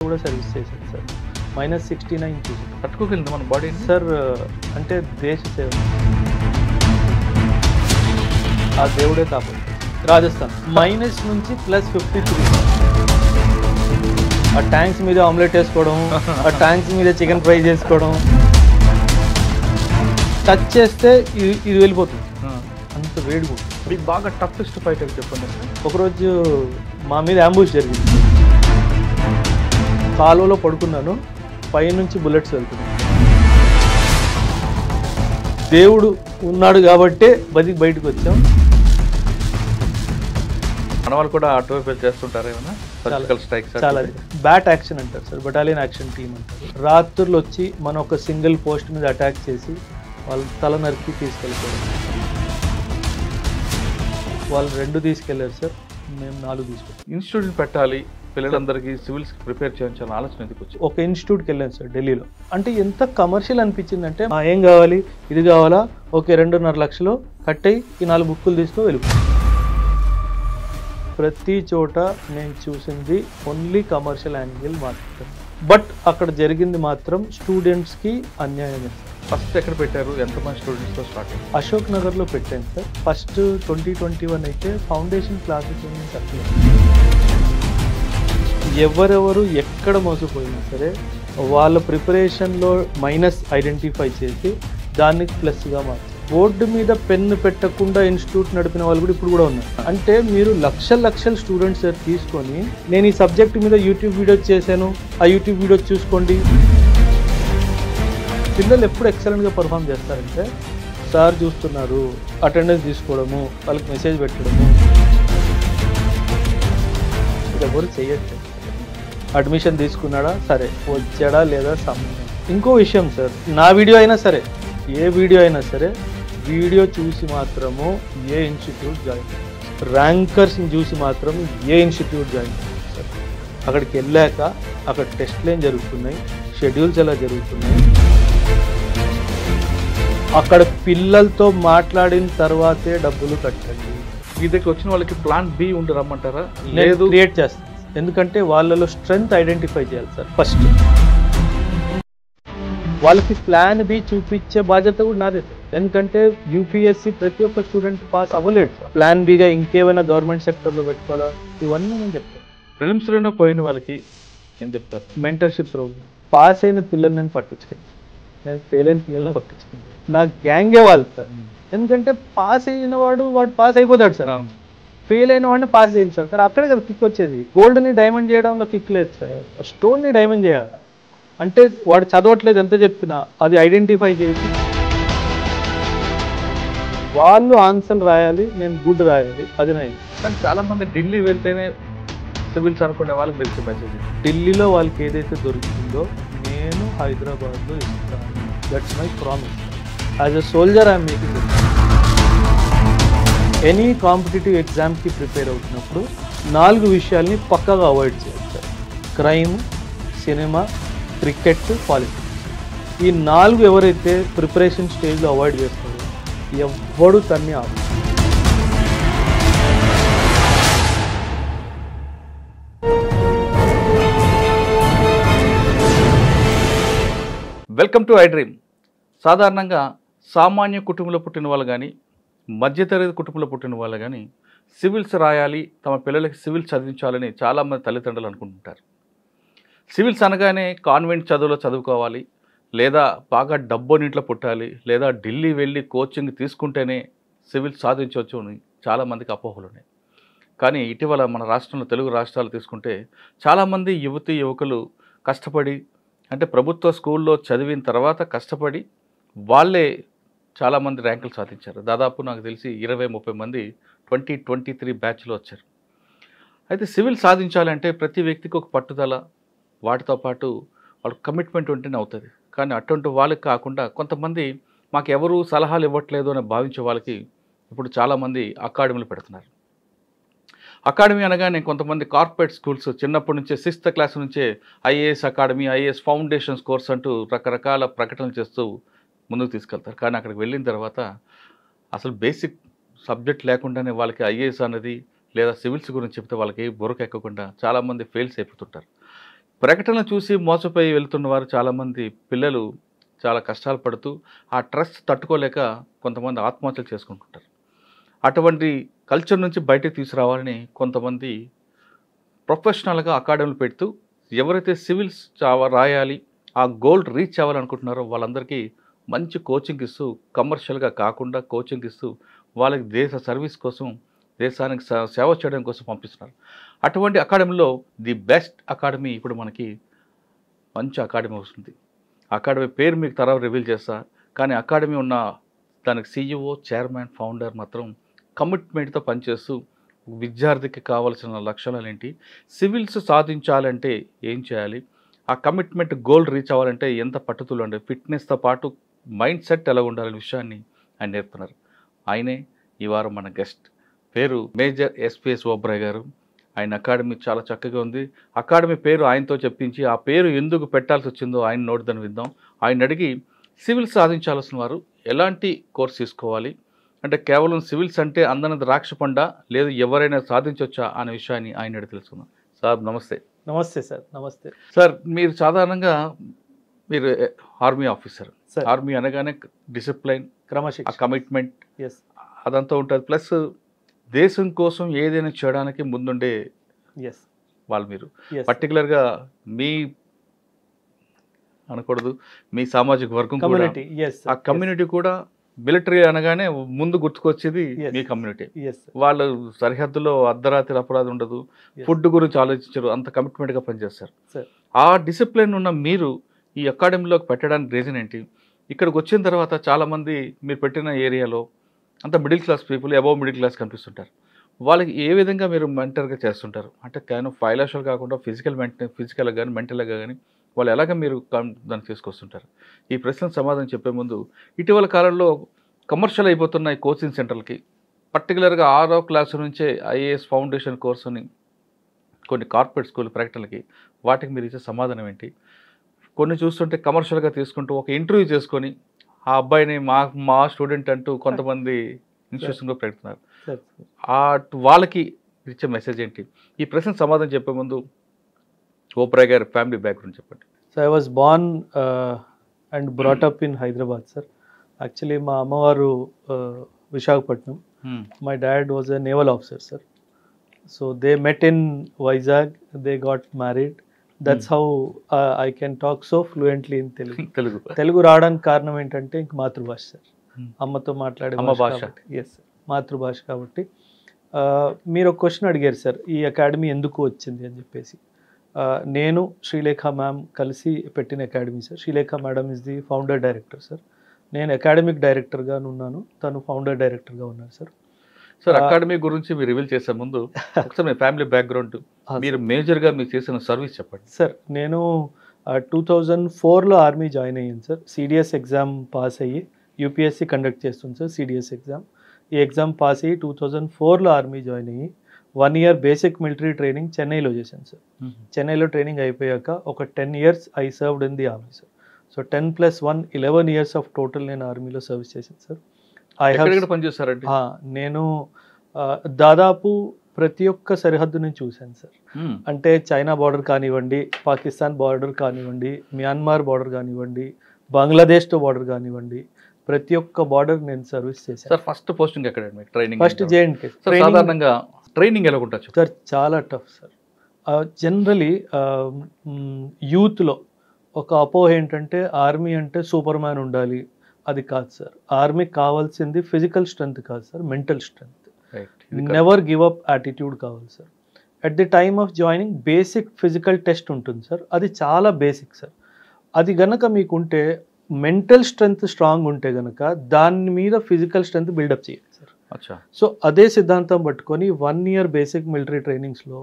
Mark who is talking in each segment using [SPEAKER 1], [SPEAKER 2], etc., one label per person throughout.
[SPEAKER 1] కూడా సర్వీస్ చేశాను సార్. -69 చూసాను.
[SPEAKER 2] తట్టుకోగలిగింది మన బాడీ
[SPEAKER 1] సార్. అంటే దేశ సేవ, ఆ దేవుడే తాపం. రాజస్థాన్ మైనస్ నుంచి +53. ఆ ట్యాంక్స్ మీద ఆమ్లెట్ వేసుకోవడం, ఆ ట్యాంక్స్ మీద చికెన్ ఫ్రై చేసుకోవడం, టచ్ చేస్తే ఇది వెళ్ళిపోతుంది, అంత వేడిగా ఉంటుంది.
[SPEAKER 2] మీకు బాగా టఫెస్ట్ ఫైట్ అని చెప్పండి.
[SPEAKER 1] ఒకరోజు మా మీద అంబుష్ జరిగింది. కాలువలో పడుకున్నాను, పైనుంచి బుల్లెట్స్ వెళ్తున్నాయి. దేవుడు ఉన్నాడు కాబట్టే బయటకు వచ్చాం.
[SPEAKER 2] మన వాళ్ళు కూడా అటువైపు చేస్తుంటారు ఏమైనా సర్జికల్ స్ట్రైక్స్?
[SPEAKER 1] చాలా బ్యాట్ యాక్షన్ అంటారు సార్, బటాలియన్ యాక్షన్ టీమ్ అంటారు. రాత్రులు వచ్చి మనం ఒక సింగిల్ పోస్ట్ మీద అటాక్ చేసి వాళ్ళు తల నరికి తీసుకెళ్ళిపోయారు. వాళ్ళు 2 తీసుకెళ్లారు సార్, మేము 4 తీసుకెళ్ళాం.
[SPEAKER 2] ఇన్స్టిట్యూట్ పెట్టాలి, పిల్లలందరికీ సివిల్స్ ప్రిపేర్ చేయించాలని ఆలోచన ఎందుకు వచ్చింది?
[SPEAKER 1] ఒక ఇన్స్టిట్యూట్కి వెళ్ళాను సార్ ఢిల్లీలో. అంటే ఎంత కమర్షియల్ అనిపించిందంటే, ఏం కావాలి, ఇది కావాలా, ఓకే 2.5 లక్షలు కట్టయి ఈ 4 బుక్కులు తీసుకో వెళ్ళిపో. ప్రతి చోట నేను చూసింది ఓన్లీ కమర్షియల్ యాంగిల్ మాత్రం. బట్ అక్కడ జరిగింది మాత్రం స్టూడెంట్స్కి అన్యాయమే.
[SPEAKER 2] ఫస్ట్ ఎక్కడ పెట్టారు? ఎంతమంది స్టూడెంట్స్తో స్టార్ట్ అయ్యింది?
[SPEAKER 1] అశోక్ నగర్లో పెట్టాను సార్. ఫస్ట్ 2021 అయితే ఫౌండేషన్ క్లాసెస్ తక్కువ. ఎవరెవరు ఎక్కడ మోసపోయినా సరే వాళ్ళ ప్రిపరేషన్లో మైనస్ ఐడెంటిఫై చేసి దాన్ని ప్లస్గా మార్చారు. బోర్డు మీద పెన్ను పెట్టకుండా ఇన్స్టిట్యూట్ నడిపిన వాళ్ళు కూడా ఇప్పుడు కూడా ఉన్నారు. అంటే మీరు లక్షల స్టూడెంట్స్ తీసుకొని, నేను ఈ సబ్జెక్ట్ మీద యూట్యూబ్ వీడియో చేశాను, ఆ యూట్యూబ్ వీడియో చూసుకోండి. పిల్లలు ఎప్పుడు ఎక్సలెంట్గా పర్ఫామ్ చేస్తారంటే, సార్ చూస్తున్నారు, అటెండెన్స్ తీసుకోవడము, వాళ్ళకి మెసేజ్ పెట్టడము, ఎవరు చేయట్లేదు. అడ్మిషన్ తీసుకున్నాడా, సరే వచ్చాడా లేదా సంబంధం. ఇంకో విషయం సార్, నా వీడియో అయినా సరే, ఏ వీడియో అయినా సరే, వీడియో చూసి మాత్రము ఏ ఇన్స్టిట్యూట్ జాయిన్, ర్యాంకర్స్ని చూసి మాత్రం ఏ ఇన్స్టిట్యూట్ జాయిన్ సార్. అక్కడికి వెళ్ళాక అక్కడ టెస్ట్లు ఏం జరుగుతున్నాయి, షెడ్యూల్స్ ఎలా జరుగుతున్నాయి, అక్కడ పిల్లలతో మాట్లాడిన తర్వాతే డబ్బులు కట్టండి.
[SPEAKER 2] మీ దగ్గర వచ్చిన వాళ్ళకి ప్లాన్ బి ఉండి రమ్మంటారా?
[SPEAKER 1] లేదు, క్రియేట్ చేస్తాను. ఎందుకంటే వాళ్ళలో స్ట్రెంగ్త్ ఐడెంటిఫై చేయాలి సార్. ఫస్ట్ వాళ్ళకి ప్లాన్ బి చూపించే బాధ్యత కూడా నాదే. ఎందుకంటే యూపీఎస్సీ ప్రతి ఒక్క స్టూడెంట్ పాస్ అవ్వలేడు. ప్లాన్ బిగా ఇంకేమైనా గవర్నమెంట్ సెక్టర్లో పెట్టుకోవాలా, ఇవన్నీ నేను చెప్తాను.
[SPEAKER 2] ప్రిలిమ్స్లోనే పోయిన వాళ్ళకి ఏం చెప్తారు?
[SPEAKER 1] Mentorship programme. పాస్ అయిన పిల్లలు నేను పట్టించుకోండి, నేను ఫెయిల్ అయిన పిల్లలు పట్టించుకోండి. నా గ్యాంగే వాళ్ళు సార్. ఎందుకంటే పాస్ అయిన వాడు పాస్ అయిపోతాడు సార్, ఫెయిల్ అయిన వాడిని పాస్ చేయండి సార్. అక్కడే కదా కిక్ వచ్చేది. గోల్డ్ని డైమండ్ చేయడంలో కిక్ లేదు సార్, స్టోన్ని డైమండ్ చేయాలి. అంటే వాడు చదవట్లేదు ఎంత చెప్పినా అది ఐడెంటిఫై చేసి వాళ్ళు ఆన్సర్ రాయాలి, నేను గుడ్ రాయాలి, అది నా.
[SPEAKER 2] కానీ చాలా మంది ఢిల్లీ వెళ్తేనే సివిల్స్ అనుకునే వాళ్ళకి తెలిసే మెసేజ్.
[SPEAKER 1] ఢిల్లీలో వాళ్ళకి ఏదైతే దొరుకుతుందో నేను హైదరాబాద్లో ఇస్తాను. That's my promise. As a soldier I'm making it. Any competitive ఎగ్జామ్కి ప్రిపేర్ అవుతున్నప్పుడు 4 విషయాల్ని పక్కాగా అవాయిడ్ చేయాలి sir. Crime, cinema, cricket, politics. ఈ 4 ఎవరైతే ప్రిపరేషన్ స్టేజ్లో అవాయిడ్ చేస్తారో ఎవ్వడు తన్ని ఆపు.
[SPEAKER 2] Welcome to I dream. సాధారణంగా సామాన్య కుటుంబంలో పుట్టిన వాళ్ళు కానీ, మధ్యతరగతి కుటుంబంలో పుట్టిన వాళ్ళు కానీ సివిల్స్ రాయాలి, తమ పిల్లలకి సివిల్స్ చదివించాలని చాలామంది తల్లిదండ్రులు అనుకుంటుంటారు. సివిల్స్ అనగానే కాన్వెంట్ చదువులో చదువుకోవాలి, లేదా బాగా డబ్బునింట్లో పుట్టాలి, లేదా ఢిల్లీ వెళ్ళి కోచింగ్ తీసుకుంటేనే సివిల్స్ సాధించవచ్చు అని చాలామందికి అపోహలు ఉన్నాయి. కానీ ఇటీవల మన రాష్ట్రంలో, తెలుగు రాష్ట్రాలు తీసుకుంటే చాలామంది యువకులు కష్టపడి, అంటే ప్రభుత్వ స్కూల్లో చదివిన తర్వాత కష్టపడి వాళ్ళే చాలామంది ర్యాంకులు సాధించారు. దాదాపు నాకు తెలిసి 20-30 మంది 2023 బ్యాచ్లో వచ్చారు. అయితే సివిల్ సాధించాలంటే ప్రతి వ్యక్తికి ఒక పట్టుదల, వాటితో పాటు వాళ్ళ కమిట్మెంట్ ఉంటేనే అవుతుంది. కానీ అటువంటి వాళ్ళకి కాకుండా కొంతమంది మాకు ఎవరు సలహాలు ఇవ్వట్లేదు అని భావించే వాళ్ళకి ఇప్పుడు చాలామంది అకాడమీలు పెడుతున్నారు. అకాడమీ అనగానే కొంతమంది కార్పొరేట్ స్కూల్స్ చిన్నప్పటి నుంచే 6th క్లాస్ నుంచే IAS academy, IAS foundations course అంటూ రకరకాల ప్రకటనలు చేస్తూ ముందుకు తీసుకెళ్తారు. కానీ అక్కడికి వెళ్ళిన తర్వాత అసలు బేసిక్ సబ్జెక్ట్ లేకుండానే వాళ్ళకి ఐఏఎస్ అనేది, లేదా సివిల్స్ గురించి చెప్తే వాళ్ళకి బుర్రకు ఎక్కకుండా చాలామంది ఫెయిల్స్ అయిపోతుంటారు. ప్రకటన చూసి మోసపోయి వెళ్తున్న వారు చాలామంది పిల్లలు చాలా కష్టాలు పడుతూ ఆ ట్రస్ట్ తట్టుకోలేక కొంతమంది ఆత్మహత్యలు చేసుకుంటుంటారు. అటువంటి కల్చర్ నుంచి బయటకు తీసుకురావాలని కొంతమంది ప్రొఫెషనల్గా అకాడమీలు పెడుతూ ఎవరైతే సివిల్స్ రాయాలి, ఆ గోల్ రీచ్ అవ్వాలనుకుంటున్నారో వాళ్ళందరికీ మంచి కోచింగ్ ఇస్తూ, కమర్షియల్గా కాకుండా కోచింగ్ ఇస్తూ వాళ్ళకి దేశ సర్వీస్ కోసం, దేశానికి సేవ చేయడం కోసం పంపిస్తున్నారు. అటువంటి అకాడమీలో ది బెస్ట్ అకాడమీ ఇప్పుడు మనకి మంచి అకాడమీ వస్తుంది. అకాడమీ పేరు మీకు తర్వాత రివీల్ చేస్తా. కానీ అకాడమీ ఉన్న దానికి CEO, చైర్మన్, ఫౌండర్ మాత్రం కమిట్మెంట్తో పనిచేస్తూ విద్యార్థికి కావాల్సిన లక్షణాలు ఏంటి, సివిల్స్ సాధించాలంటే ఏం చేయాలి, ఆ కమిట్మెంట్ గోల్ రీచ్ అవ్వాలంటే ఎంత పట్టుదల ఉండాలి, ఫిట్నెస్తో పాటు మైండ్ సెట్ ఎలా ఉండాలనే విషయాన్ని ఆయన నేర్పుతున్నారు. ఆయనే ఈ వారం మన గెస్ట్. పేరు మేజర్ SPS ఓబ్రాయ్ గారు. ఆయన అకాడమీ చాలా చక్కగా ఉంది. అకాడమీ పేరు ఆయనతో చెప్పించి ఆ పేరు ఎందుకు పెట్టాల్సి వచ్చిందో ఆయన నోటిదని విద్దాం. ఆయన అడిగి సివిల్స్ సాధించాల్సిన వారు ఎలాంటి కోర్స్ తీసుకోవాలి, అంటే కేవలం సివిల్స్ అంటే అందనది ద్రాక్ష పండ, లేదు ఎవరైనా సాధించవచ్చా అనే విషయాన్ని ఆయన అడిగి తెలుసుకుందాం. సార్ నమస్తే.
[SPEAKER 1] నమస్తే సార్. నమస్తే
[SPEAKER 2] సార్. మీరు సాధారణంగా మీరు ఆర్మీ ఆఫీసర్.
[SPEAKER 1] సార్.
[SPEAKER 2] ఆర్మీ అనగానే డిసిప్లైన్,
[SPEAKER 1] క్రమశిక్షణ,
[SPEAKER 2] కమిట్మెంట్
[SPEAKER 1] ఎస్
[SPEAKER 2] అదంతా ఉంటుంది. ప్లస్ దేశం కోసం ఏదైనా చేయడానికి ముందుండే
[SPEAKER 1] ఎస్
[SPEAKER 2] వాళ్ళు మీరు.
[SPEAKER 1] ఎస్
[SPEAKER 2] పర్టికులర్గా మీ అనకూడదు, మీ సామాజిక వర్గం కూడా,
[SPEAKER 1] కమ్యూనిటీ, ఎస్
[SPEAKER 2] ఆ కమ్యూనిటీ కూడా మిలిటరీ అనగానే ముందు గుర్తుకొచ్చేది
[SPEAKER 1] Yes.
[SPEAKER 2] మీ కమ్యూనిటీ.
[SPEAKER 1] ఎస్
[SPEAKER 2] వాళ్ళు సరిహద్దులో అర్ధరాత్రి అపరాధం ఉండదు,
[SPEAKER 1] Yes.
[SPEAKER 2] ఫుడ్ గురించి ఆలోచించరు, అంత కమిట్మెంట్గా పనిచేస్తారు.
[SPEAKER 1] సార్.
[SPEAKER 2] ఆ డిసిప్లిన్ ఉన్న మీరు ఈ అకాడమీలోకి పెట్టడానికి రీజన్ ఏంటి? ఇక్కడికి వచ్చిన తర్వాత చాలామంది మీరు పెట్టిన ఏరియాలో అంత middle class people, above middle class కనిపిస్తుంటారు. వాళ్ళకి ఏ విధంగా మీరు మెంటర్గా చేస్తుంటారు? అంటే కేవలం ఫైనాన్షియల్ కాకుండా ఫిజికల్గా కానీ మెంటల్గా కానీ వాళ్ళు ఎలాగ మీరు దాన్ని తీసుకొస్తుంటారు? ఈ ప్రశ్నకు సమాధానం చెప్పే ముందు, ఇటీవల కాలంలో కమర్షియల్ అయిపోతున్న ఈ కోచింగ్ సెంటర్లకి, పర్టికులర్గా 6వ క్లాస్ నుంచే IAS ఫౌండేషన్ కోర్స్ అని కొన్ని కార్పొరేట్ స్కూల్ ప్రకటనలకి, వాటికి మీరు ఇచ్చే సమాధానం ఏంటి? కొన్ని చూస్తుంటే కమర్షియల్గా తీసుకుంటూ ఒక ఇంటర్వ్యూ చేసుకొని ఆ అబ్బాయిని మా స్టూడెంట్ అంటూ కొంతమంది ఇన్స్టిట్యూషన్లో పెడుతున్నారు.
[SPEAKER 1] సార్.
[SPEAKER 2] వాళ్ళకి ఇచ్చే మెసేజ్ ఏంటి? ఈ ప్రశ్నకు సమాధానం చెప్పే ముందు ఓబ్రాయ్ గారి ఫ్యామిలీ బ్యాక్గ్రౌండ్ చెప్పండి.
[SPEAKER 1] So I was Born and brought up in Hyderabad sir. Actually మా అమ్మవారు Visakhapatnam. My dad was a naval officer sir. So they met in Vizag, they got married. That's how I can talk so fluently in Telugu. Telugu రావడానికి కారణం ఏంటంటే ఇంక మాతృభాష sir. అమ్మతో మాట్లాడే
[SPEAKER 2] అమ్మ భాష.
[SPEAKER 1] ఎస్ సార్, మాతృభాష కాబట్టి. మీరు ఒక క్వశ్చన్ అడిగారు సార్, ఈ అకాడమీ ఎందుకు వచ్చింది అని చెప్పేసి. నేను శ్రీలేఖ మ్యామ్ కలిసి పెట్టిన academy sir. Srilekha madam is the founder director sir. నేను అకాడమిక్ డైరెక్టర్గా ఉన్నాను, తను ఫౌండర్ డైరెక్టర్గా ఉన్నారు సార్.
[SPEAKER 2] సార్, అకాడమీ గురించి మీరు రివీల్ చేసే ముందు ఒకసారి మీ ఫ్యామిలీ బ్యాక్గ్రౌండ్, మీరు మేజర్గా మీరు చేసిన సర్వీస్ చెప్పండి.
[SPEAKER 1] సార్, నేను 2004లో ఆర్మీ జాయిన్ అయ్యాను సార్. CDS ఎగ్జామ్ పాస్ అయ్యి UPSC కండక్ట్ చేస్తుంది సార్ CDS ఎగ్జామ్. ఈ ఎగ్జామ్ పాస్ అయ్యి 2004లో ఆర్మీ జాయిన్ అయ్యి 1 year బేసిక్ మిలిటరీ ట్రైనింగ్ చెన్నైలో చేశాను సార్. చెన్నైలో ట్రైనింగ్ అయిపోయాక ఒక 10 years I served in the army sir. So 10+1 11 years of total నేను ఆర్మీలో సర్వీస్ చేశాను సార్.
[SPEAKER 2] పనిచేస్తారండి.
[SPEAKER 1] నేను దాదాపు ప్రతి ఒక్క సరిహద్దు నుంచి చూశాను సార్. అంటే చైనా బార్డర్ కానివ్వండి, పాకిస్తాన్ బార్డర్ కానివ్వండి, మ్యాన్మార్ బార్డర్ కానివ్వండి, బంగ్లాదేశ్తో బార్డర్ కానివ్వండి, ప్రతి ఒక్క బార్డర్ నేను సర్వీస్ చేశాను
[SPEAKER 2] సార్. ఫస్ట్ పోస్టింగ్ ఎక్కడ మీకు ట్రైనింగ్?
[SPEAKER 1] First JNK.
[SPEAKER 2] సాధారణంగా ట్రైనింగ్ ఎలా ఉంటుంది
[SPEAKER 1] సార్? చాలా టఫ్ సార్. జనరలీ యూత్లో ఒక అపోహ ఏంటంటే ఆర్మీ అంటే సూపర్ మ్యాన్ ఉండాలి. అది కాదు సార్. ఆర్మీకి కావాల్సింది ఫిజికల్ స్ట్రెంగ్త్ కాదు sir, mental strength. Never give up attitude కావాలి sir. At the time of joining basic physical test ఉంటుంది సార్. అది చాలా బేసిక్ సార్. అది గనక మీకుంటే, మెంటల్ స్ట్రెంగ్త్ స్ట్రాంగ్ ఉంటే గనక దాని మీద ఫిజికల్ స్ట్రెంగ్త్ బిల్డప్ చేయాలి సార్. సో అదే సిద్ధాంతం పట్టుకొని 1 year బేసిక్ మిలిటరీ ట్రైనింగ్స్లో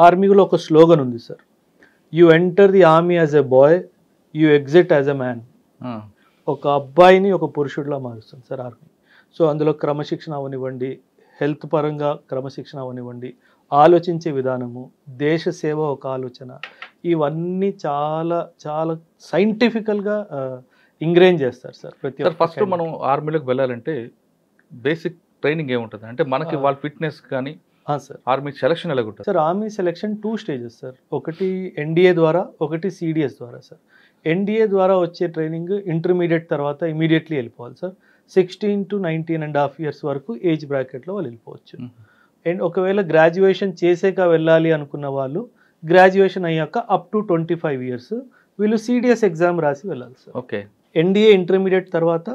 [SPEAKER 1] ఆర్మీలో ఒక స్లోగన్ ఉంది sir. You enter the army as a boy, you exit as a man. ఒక అబ్బాయిని ఒక పురుషుడిలా మారుస్తుంది సార్ ఆర్మీ. సో అందులో క్రమశిక్షణ అవనివ్వండి, హెల్త్ పరంగా క్రమశిక్షణ అవనివ్వండి, ఆలోచించే విధానము, దేశ సేవ ఒక ఆలోచన, ఇవన్నీ చాలా చాలా సైంటిఫికల్గా ఇంగ్రేన్ చేస్తారు సార్ ప్రతి ఒక్క.
[SPEAKER 2] ఫస్ట్ మనం ఆర్మీలోకి వెళ్ళాలంటే బేసిక్ ట్రైనింగ్ ఏముంటుంది అంటే మనకి వాళ్ళ ఫిట్నెస్ కానీ
[SPEAKER 1] సార్
[SPEAKER 2] ఆర్మీ సెలక్షన్ ఎలా ఉంటుంది?
[SPEAKER 1] Sir army selection 2 stages sir. ఒకటి ఎన్డీఏ ద్వారా, ఒకటి సిడిఎస్ ద్వారా సార్. ఎన్డీఏ ద్వారా వచ్చే ట్రైనింగ్ ఇంటర్మీడియట్ తర్వాత ఇమీడియట్లీ వెళ్ళిపోవాలి సార్. 16 to 19.5 years వరకు ఏజ్ బ్రాకెట్లో వాళ్ళు వెళ్ళిపోవచ్చు. అండ్ ఒకవేళ గ్రాడ్యుయేషన్ చేసాక వెళ్ళాలి అనుకున్న వాళ్ళు గ్రాడ్యుయేషన్ అయ్యాక అప్ టు 25 years వీళ్ళు సిడిఎస్ ఎగ్జామ్ రాసి వెళ్ళాలి సార్.
[SPEAKER 2] ఓకే.
[SPEAKER 1] ఎన్డీఏ ఇంటర్మీడియట్ తర్వాత,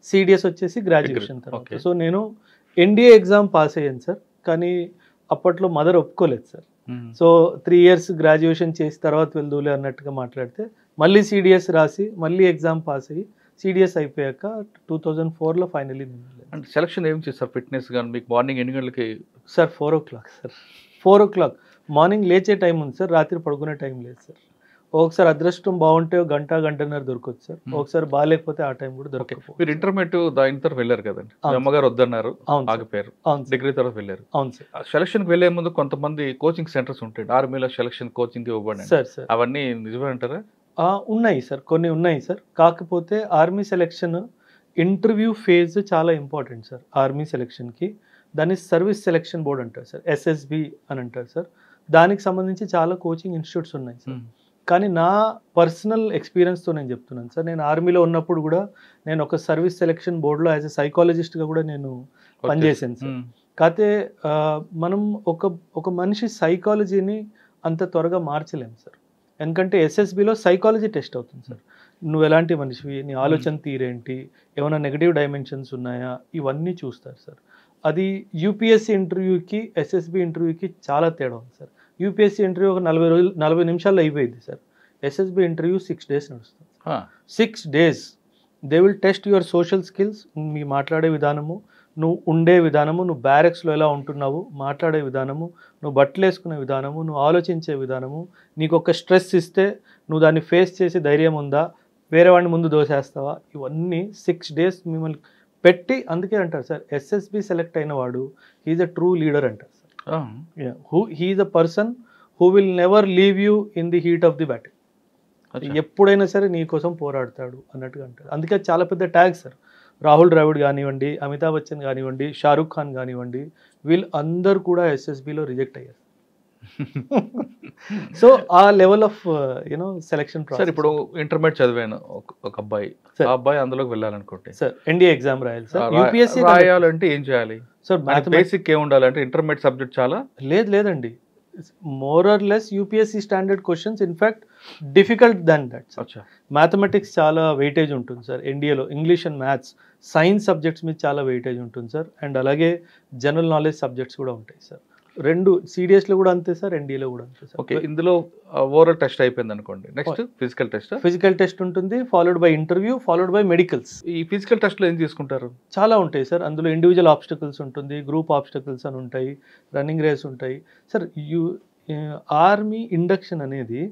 [SPEAKER 1] సిడిఎస్ వచ్చేసి గ్రాడ్యుయేషన్ తర్వాత.
[SPEAKER 2] Okay.
[SPEAKER 1] సో నేను ఎన్డీఏ ఎగ్జామ్ పాస్ అయ్యాను సార్, కానీ అప్పట్లో మదర్ ఒప్పుకోలేదు సార్. సో 3 years గ్రాడ్యుయేషన్ చేసి తర్వాత వెళ్దూలే అన్నట్టుగా మాట్లాడితే మళ్ళీ సిడిఎస్ రాసి మళ్ళీ ఎగ్జామ్ పాస్ అయ్యి సిడిఎస్ అయిపోయాక 2004లో ఫైనలీ
[SPEAKER 2] అంటే సెలక్షన్ ఏం చేస్తారు ఫిట్నెస్ కానీ మీకు మార్నింగ్ ఎన్ని గంటలకి?
[SPEAKER 1] Sir 4 o'clock sir. 4 o'clock morning లేచే టైం ఉంది సార్, రాత్రి పడుకునే టైం లేదు సార్. ఒకసారి అదృష్టం బాగుంటే గంటన్నర దొరకవచ్చు సార్, ఒకసారి బాగాలేకపోతే ఆ టైం కూడా దొరకదు.
[SPEAKER 2] మీరు ఇంటర్మీడియట్ దాని తర్వాత వెళ్ళారు కదండి, అమ్మగారు వద్దన్నారు, ఆగిపోయారు, డిగ్రీ తర్వాత వెళ్ళారు.
[SPEAKER 1] అవును సార్.
[SPEAKER 2] సెలక్షన్ వెళ్లే ముందు కొంతమంది కోచింగ్ సెంటర్స్ ఉంటాయి, ఆర్మీలో సెలక్షన్ కోచింగ్ ఇవ్వబడి
[SPEAKER 1] సార్. సార్
[SPEAKER 2] అవన్నీ నిజమే అంటారా?
[SPEAKER 1] ఉన్నాయి సార్, కొన్ని ఉన్నాయి సార్. కాకపోతే ఆర్మీ సెలెక్షన్ ఇంటర్వ్యూ ఫేజ్ చాలా ఇంపార్టెంట్ సార్ ఆర్మీ సెలెక్షన్కి. దాన్ని సర్వీస్ సెలెక్షన్ బోర్డ్ అంటారు సార్, ఎస్ఎస్బి అని అంటారు సార్. దానికి సంబంధించి చాలా కోచింగ్ ఇన్స్టిట్యూట్స్ ఉన్నాయి సార్. కానీ నా పర్సనల్ ఎక్స్పీరియన్స్తో నేను చెప్తున్నాను సార్, నేను ఆర్మీలో ఉన్నప్పుడు కూడా నేను ఒక సర్వీస్ సెలెక్షన్ బోర్డులో యాజ్ ఎ సైకాలజిస్ట్గా కూడా నేను పనిచేసాను సార్. కాకపోతే మనం ఒక మనిషి సైకాలజీని అంత త్వరగా మార్చలేము సార్. ఎందుకంటే ఎస్ఎస్బిలో సైకాలజీ టెస్ట్ అవుతుంది సార్. నువ్వు ఎలాంటి మనిషివి, నీ ఆలోచన తీరేంటి, ఏమైనా నెగటివ్ డైమెన్షన్స్ ఉన్నాయా, ఇవన్నీ చూస్తారు సార్. అది యూపీఎస్సీ ఇంటర్వ్యూకి ఎస్ఎస్బి ఇంటర్వ్యూకి చాలా తేడా ఉంది సార్. యూపీఎస్సీ ఇంటర్వ్యూ ఒక 40 నిమిషాల్లో అయిపోయింది సార్. ఎస్ఎస్బి ఇంటర్వ్యూ 6 days నడుస్తుంది. 6 days they will test your social skills, మీ మాట్లాడే విధానము, నువ్వు ఉండే విధానము, నువ్వు బ్యారెక్స్లో ఎలా ఉంటున్నావు, మాట్లాడే విధానము, నువ్వు బట్టలు వేసుకునే విధానము, నువ్వు ఆలోచించే విధానము, నీకు ఒక స్ట్రెస్ ఇస్తే నువ్వు దాన్ని ఫేస్ చేసే ధైర్యం ఉందా, వేరే వాడిని ముందు దోసేస్తావా, ఇవన్నీ 6 days మిమ్మల్ని పెట్టి. అందుకే అంటారు సార్ ఎస్ఎస్బి సెలెక్ట్ అయిన వాడు హీఈస్ అ ట్రూ లీడర్ అంటారు sir. He is a person who will never leave you in the heat of the battle. ఎప్పుడైనా సరే నీ కోసం పోరాడతాడు అన్నట్టుగా అంటారు. అందుకే చాలా పెద్ద ట్యాగ్ సార్. రాహుల్ ద్రావిడ్ కానివ్వండి, అమితాబ్ బచ్చన్ కానివ్వండి, షారూక్ ఖాన్ కానివ్వండి, వీళ్ళు అందరు కూడా ఎస్ఎస్బిలో రిజెక్ట్ అయ్యారు. సో ఆ లెవెల్ ఆఫ్ సెలక్షన్ ప్రాసెస్.
[SPEAKER 2] ఇప్పుడు ఇంటర్మీడియట్ చదివాను ఒక అబ్బాయి, ఆ అబ్బాయి అందులోకి వెళ్ళాలనుకుంటే
[SPEAKER 1] సార్ ఎన్డీఏ ఎగ్జామ్ రాయాలి సార్. యూపీఎస్సీ
[SPEAKER 2] రాయాలంటే ఏం చేయాలి
[SPEAKER 1] సార్?
[SPEAKER 2] బేసిక్ ఏం ఉండాలంటే ఇంటర్మీడియట్ సబ్జెక్ట్ చాలా
[SPEAKER 1] లేదండి, more or less UPSC standard questions, in fact difficult than that. Mathematics చాలా వెయిటేజ్ ఉంటుంది సార్ ఎన్డీఏలో, English and maths, science subjects మీద చాలా వెయిటేజ్ ఉంటుంది సార్. అండ్ అలాగే జనరల్ నాలెడ్జ్ సబ్జెక్ట్స్ కూడా ఉంటాయి సార్. రెండు సిడిఎస్లో కూడా అంతే సార్, ఎన్డీఏలో కూడా అంతే సార్.
[SPEAKER 2] ఓకే, ఇందులో ఓవరాల్ టెస్ట్ అయిపోయింది అనుకోండి, నెక్స్ట్ ఫిజికల్ టెస్ట్
[SPEAKER 1] ఉంటుంది, followed by interview, followed by medicals.
[SPEAKER 2] ఈ ఫిజికల్ టెస్ట్లో ఏం తీసుకుంటారు?
[SPEAKER 1] చాలా ఉంటాయి సార్. అందులో ఇండివిజువల్ ఆబ్స్టకల్స్ ఉంటుంది, గ్రూప్ ఆబ్స్టకల్స్ అని ఉంటాయి, రన్నింగ్ రేస్ ఉంటాయి సార్. ఆర్మీ ఇండక్షన్ అనేది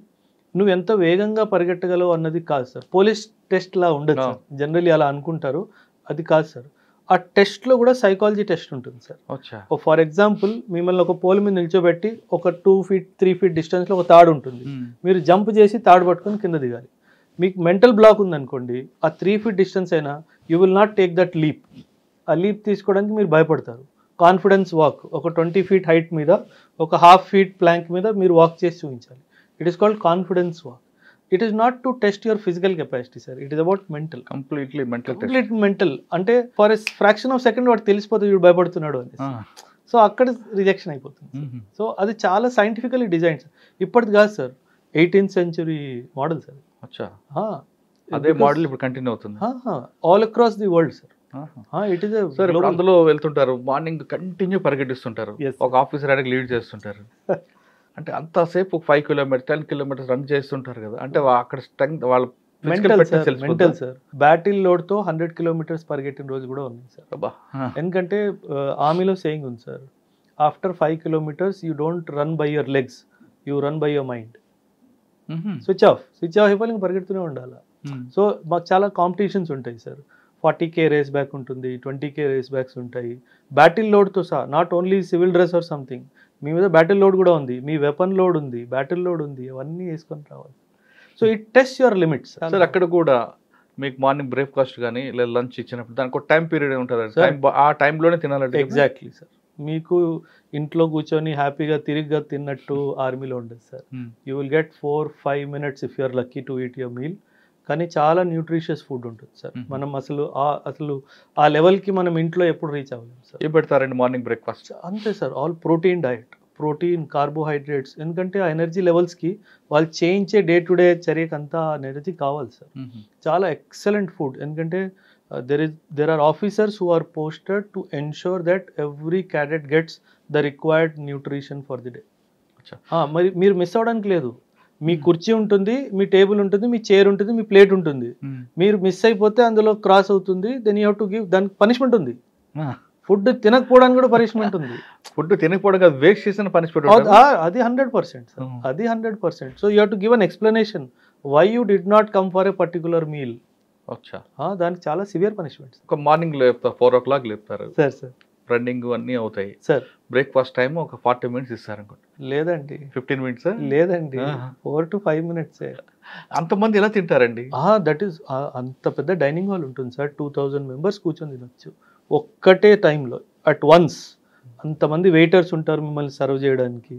[SPEAKER 1] నువ్వు ఎంత వేగంగా పరిగెట్టగలవు అన్నది కాదు సార్. పోలీస్ టెస్ట్ లా ఉండదు సార్, జనరల్లీ అలా అనుకుంటారు, అది కాదు సార్. ఆ టెస్ట్లో కూడా సైకాలజీ టెస్ట్ ఉంటుంది సార్. ఫర్ ఎగ్జాంపుల్ మిమ్మల్ని ఒక పోల్ మీద నిల్చోబెట్టి ఒక 2 feet 3 feet డిస్టెన్స్లో ఒక తాడు ఉంటుంది, మీరు జంప్ చేసి తాడు పట్టుకొని కింద దిగాలి. మీకు మెంటల్ బ్లాక్ ఉందనుకోండి, ఆ 3 feet డిస్టెన్స్ అయినా you will not take that leap. ఆ లీప్ తీసుకోవడానికి మీరు భయపడతారు. కాన్ఫిడెన్స్ వాక్, ఒక 20 feet హైట్ మీద ఒక 1/2 feet ప్లాంక్ మీద మీరు వాక్ చేసి చూపించాలి. It is called confidence walk. It is not to test your physical capacity sir, it is about mental. Complete mental. అంటే for a fraction of second వాడు తెలిసిపోతుంది వీడు భయపడుతున్నాడు అని. సో అక్కడ రిజెక్షన్ అయిపోతుంది. సో అది చాలా సైంటిఫికలీ డిజైన్ సార్. ఇప్పటిది కాదు sir, 18th century model sir.
[SPEAKER 2] అదే మోడల్ ఇప్పుడు కంటిన్యూ అవుతుంది
[SPEAKER 1] all across the world sir. It is
[SPEAKER 2] sir అందులో వెళ్తుంటారు, మార్నింగ్ కంటిన్యూ పరిగెట్టిస్తుంటారు, ఒక ఆఫీసర్ అడిగి లీడ్ చేస్తుంటారు. అంటే అంతసేపు 5 kilometers 10 kilometers రన్ చేస్తుంటారు కదా, అంటే అక్కడ స్ట్రెంగ్త్ వాళ్ళ మెంటల్ సార్. బ్యాటిల్ లోడ్ తో 100 kilometers పరిగెట్టిన రోజు కూడా ఉంది సార్. ఎందుకంటే ఆర్మీలో సేయింగ్ ఉంది sir, after 5 kilometers you don't run by your legs, you run by your mind. Switch off అయిపోయి ఇంకా పరిగెడుతూనే ఉండాలి. సో మాకు చాలా కాంపిటీషన్స్ ఉంటాయి సార్. 40K రేస్ బ్యాక్ ఉంటుంది, 20K రేస్ బ్యాక్స్ ఉంటాయి. బ్యాటిల్ లోడ్తో సహా, not only civil dress or something, మీ మీద బ్యాటిల్ లోడ్ కూడా ఉంది, మీ వెపన్ లోడ్ ఉంది, బ్యాటిల్ లోడ్ ఉంది, అవన్నీ వేసుకొని రావాలి. So it test your limits sir. అక్కడ కూడా మీకు మార్నింగ్ బ్రేక్ఫాస్ట్ కానీ లేదా లంచ్ ఇచ్చినప్పుడు దానికి ఒక టైం పీరియడ్ ఉంటుంది,
[SPEAKER 1] Sir.
[SPEAKER 2] ఆ టైంలోనే తినాలంటే
[SPEAKER 1] ఎగ్జాక్ట్లీ సార్. మీకు ఇంట్లో కూర్చొని హ్యాపీగా తిరిగ్గా తిన్నట్టు ఆర్మీలో ఉండదు sir. You will get 4-5 minutes if you are lucky to eat your meal. కానీ చాలా న్యూట్రిషియస్ ఫుడ్ ఉంటుంది సార్. మనం అసలు ఆ లెవెల్కి మనం ఇంట్లో ఎప్పుడు రీచ్ అవ్వలేము సార్.
[SPEAKER 2] ఏం పెడతారండి మార్నింగ్ బ్రేక్ఫాస్ట్?
[SPEAKER 1] అంతే sir, all protein diet, protein, carbohydrates. ఎందుకంటే ఆ ఎనర్జీ లెవెల్స్కి వాళ్ళు చేయించే డే టు డే చర్యకి అంతా ఎనర్జీ కావాలి సార్. చాలా ఎక్సలెంట్ ఫుడ్. ఎందుకంటే there are officers who are posted to ensure that every cadet gets the required nutrition for the day. మరి మీరు మిస్ అవ్వడానికి లేదు. మీ కుర్చీ ఉంటుంది, మీ టేబుల్ ఉంటుంది, మీ చైర్ ఉంటుంది, మీ ప్లేట్ ఉంటుంది. మీరు మిస్ అయిపోతే అందులో క్రాస్ అవుతుంది, then you have to give, దానికి పనిష్మెంట్ ఉంది. ఫుడ్ తినకపోవడానికి కూడా పనిష్మెంట్ ఉంది.
[SPEAKER 2] ఫుడ్ తినకపోవడం కాదు, వేస్ట్ చేసిన పనిష్మెంట్
[SPEAKER 1] అది 100% సార్. అది 100%. So you have to give an explanation why you did not come for a particular meal. దానికి చాలా సివియర్ పనిష్మెంట్.
[SPEAKER 2] ఒక మార్నింగ్ లేపుతారు, 4 o'clock లేపుతారు
[SPEAKER 1] సార్. సార్
[SPEAKER 2] రన్నింగ్ అన్నీ అవుతాయి
[SPEAKER 1] సార్.
[SPEAKER 2] బ్రేక్ఫాస్ట్ టైం ఒక 40 minutes ఇస్తారు అనుకోండి.
[SPEAKER 1] లేదండి,
[SPEAKER 2] 15 minutes.
[SPEAKER 1] లేదండి, 4 to 5 minutes.
[SPEAKER 2] అంతమంది ఎలా తింటారండి?
[SPEAKER 1] దట్ ఈస్ అంత పెద్ద డైనింగ్ హాల్ ఉంటుంది సార్. 2000 members కూర్చొని తినొచ్చు ఒక్కటే టైంలో అట్ వన్స్. అంతమంది వెయిటర్స్ ఉంటారు మిమ్మల్ని సర్వ్ చేయడానికి.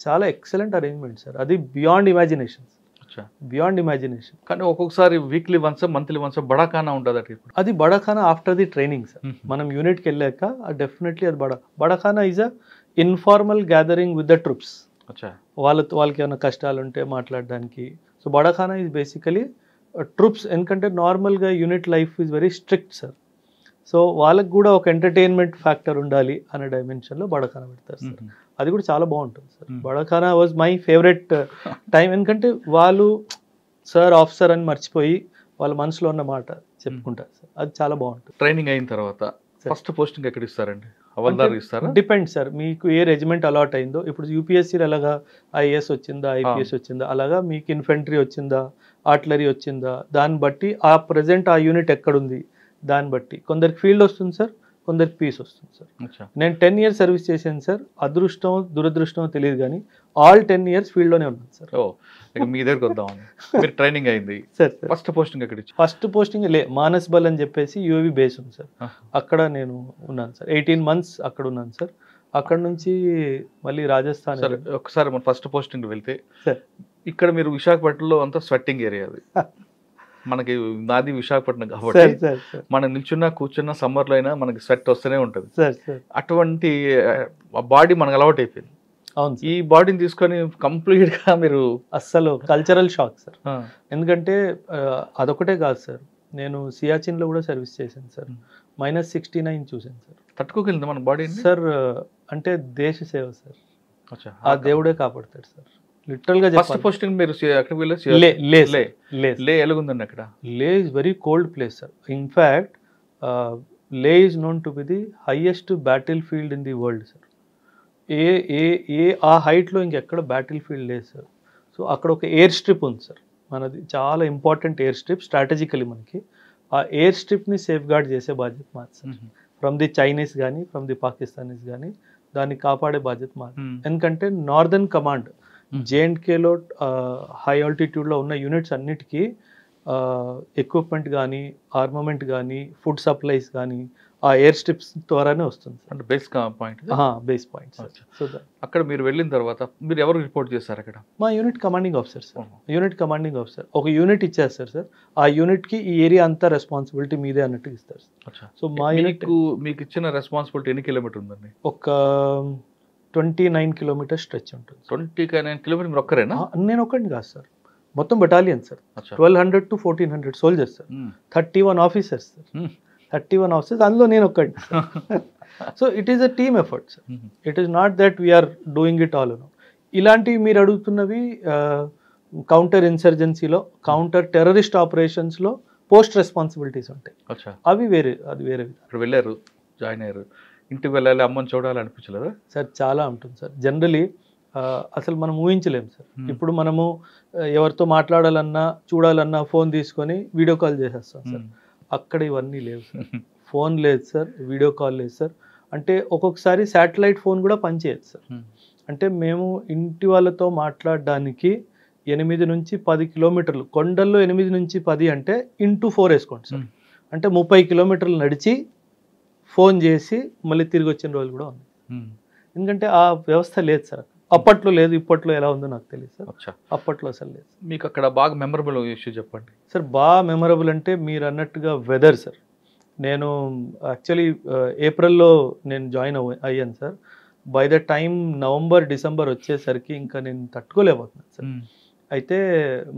[SPEAKER 1] చాలా ఎక్సలెంట్ అరేంజ్మెంట్ సార్. అది బియాండ్ ఇమాజినేషన్, బియాండ్ ఇమాజినేషన్.
[SPEAKER 2] కానీ ఒక్కొక్కసారి weekly once, monthly once barakhana ఉంటుంది అటు.
[SPEAKER 1] అది barakhana after the training sir. మనం యూనిట్కి వెళ్ళాక డెఫినెట్లీ అది barakhana is a informal gathering with the troops. వాళ్ళకి ఏమైనా కష్టాలు ఉంటే మాట్లాడడానికి. So barakhana is basically troops. ఎందుకంటే నార్మల్గా unit life is very strict sir. So వాళ్ళకి కూడా ఒక ఎంటర్టైన్మెంట్ ఫ్యాక్టర్ ఉండాలి అనే డైమెన్షన్లో బడాఖానా పెడతారు సార్. అది కూడా చాలా బాగుంటుంది sir. Barakhana was my favourite time. ఎందుకంటే వాళ్ళు సార్ ఆఫీసర్ అని మర్చిపోయి వాళ్ళ మనసులో ఉన్న మాట చెప్పుకుంటారు సార్. అది చాలా బాగుంటుంది.
[SPEAKER 2] ట్రైనింగ్ అయిన తర్వాత ఫస్ట్ పోస్టింగ్ ఎక్కడ ఇస్తారండి? హవల్దార్ ఇస్తారా?
[SPEAKER 1] డిపెండ్ సార్, మీకు ఏ రెజిమెంట్ అలాట్ అయిందో. ఇప్పుడు యూపీఎస్సీలో ఎలాగా ఐఏఎస్ వచ్చిందా, ఐపీఎస్ వచ్చిందా, అలాగా మీకు ఇన్ఫెంట్రీ వచ్చిందా, ఆర్టిలరీ వచ్చిందా, దాన్ని బట్టి ఆ ప్రజెంట్ ఆ యూనిట్ ఎక్కడుంది దాన్ని బట్టి కొందరికి ఫీల్డ్ వస్తుంది సార్, కొందరికి పీస్ వస్తుంది సార్. నేను 10 years సర్వీస్ చేశాను సార్. అదృష్టం దురదృష్టం తెలియదు కానీ ఆల్ 10 years ఫీల్డ్లోనే ఉన్నాను సార్.
[SPEAKER 2] మీ దగ్గరకు వద్దామని మీరు ట్రైనింగ్ అయింది
[SPEAKER 1] సార్.
[SPEAKER 2] ఫస్ట్ పోస్టింగ్ ఎక్కడ?
[SPEAKER 1] ఫస్ట్ పోస్టింగ్ మానస్ బల్ అని చెప్పేసి యూఏవి బేస్ ఉంది సార్. అక్కడ నేను ఉన్నాను సార్. 18 months అక్కడ ఉన్నాను సార్. అక్కడ నుంచి మళ్ళీ రాజస్థాన్.
[SPEAKER 2] ఒకసారి మన ఫస్ట్ పోస్టింగ్ వెళ్తే సార్, ఇక్కడ మీరు విశాఖపట్నంలో అంతా స్వెట్టింగ్ ఏరియా. అది మనకి నాది విశాఖపట్నం కాబట్టి మనం నిల్చున్నా కూర్చున్నా సమ్మర్లో అయినా మనకి స్వెట్ వస్తూనే ఉంటుంది. అటువంటి బాడీ మనకు అలవాటు అయిపోయింది. ఈ బాడీని తీసుకొని కంప్లీట్ గా మీరు
[SPEAKER 1] అస్సలు కల్చరల్ షాక్ సార్. ఎందుకంటే అదొకటే కాదు సార్, నేను సియాచిన్ లో కూడా సర్వీస్ చేశాను సార్. -69 చూసాను సార్.
[SPEAKER 2] తట్టుకోగలింది మన బాడీ
[SPEAKER 1] సార్. అంటే దేశ సేవ సార్. ఆ దేవుడే కాపాడతాడు సార్. లిటరల్ గా
[SPEAKER 2] ఫస్ట్ పోస్టింగ్ మీరు ఎక్కడికి వెళ్ళారు? లే ఎలాగుందండి అక్కడ?
[SPEAKER 1] Leh is very cold place sir. In fact Leh is known to be the highest battle field in the world sir. ఆ హైట్లో ఇంకెక్కడ బ్యాటిల్ ఫీల్డ్ లేదు సార్. సో అక్కడ ఒక ఎయిర్ స్ట్రిప్ ఉంది సార్. మనది చాలా ఇంపార్టెంట్ ఎయిర్ స్ట్రిప్ స్ట్రాటజికలీ మనకి. ఆ ఎయిర్ స్ట్రిప్ని సేఫ్ గార్డ్ చేసే బాధ్యత మాది సార్. ఫ్రమ్ ది చైనీస్ కానీ ఫ్రమ్ ది పాకిస్తానీస్ కానీ దాన్ని కాపాడే బాధ్యత మాది. ఎందుకంటే నార్దర్న్ కమాండ్ జేఎండ్కేలో హై ఆల్టిట్యూడ్లో ఉన్న యూనిట్స్ అన్నిటికీ ఎక్విప్మెంట్ కానీ ఆర్మమెంట్ కానీ ఫుడ్ సప్లైస్ కానీ ఆ ఎయిర్ స్ట్రిప్స్ ద్వారానే వస్తుంది.
[SPEAKER 2] అంటే base point.
[SPEAKER 1] Base point. So
[SPEAKER 2] అక్కడ మీరు వెళ్ళిన తర్వాత మీరు ఎవరు రిపోర్ట్ చేస్తారు అక్కడ?
[SPEAKER 1] మా unit commanding officer sir. Unit commanding officer ఒక యూనిట్ ఇచ్చేస్తారు సార్. ఆ యూనిట్కి ఈ ఏరియా అంతా రెస్పాన్సిబిలిటీ మీదే అన్నట్టు ఇస్తారు సార్. సో మా యూనిట్
[SPEAKER 2] మీకు ఇచ్చిన రెస్పాన్సిబిలిటీ ఎన్ని కిలోమీటర్ ఉందండి?
[SPEAKER 1] ఒక 29 kilometers స్ట్రెచ్ ఉంటుంది.
[SPEAKER 2] 29 kilometers మీరు ఒక్కరేనా?
[SPEAKER 1] నేను ఒక్కడిని కాదు సార్, మొత్తం battalion sir. 1200 to 1400 soldiers sir. 31 officers sir. 31 officers, అందులో నేను ఒక్కడిని. So it is a team effort sir. It is not that we are doing it all. ఇలాంటివి మీరు అడుగుతున్నవి కౌంటర్ ఇన్సర్జెన్సీలో, కౌంటర్ టెర్రరిస్ట్ ఆపరేషన్స్లో పోస్ట్ రెస్పాన్సిబిలిటీస్ ఉంటాయి. అవి వేరే, అది వేరే.
[SPEAKER 2] ఇప్పుడు వెళ్ళారు, జాయిన్ అయ్యారు, ఇంటికి వెళ్ళాలి, అమ్మని చూడాలి అనిపించలేదా
[SPEAKER 1] సార్? చాలా ఉంటుంది సార్. జనరలీ అసలు మనం ఊహించలేము సార్. ఇప్పుడు మనము ఎవరితో మాట్లాడాలన్నా చూడాలన్నా ఫోన్ తీసుకొని వీడియో కాల్ చేసేస్తాం సార్. అక్కడ ఇవన్నీ లేవు సార్. ఫోన్ లేదు సార్, వీడియో కాల్ లేదు సార్. అంటే ఒక్కొక్కసారి శాటిలైట్ ఫోన్ కూడా పనిచేయదు సార్. అంటే మేము ఇంటి వాళ్ళతో మాట్లాడడానికి 8 నుంచి 10 కిలోమీటర్లు, కొండల్లో 8 నుంచి 10 అంటే ఇంటూ 4 వేసుకోండి సార్. అంటే 30 కిలోమీటర్లు నడిచి ఫోన్ చేసి మళ్ళీ తిరిగి వచ్చిన రోజులు కూడా ఉన్నాయి. ఎందుకంటే ఆ వ్యవస్థ లేదు సార్, అప్పట్లో లేదు, ఇప్పట్లో ఎలా ఉందో నాకు తెలియదు సార్. అప్పట్లో అసలు లేదు.
[SPEAKER 2] మీకు అక్కడ బాగా మెమరబుల్ ఇష్యూ చెప్పండి
[SPEAKER 1] సార్. బాగా మెమరబుల్ అంటే మీరు అన్నట్టుగా వెదర్ సార్. నేను యాక్చువల్లీ ఏప్రిల్లో నేను జాయిన్ అయ్యాను sir. By the time November December వచ్చేసరికి ఇంకా నేను తట్టుకోలేకపోతున్నాను సార్. అయితే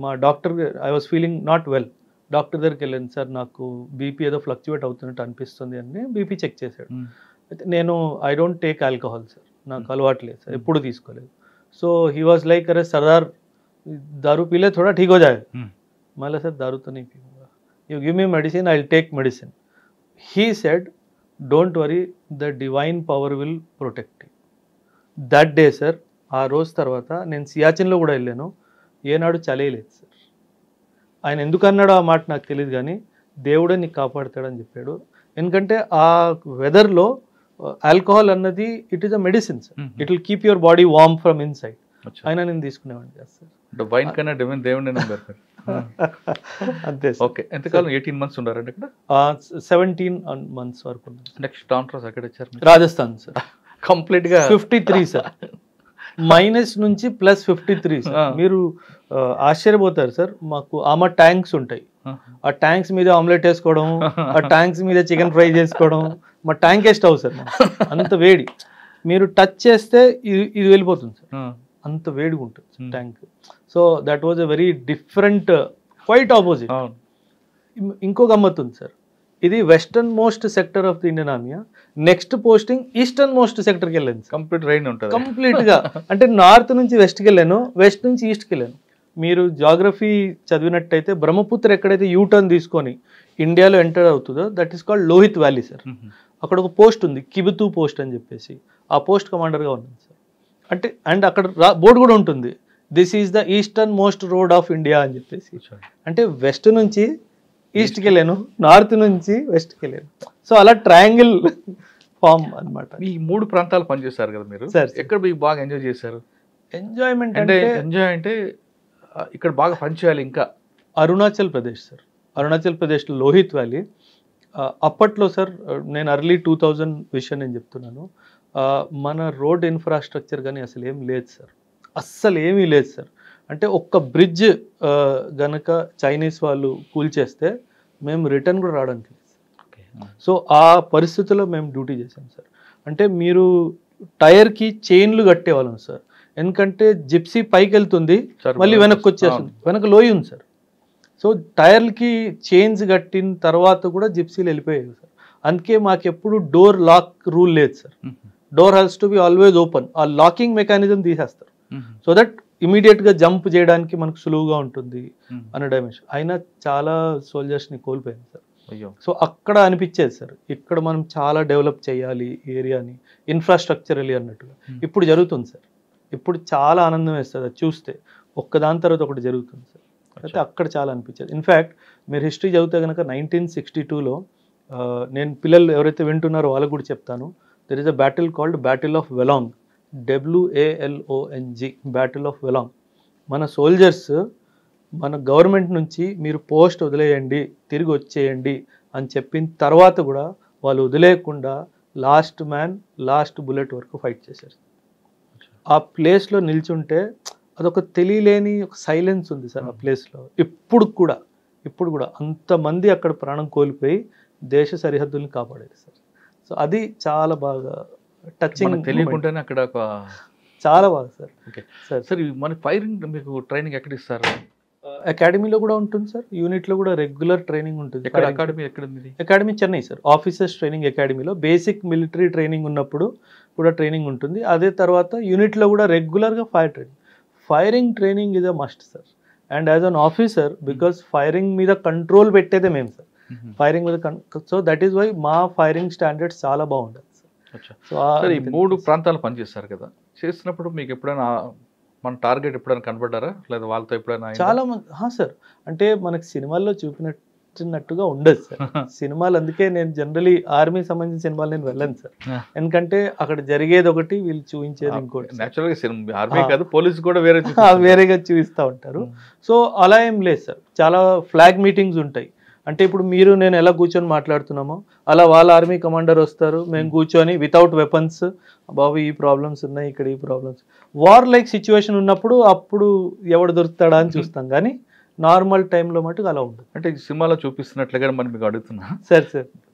[SPEAKER 1] మా doctor, I was feeling not well, doctor దగ్గరికి వెళ్ళాను సార్. నాకు బీపీ ఏదో ఫ్లక్చువేట్ అవుతున్నట్టు అనిపిస్తుంది అని బీపీ చెక్ చేశాడు. అయితే నేను I don't take alcohol sir, నాకు అలవాటు లేదు సార్, ఎప్పుడు తీసుకోలేదు. సో హీ వాజ్ లైక్ అరే సర్దార్ दारू पी ले थोड़ा ठीक हो जाएगा. मैं सर दारू तो नहीं पीऊँगा, you give me medicine, I will take medicine. He said, don't worry, the divine power will protect you. That day sir, ఆ రోజు తర్వాత నేను సియాచిన్లో కూడా వెళ్ళాను, ఏనాడు చలేయలేదు సార్. ఆయన ఎందుకు అన్నాడో ఆ మాట నాకు తెలియదు, కానీ దేవుడే నీకు కాపాడుతాడని చెప్పాడు. ఎందుకంటే ఆ వెదర్లో ఆల్కహాల్ అన్నది it is a medicine sir, it will keep your body warm from inside. అయినా నేను తీసుకునేవాడిని కాదు సార్.
[SPEAKER 2] వైన్ కన్నా దేవుడిని నమ్మారు.
[SPEAKER 1] అంతే.
[SPEAKER 2] ఓకే, ఎంతకాలం? 18 months ఉన్నారండి ఇక్కడ?
[SPEAKER 1] 17 months వరకు.
[SPEAKER 2] నెక్స్ట్ ట్రాన్స్ఫర్ ఎక్కడ వచ్చారు?
[SPEAKER 1] రాజస్థాన్ సార్.
[SPEAKER 2] కంప్లీట్ గా
[SPEAKER 1] 53 సార్, మైనస్ నుంచి ప్లస్ 53 సార్. మీరు ఆశ్చర్యపోతారు సార్. మాకు ఆమె ట్యాంక్స్ ఉంటాయి, ఆ ట్యాంక్స్ మీద ఆమ్లెట్ వేసుకోవడం, ఆ ట్యాంక్స్ మీద చికెన్ ఫ్రై చేసుకోవడం, మా ట్యాంకే స్టవ్ సార్. అంత వేడి, మీరు టచ్ చేస్తే ఇది వెళ్ళిపోతుంది సార్, అంత వేడిగా ఉంటుంది tank. So that was a very different, quite opposite. ఇంకో గమ్మత్తు ఉంది సార్, ఇది western most sector of the Indian army. Next posting eastern most సెక్టర్కి వెళ్ళాను.
[SPEAKER 2] కంప్లీట్ రైన్ ఉంటుంది
[SPEAKER 1] కంప్లీట్ గా. అంటే నార్త్ నుంచి వెస్ట్కి వెళ్ళాను, వెస్ట్ నుంచి ఈస్ట్కి వెళ్ళాను. మీరు జాగ్రఫీ చదివినట్టయితే బ్రహ్మపుత్ర ఎక్కడైతే యూటర్న్ తీసుకొని ఇండియాలో ఎంటర్ అవుతుందో that is called Lohit valley sir. అక్కడ ఒక పోస్ట్ ఉంది, కిబితూ పోస్ట్ అని చెప్పేసి, ఆ పోస్ట్ కమాండర్గా ఉన్నాను సార్. అంటే అండ్ అక్కడ బోర్డు కూడా ఉంటుంది, this is the eastern most road of India అని చెప్పేసి. అంటే వెస్ట్ నుంచి ఈస్ట్కి వెళ్ళాను, నార్త్ నుంచి వెస్ట్కి వెళ్ళాను. సో అలా ట్రయాంగిల్ ఫామ్ అనమాట.
[SPEAKER 2] ఈ 3 ప్రాంతాలు పనిచేశారు కదా మీరు సార్, ఎక్కడ మీకు బాగా ఎంజాయ్ చేశారు?
[SPEAKER 1] ఎంజాయ్మెంట్
[SPEAKER 2] అంటే ఇక్కడ బాగా పనిచేయాలి ఇంకా.
[SPEAKER 1] అరుణాచల్ ప్రదేశ్ సార్. అరుణాచల్ ప్రదేశ్లో లోహిత్ వ్యాలీ. అప్పట్లో సార్, నేను ఎర్లీ 2000 విషయం నేను చెప్తున్నాను, మన రోడ్ ఇన్ఫ్రాస్ట్రక్చర్ కానీ అసలు ఏం లేదు సార్, అస్సలు ఏమీ లేదు సార్. అంటే ఒక్క బ్రిడ్జ్ గనక చైనీస్ వాళ్ళు కూల్చేస్తే మేము రిటర్న్ కూడా రావడానికి లేదు. సో ఆ పరిస్థితుల్లో మేము డ్యూటీ చేసాం సార్. అంటే మీరు టైర్కి చైన్లు కట్టేవాళ్ళం సార్, ఎందుకంటే జిప్సీ పైకి వెళ్తుంది మళ్ళీ వెనక్కి వచ్చేస్తుంది, వెనక లోయ ఉంది సార్. సో టైర్లకి చైన్స్ కట్టిన తర్వాత కూడా జిప్సీలు వెళ్ళిపోయాయి సార్. అందుకే మాకు ఎప్పుడు డోర్ లాక్ రూల్ లేదు sir, door has to be always open. ఆ లాకింగ్ మెకానిజం తీసేస్తారు సో దట్ ఇమీడియట్గా జంప్ చేయడానికి మనకు సులువుగా ఉంటుంది అనే డైమెన్షన్. అయినా చాలా సోల్జర్స్ని కోల్పోయాను సార్. సో అక్కడ అనిపించేది సార్, ఇక్కడ మనం చాలా డెవలప్ చేయాలి ఏరియాని, ఇన్ఫ్రాస్ట్రక్చరలీ అన్నట్టుగా. ఇప్పుడు జరుగుతుంది సార్, ఇప్పుడు చాలా ఆనందం వేస్తుంది అది చూస్తే, ఒక్కదాని తర్వాత ఒకటి జరుగుతుంది సార్. అయితే అక్కడ చాలా అనిపించేది. ఇన్ఫ్యాక్ట్ మీరు హిస్టరీ చదివితే కనుక 1962లో, నేను పిల్లలు ఎవరైతే వింటున్నారో వాళ్ళకు కూడా చెప్తాను, there is a battle called battle of Walong, WALONG, battle of Walong. మన సోల్జర్స్ మన గవర్నమెంట్ నుంచి మీరు పోస్ట్ వదిలేయండి, తిరిగి వచ్చేయండి అని చెప్పిన తర్వాత కూడా వాళ్ళు వదిలేయకుండా లాస్ట్ మ్యాన్ లాస్ట్ బుల్లెట్ వరకు ఫైట్ చేశారు. ఆ ప్లేస్లో నిల్చుంటే అదొక తెలియలేని ఒక సైలెన్స్ ఉంది సార్ ఆ ప్లేస్లో. ఇప్పుడు కూడా అంతమంది అక్కడ ప్రాణం కోల్పోయి దేశ సరిహద్దుల్ని కాపాడారు సార్. సో అది చాలా బాగా టచింగ్,
[SPEAKER 2] తెలియకుండానే అక్కడ
[SPEAKER 1] చాలా బాగా సార్.
[SPEAKER 2] Okay sir. సార్ మన ఫైరింగ్ మీకు ట్రైనింగ్ ఎక్కడ ఇస్తారు?
[SPEAKER 1] అకాడమీలో కూడా ఉంటుంది సార్, యూనిట్లో కూడా రెగ్యులర్ ట్రైనింగ్ ఉంటుంది.
[SPEAKER 2] అకాడమీ ఎక్కడ?
[SPEAKER 1] Academy Chennai sir, officers training అకాడమీలో బేసిక్ మిలిటరీ ట్రైనింగ్ ఉన్నప్పుడు కూడా ట్రైనింగ్ ఉంటుంది. అదే తర్వాత యూనిట్లో కూడా రెగ్యులర్గా firing training is a must sir. And as an officer, because firing మీద కంట్రోల్ పెట్టేదే మేము సార్, ఫైరింగ్ మీద. సో దట్ ఈస్ వై మా ఫైరింగ్ స్టాండర్డ్స్ చాలా బాగుంటుంది సార్. సో
[SPEAKER 2] ఈ 3 ప్రాంతాలు పనిచేస్తారు కదా, చేసినప్పుడు మీకు ఎప్పుడైనా మన టార్గెట్ ఎప్పుడైనా కనబడ్డారా, లేదా వాళ్ళతో ఎప్పుడైనా?
[SPEAKER 1] చాలా మంది సార్, అంటే మనకి సినిమాల్లో చూపించినట్టుగా ఉండదు సార్ సినిమాలు. అందుకే నేను జనరలీ ఆర్మీ సంబంధించిన సినిమాలు నేను వెళ్ళను సార్, ఎందుకంటే అక్కడ జరిగేది ఒకటి, వీళ్ళు చూపించేది ఇంకోటి.
[SPEAKER 2] నేచురల్గా ఆర్మీ కాదు, పోలీసు కూడా
[SPEAKER 1] వేరేగా చూపిస్తూ ఉంటారు. సో అలా ఏం లేదు సార్, చాలా ఫ్లాగ్ మీటింగ్స్ ఉంటాయి. అంటే ఇప్పుడు మీరు నేను ఎలా కూర్చొని మాట్లాడుతున్నామో అలా వాళ్ళ ఆర్మీ కమాండర్ వస్తారు, మేము కూర్చొని వితౌట్ వెపన్స్, బాబు ఈ ప్రాబ్లమ్స్ ఉన్నాయి, ఇక్కడ ఈ ప్రాబ్లమ్స్, వార్ లైక్ సిచ్యువేషన్ ఉన్నప్పుడు అప్పుడు ఎవడు దొరుకుతాడా అని చూస్తాం, కానీ నార్మల్ టైంలో మటుకు అలా ఉంటుంది.
[SPEAKER 2] అంటే ఈ సినిమాలో చూపిస్తున్నట్లుగా మనం మీకు అడుగుతున్నా
[SPEAKER 1] సార్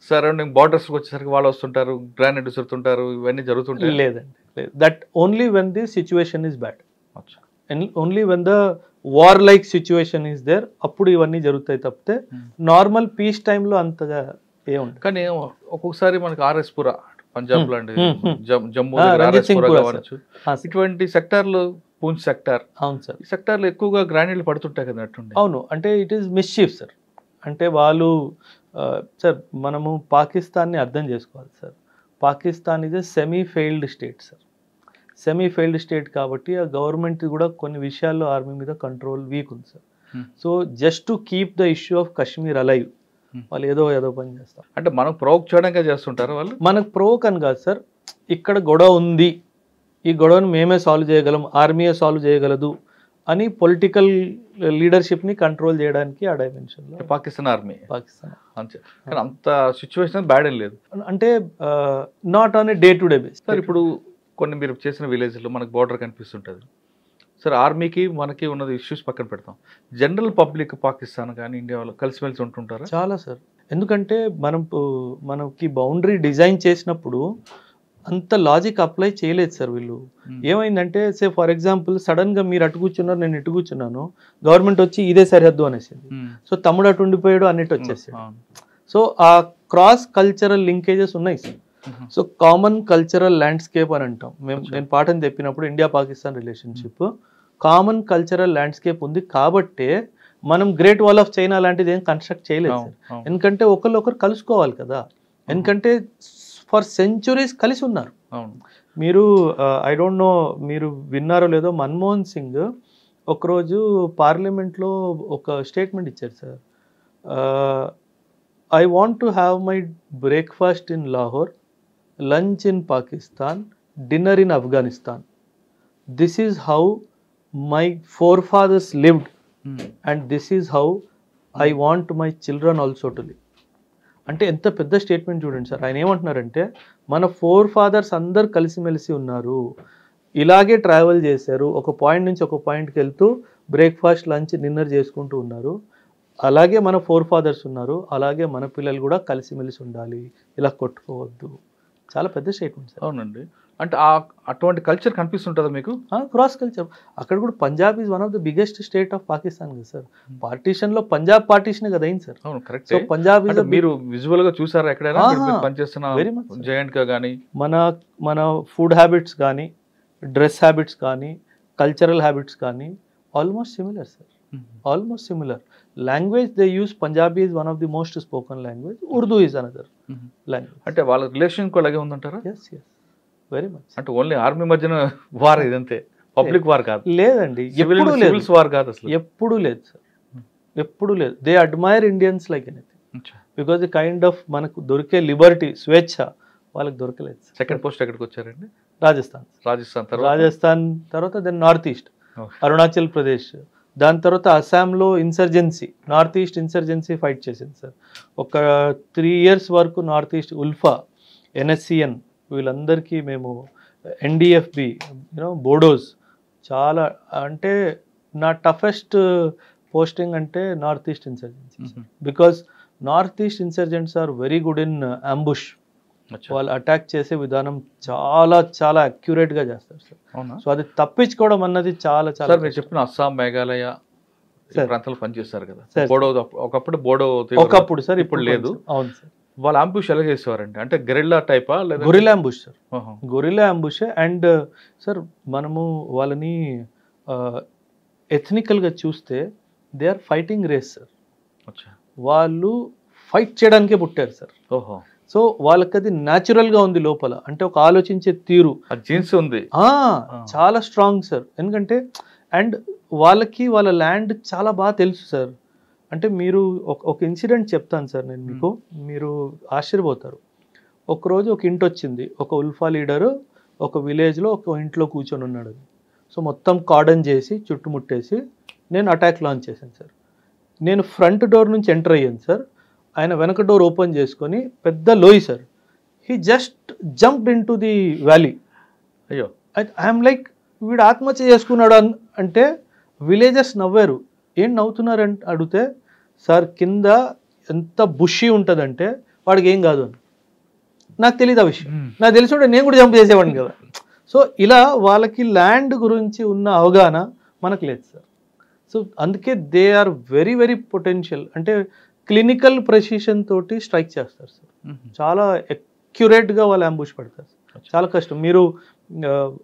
[SPEAKER 2] సరౌండింగ్ బార్డర్స్కి వచ్చేసరికి వాళ్ళు వస్తుంటారు, గ్రానైడ్ విసురుతుంటారు, ఇవన్నీ జరుగుతుంటాయి?
[SPEAKER 1] లేదండి, లేదు. That only when the situation is bad, only when the war like situation is there, అప్పుడు ఇవన్నీ జరుగుతాయి తప్పితే నార్మల్ పీస్ టైంలో అంతగా ఏముంటుంది.
[SPEAKER 2] కానీ ఒక్కొక్కసారి మనకి ఆర్ఎస్పుర పంజాబ్ లాంటి జమ్మూ కావచ్చు, ఇటువంటి సెక్టార్లు, పూంచ్ సెక్టార్,
[SPEAKER 1] అవును సార్,
[SPEAKER 2] ఈ సెక్టార్లో ఎక్కువగా గ్రానైడ్లు పడుతుంటాయి కదా అట్టుండే.
[SPEAKER 1] అవును, అంటే ఇట్ ఈస్ మిస్చీఫ్ సార్. అంటే వాళ్ళు సార్ మనము పాకిస్తాన్ని అర్థం చేసుకోవాలి sir. Pakistan is a semi failed state sir. Semi failed state కాబట్టి ఆ గవర్నమెంట్ కూడా కొన్ని విషయాల్లో ఆర్మీ మీద కంట్రోల్ వీక్ ఉంది sir. So just to keep the issue of Kashmir alive వాళ్ళు ఏదో పని చేస్తారు.
[SPEAKER 2] అంటే మనం ప్రొవోక్ చేయడానికి చేస్తుంటారు వాళ్ళు.
[SPEAKER 1] మనకు ప్రొవోక్ అని కాదు సార్, ఇక్కడ గొడవ ఉంది, ఈ గొడవను మేమే సాల్వ్ చేయగలం, ఆర్మీయే సాల్వ్ చేయగలదు అని పొలిటికల్ లీడర్షిప్ని కంట్రోల్ చేయడానికి ఆ డైమెన్షన్లో
[SPEAKER 2] పాకిస్తాన్ ఆర్మీ,
[SPEAKER 1] పాకిస్తాన్
[SPEAKER 2] అంతే. కానీ అంత సిచ్యువేషన్ బ్యాడ్ ఏం లేదు,
[SPEAKER 1] అంటే not on a day to day base.
[SPEAKER 2] Sir ఇప్పుడు కొన్ని మీరు చేసిన విలేజ్లో మనకు బార్డర్ కనిపిస్తుంటుంది సార్, ఆర్మీకి మనకి ఉన్నది ఇష్యూస్ పక్కన పెడతాం, జనరల్ పబ్లిక్ పాకిస్తాన్ కానీ ఇండియా వాళ్ళు కలిసిమెలిసి ఉంటుంటారా?
[SPEAKER 1] చాలా సార్, ఎందుకంటే మనకి బౌండరీ డిజైన్ చేసినప్పుడు అంత లాజిక్ అప్లై చేయలేదు సార్ వీళ్ళు. ఏమైందంటే సే ఫర్ ఎగ్జాంపుల్ సడన్గా మీరు అటు కూర్చున్నారు, నేను ఇటు కూర్చున్నాను, గవర్నమెంట్ వచ్చి ఇదే సరిహద్దు అనేసింది, సో తమ్ముడు అటు ఉండిపోయాడు అన్నట్టు వచ్చేసాడు. సో ఆ క్రాస్ కల్చరల్ లింకేజెస్ ఉన్నాయి sir. So common cultural landscape అని అంటాం నేను పాఠం చెప్పినప్పుడు, India Pakistan relationship common cultural landscape ఉంది కాబట్టే మనం గ్రేట్ వాల్ ఆఫ్ చైనా లాంటిది ఏం కన్స్ట్రక్ట్ చేయలేదు సార్. ఎందుకంటే ఒకరు కలుసుకోవాలి కదా, ఎందుకంటే ఫర్ సెంచురీస్ కలిసి ఉన్నారు. మీరు ఐ డోంట్ నో మీరు విన్నారో లేదో, మన్మోహన్ సింగ్ ఒకరోజు పార్లమెంట్లో ఒక స్టేట్మెంట్ ఇచ్చారు sir, I want to have my breakfast in Lahore, lunch in Pakistan, dinner in Afghanistan. This is how my forefathers lived and this is how I want my children also to live. అంటే ఎంత పెద్ద statement చూడండి sir. ఆయన ఏమంటున్నారంటే మన four fathers అందరు కలిసిమెలిసి ఉన్నారు, ఇలాగే ట్రావెల్ చేశారు, ఒక పాయింట్ నుంచి ఒక పాయింట్కి వెళ్తూ బ్రేక్ఫాస్ట్ లంచ్ డిన్నర్ చేసుకుంటూ ఉన్నారు, అలాగే మన ఫోర్ ఫాదర్స్ ఉన్నారు, అలాగే మన పిల్లలు కూడా కలిసిమెలిసి ఉండాలి, ఇలా కొట్టుకోవద్దు. చాలా పెద్ద స్టేట్మెంట్ సార్.
[SPEAKER 2] అవునండి, అంటే అటువంటి కల్చర్ కనిపిస్తుంటుందా మీకు?
[SPEAKER 1] Cross culture. అక్కడ కూడా Punjab is one of the biggest state of Pakistan కదా సార్. పార్టీషన్ లో పంజాబ్ పార్టీషన్ కదా అయింది సార్.
[SPEAKER 2] అవును, కరెక్ట్.
[SPEAKER 1] సో పంజాబ్
[SPEAKER 2] మీరు విజువల్ గా చూసారా ఎక్కడైనా పనిచేస్తున్న జయంట్ గా కానీ?
[SPEAKER 1] మన ఫుడ్ హ్యాబిట్స్ కానీ, డ్రెస్ హ్యాబిట్స్ కానీ, కల్చరల్ హ్యాబిట్స్ కానీ almost similar sir, almost similar. Language they use Punjabi is one of the most spoken language, Urdu is another language.
[SPEAKER 2] అంటే వాళ్ళ రిలేషన్ కూడా అలాగే ఉందంటారా?
[SPEAKER 1] Yes very much.
[SPEAKER 2] అంటే ఓన్లీ ఆర్మీ మధ్యన వార్ ఇదంతే, పబ్లిక్ వార్ కాదు?
[SPEAKER 1] లేదండి,
[SPEAKER 2] సివిల్స్ వార్ కాదు అసలు,
[SPEAKER 1] ఎప్పుడు లేదు సార్, ఎప్పుడు లేదు. They admire Indians like anything, because the kind of మనకు దొరికే లిబర్టీ, స్వేచ్ఛ వాళ్ళకి దొరకలేదు.
[SPEAKER 2] సెకండ్ పోస్ట్ ఎక్కడికి వచ్చారండి?
[SPEAKER 1] రాజస్థాన్ తర్వాత then north east, Arunachal Pradesh, దాని తర్వాత అస్సాంలో insurgency, north east insurgency fight చేసింది సార్. ఒక 3 years వరకు నార్త్ ఈస్ట్ ఉల్ఫా, ఎన్ఎస్సిఎన్ వీళ్ళందరికీ మేము, ఎన్డిఎఫ్బి, బోడోస్, చాలా అంటే నా టఫెస్ట్ పోస్టింగ్ అంటే north east insurgency, because north east insurgents are very good in ambush. వాళ్ళు అటాక్ చేసే విధానం చాలా చాలా అక్యురేట్ గా చేస్తారు సార్. సో అది తప్పించుకోవడం అన్నది చాలా చాలా.
[SPEAKER 2] మీరు చెప్పిన అస్సాం, మేఘాలయ ప్రాంతాలు పనిచేస్తారు కదా, బోడో ఒకప్పుడు, బోడో
[SPEAKER 1] ఒకప్పుడు సార్, ఇప్పుడు లేదు. అవును సార్.
[SPEAKER 2] వాళ్ళ అంబుష్ ఎలా చేసేవారండి? అంటే గెరిల్లా టైపా లేదా?
[SPEAKER 1] Guerrilla ambush sir, guerrilla ambush. And sir మనము వాళ్ళని ఎథనికల్ గా చూస్తే they are fighting race sir. వాళ్ళు ఫైట్ చేయడానికే పుట్టారు సార్.
[SPEAKER 2] ఓహో.
[SPEAKER 1] సో వాళ్ళకి అది న్యాచురల్ గా ఉంది లోపల, అంటే ఒక ఆలోచించే తీరు,
[SPEAKER 2] జీన్స్ ఉంది,
[SPEAKER 1] చాలా స్ట్రాంగ్ సార్. ఎందుకంటే అండ్ వాళ్ళకి వాళ్ళ ల్యాండ్ చాలా బాగా తెలుసు సార్. అంటే మీరు ఒక ఇన్సిడెంట్ చెప్తాను సార్ నేను మీకు, మీరు ఆశ్చర్యపోతారు. ఒకరోజు ఒక ఇంటి వచ్చింది, ఒక ఉల్ఫా లీడరు ఒక విలేజ్లో ఒక ఇంట్లో కూర్చొని ఉన్నాడు. సో మొత్తం కార్డన్ చేసి చుట్టుముట్టేసి నేను అటాక్ లాంచ్ చేశాను సార్. నేను ఫ్రంట్ డోర్ నుంచి ఎంటర్ అయ్యాను సార్. ఆయన వెనక డోర్ ఓపెన్ చేసుకొని పెద్ద లోయి sir. He just jumped in to the valley.
[SPEAKER 2] అయ్యో,
[SPEAKER 1] ఐఎమ్ లైక్ వీడు ఆత్మహత్య చేసుకున్నాడు అంటే విలేజర్స్ నవ్వారు. ఏం నవ్వుతున్నారంటే అడిగితే, సార్ కింద ఎంత బుషి ఉంటుందంటే వాడికి ఏం కాదు అని. నాకు తెలియదు ఆ విషయం. నాకు తెలిసి ఉంటే నేను కూడా జంప్ చేసేవాడిని కదా. సో ఇలా వాళ్ళకి ల్యాండ్ గురించి ఉన్న అవగాహన మనకు లేదు సార్. సో అందుకే they are very very potential. అంటే క్లినికల్ ప్రెసిషన్ తోటి స్ట్రైక్ చేస్తారు సార్. చాలా అక్యురేట్గా వాళ్ళు అంబుష్ పడతారు సార్. చాలా కష్టం. మీరు